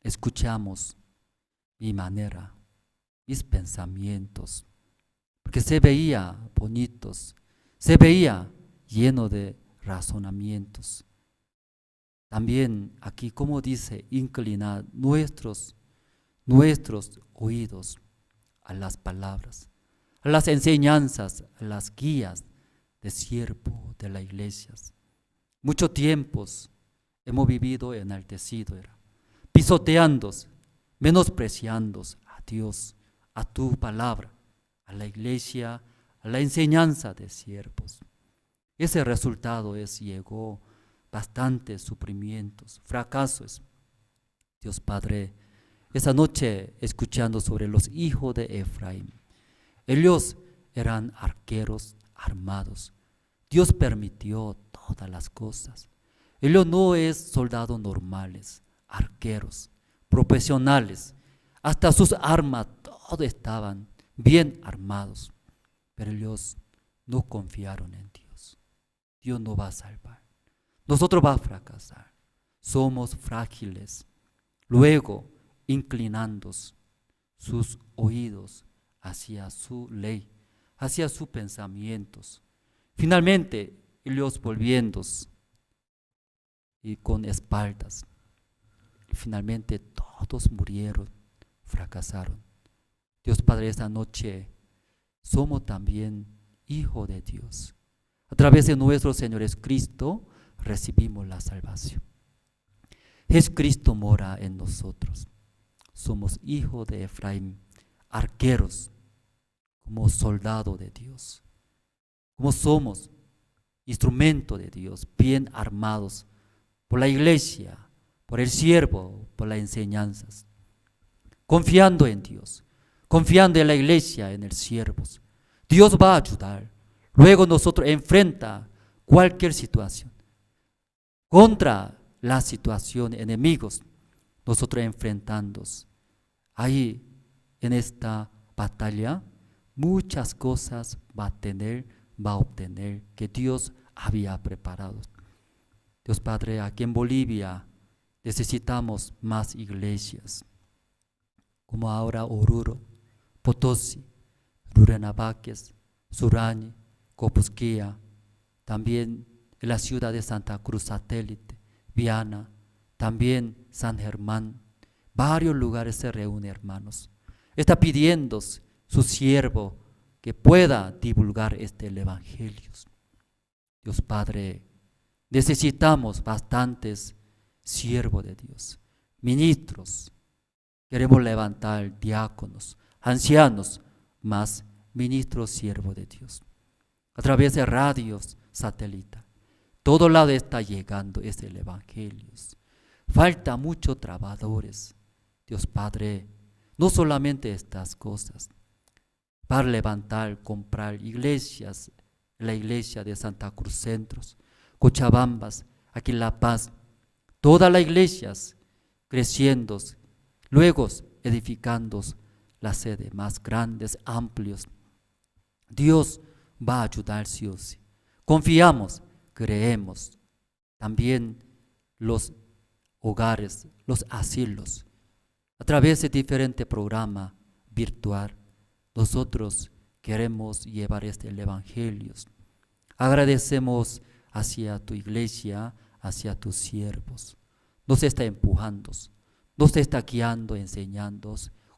escuchamos mi manera, mis pensamientos, porque se veía bonitos, se veía lleno de razonamientos. También aquí, como dice, inclinad nuestros oídos a las palabras, a las enseñanzas, a las guías de siervo de las iglesias. Muchos tiempos hemos vivido enaltecido, pisoteando, menospreciando a Dios, a tu palabra, a la iglesia, a la enseñanza de siervos. Ese resultado llegó bastantes sufrimientos, fracasos. Dios Padre, esa noche escuchando sobre los hijos de Efraín, ellos eran arqueros armados. Dios permitió todas las cosas. Ellos no es soldados normales, arqueros, profesionales. Hasta sus armas, todos estaban bien armados. Pero ellos no confiaron en Dios. Dios no va a salvar. Nosotros vamos a fracasar. Somos frágiles. Luego, inclinando sus oídos hacia su ley, hacia sus pensamientos. Finalmente, ellos volviendo y con espaldas. Finalmente, todos murieron, fracasaron. Dios Padre, esta noche somos también hijos de Dios. A través de nuestro Señor Jesucristo recibimos la salvación. Jesucristo mora en nosotros. Somos hijos de Efraín, arqueros, como soldados de Dios. Como somos instrumento de Dios, bien armados por la iglesia, por el siervo, por las enseñanzas. Confiando en Dios, confiando en la iglesia, en el siervo. Dios va a ayudar. Luego nosotros enfrenta cualquier situación. Contra la situación, enemigos, nosotros enfrentándonos. Ahí, en esta batalla, muchas cosas va a obtener que Dios había preparado. Dios Padre, aquí en Bolivia necesitamos más iglesias, como ahora Oruro, Potosí, Rurrenabaques, Surani, Copusquía, también en la ciudad de Santa Cruz Satélite, Viana, también San Germán. Varios lugares se reúnen, hermanos. Está pidiendo su siervo que pueda divulgar el evangelio. Dios Padre, necesitamos bastantes siervos de Dios, ministros. Queremos levantar diáconos, ancianos, más ministros siervos de Dios. A través de radios satélite. Todo lado está llegando el Evangelio. Falta muchos trabajadores. Dios Padre, no solamente estas cosas, para levantar, comprar iglesias, la iglesia de Santa Cruz Centros, Cochabambas, aquí en La Paz, todas las iglesias creciendo, luego edificando las sedes más grandes, amplios. Dios va a ayudar sí o sí. Confiamos, creemos. También los hogares, los asilos, a través de diferentes programas virtual, nosotros queremos llevar el Evangelio. Agradecemos hacia tu iglesia, hacia tus siervos. Nos está empujando, nos está guiando, enseñando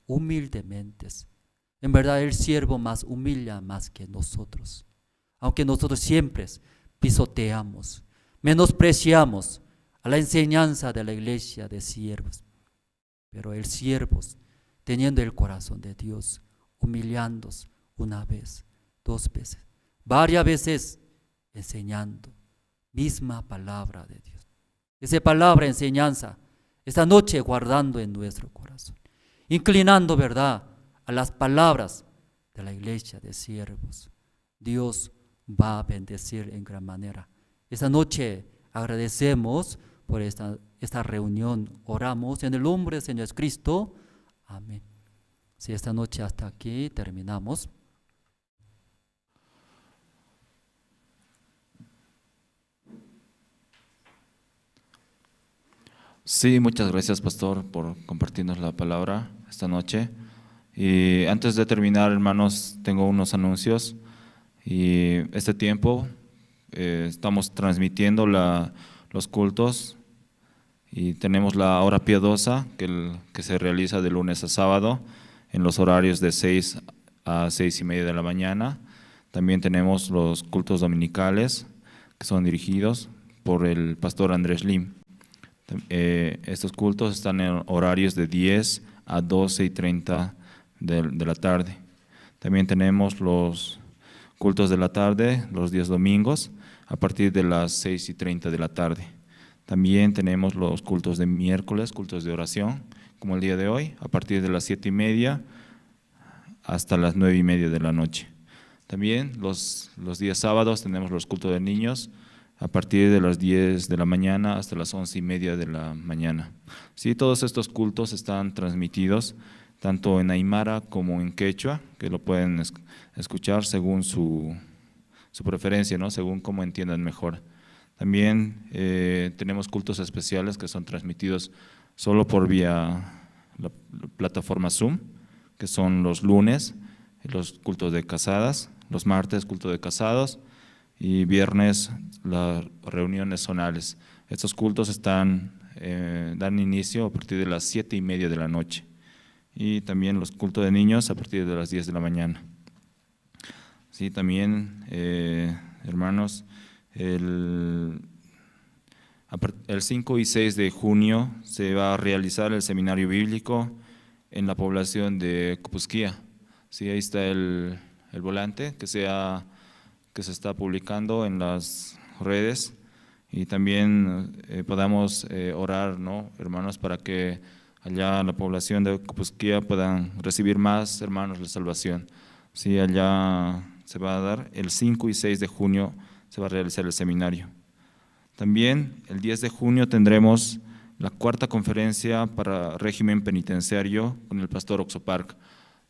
humildemente. En verdad el siervo más humilla más que nosotros. Aunque nosotros siempre pisoteamos, menospreciamos a la enseñanza de la iglesia de siervos. Pero el siervo, teniendo el corazón de Dios, humillándose una vez, 2 veces, varias veces, enseñando, misma palabra de Dios. Esa palabra enseñanza, esta noche guardando en nuestro corazón, inclinando, ¿verdad?, a las palabras de la iglesia de siervos. Dios va a bendecir en gran manera. Esta noche agradecemos por esta reunión, oramos en el nombre del Señor Jesucristo. Amén. Si esta noche hasta aquí terminamos. Sí, muchas gracias, pastor, por compartirnos la palabra esta noche. Y antes de terminar, hermanos, tengo unos anuncios. Y este tiempo estamos transmitiendo los cultos y tenemos la hora piadosa que se realiza de lunes a sábado en los horarios de 6 a 6:30 de la mañana. También tenemos los cultos dominicales que son dirigidos por el pastor Andrés Lim. Estos cultos están en horarios de 10 a 12:30 de la tarde. También tenemos los cultos de la tarde, los días domingos, a partir de las 6:30 de la tarde. También tenemos los cultos de miércoles, cultos de oración, como el día de hoy, a partir de las 7:30 hasta las 9:30 de la noche. También los días sábados tenemos los cultos de niños, a partir de las 10 de la mañana hasta las 11:30 de la mañana. Sí, todos estos cultos están transmitidos tanto en aymara como en quechua, que lo pueden escuchar según su preferencia, ¿no?, según cómo entiendan mejor. También tenemos cultos especiales que son transmitidos solo por vía la plataforma Zoom, que son los lunes, los cultos de casadas, los martes culto de casados y viernes las reuniones zonales. Estos cultos dan inicio a partir de las 7:30 de la noche. Y también los cultos de niños a partir de las 10 de la mañana. Sí, también, hermanos, el 5 y 6 de junio se va a realizar el seminario bíblico en la población de Copusquía. Sí, ahí está el volante que se está publicando en las redes, y también podamos orar, ¿no?, hermanos, para que allá en la población de Copusquía puedan recibir más hermanos la salvación. Sí, allá se va a dar el 5 y 6 de junio, se va a realizar el seminario. También el 10 de junio tendremos la 4ª conferencia para régimen penitenciario con el pastor Oxopark.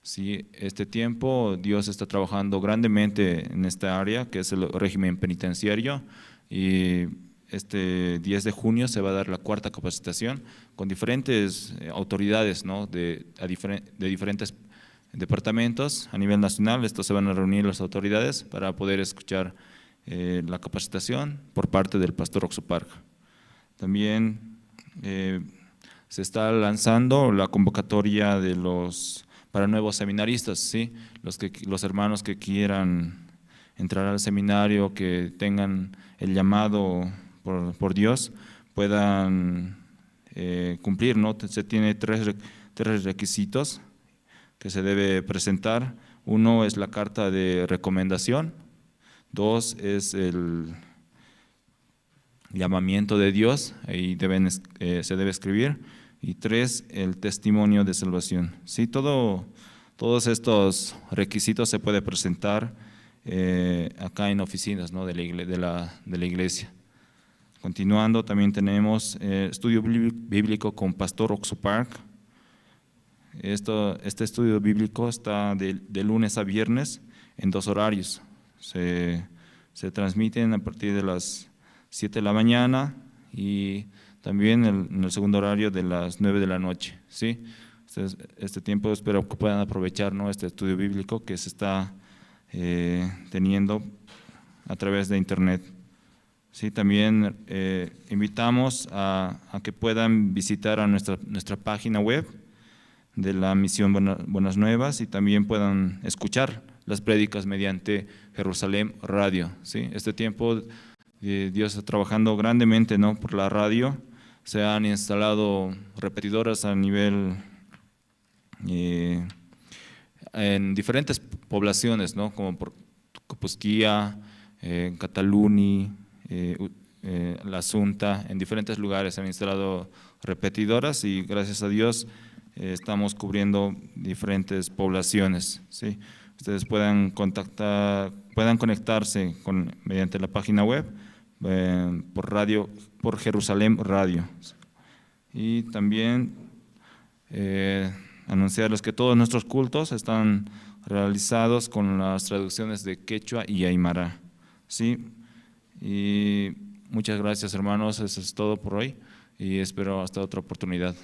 Sí, este tiempo Dios está trabajando grandemente en esta área que es el régimen penitenciario, y este 10 de junio se va a dar la 4ª capacitación con diferentes autoridades, ¿no?, de diferentes departamentos a nivel nacional. Estos se van a reunir las autoridades para poder escuchar la capacitación por parte del pastor Oxopark. También se está lanzando la convocatoria para nuevos seminaristas, ¿sí? Los hermanos que quieran entrar al seminario, que tengan el llamado por Dios, puedan cumplir, ¿no? Se tiene tres requisitos que se debe presentar. Uno es la carta de recomendación, 2 es el llamamiento de Dios, ahí se debe escribir. Y 3, el testimonio de salvación. Sí, todos estos requisitos se puede presentar acá en oficinas, ¿no?, de la iglesia. Continuando, también tenemos estudio bíblico con Pastor Oxopark. Este estudio bíblico está de lunes a viernes en 2 horarios. Se transmiten a partir de las 7 de la mañana y también en el segundo horario de las 9 de la noche. ¿Sí? Este tiempo espero que puedan aprovechar, ¿no?, este estudio bíblico que se está teniendo a través de internet. Sí, también invitamos a que puedan visitar a nuestra página web de la Misión Buenas Nuevas y también puedan escuchar las prédicas mediante Jerusalén Radio. ¿Sí? Este tiempo Dios está trabajando grandemente, ¿no?, por la radio. Se han instalado repetidoras a nivel en diferentes poblaciones, ¿no?, como por Copusquía, Cataluña, La Asunta, en diferentes lugares se han instalado repetidoras y gracias a Dios estamos cubriendo diferentes poblaciones. ¿Sí? Ustedes puedan conectarse mediante la página web por Jerusalén Radio. Y también anunciarles que todos nuestros cultos están realizados con las traducciones de Quechua y Aymara. ¿Sí? Y muchas gracias, hermanos, eso es todo por hoy y espero hasta otra oportunidad.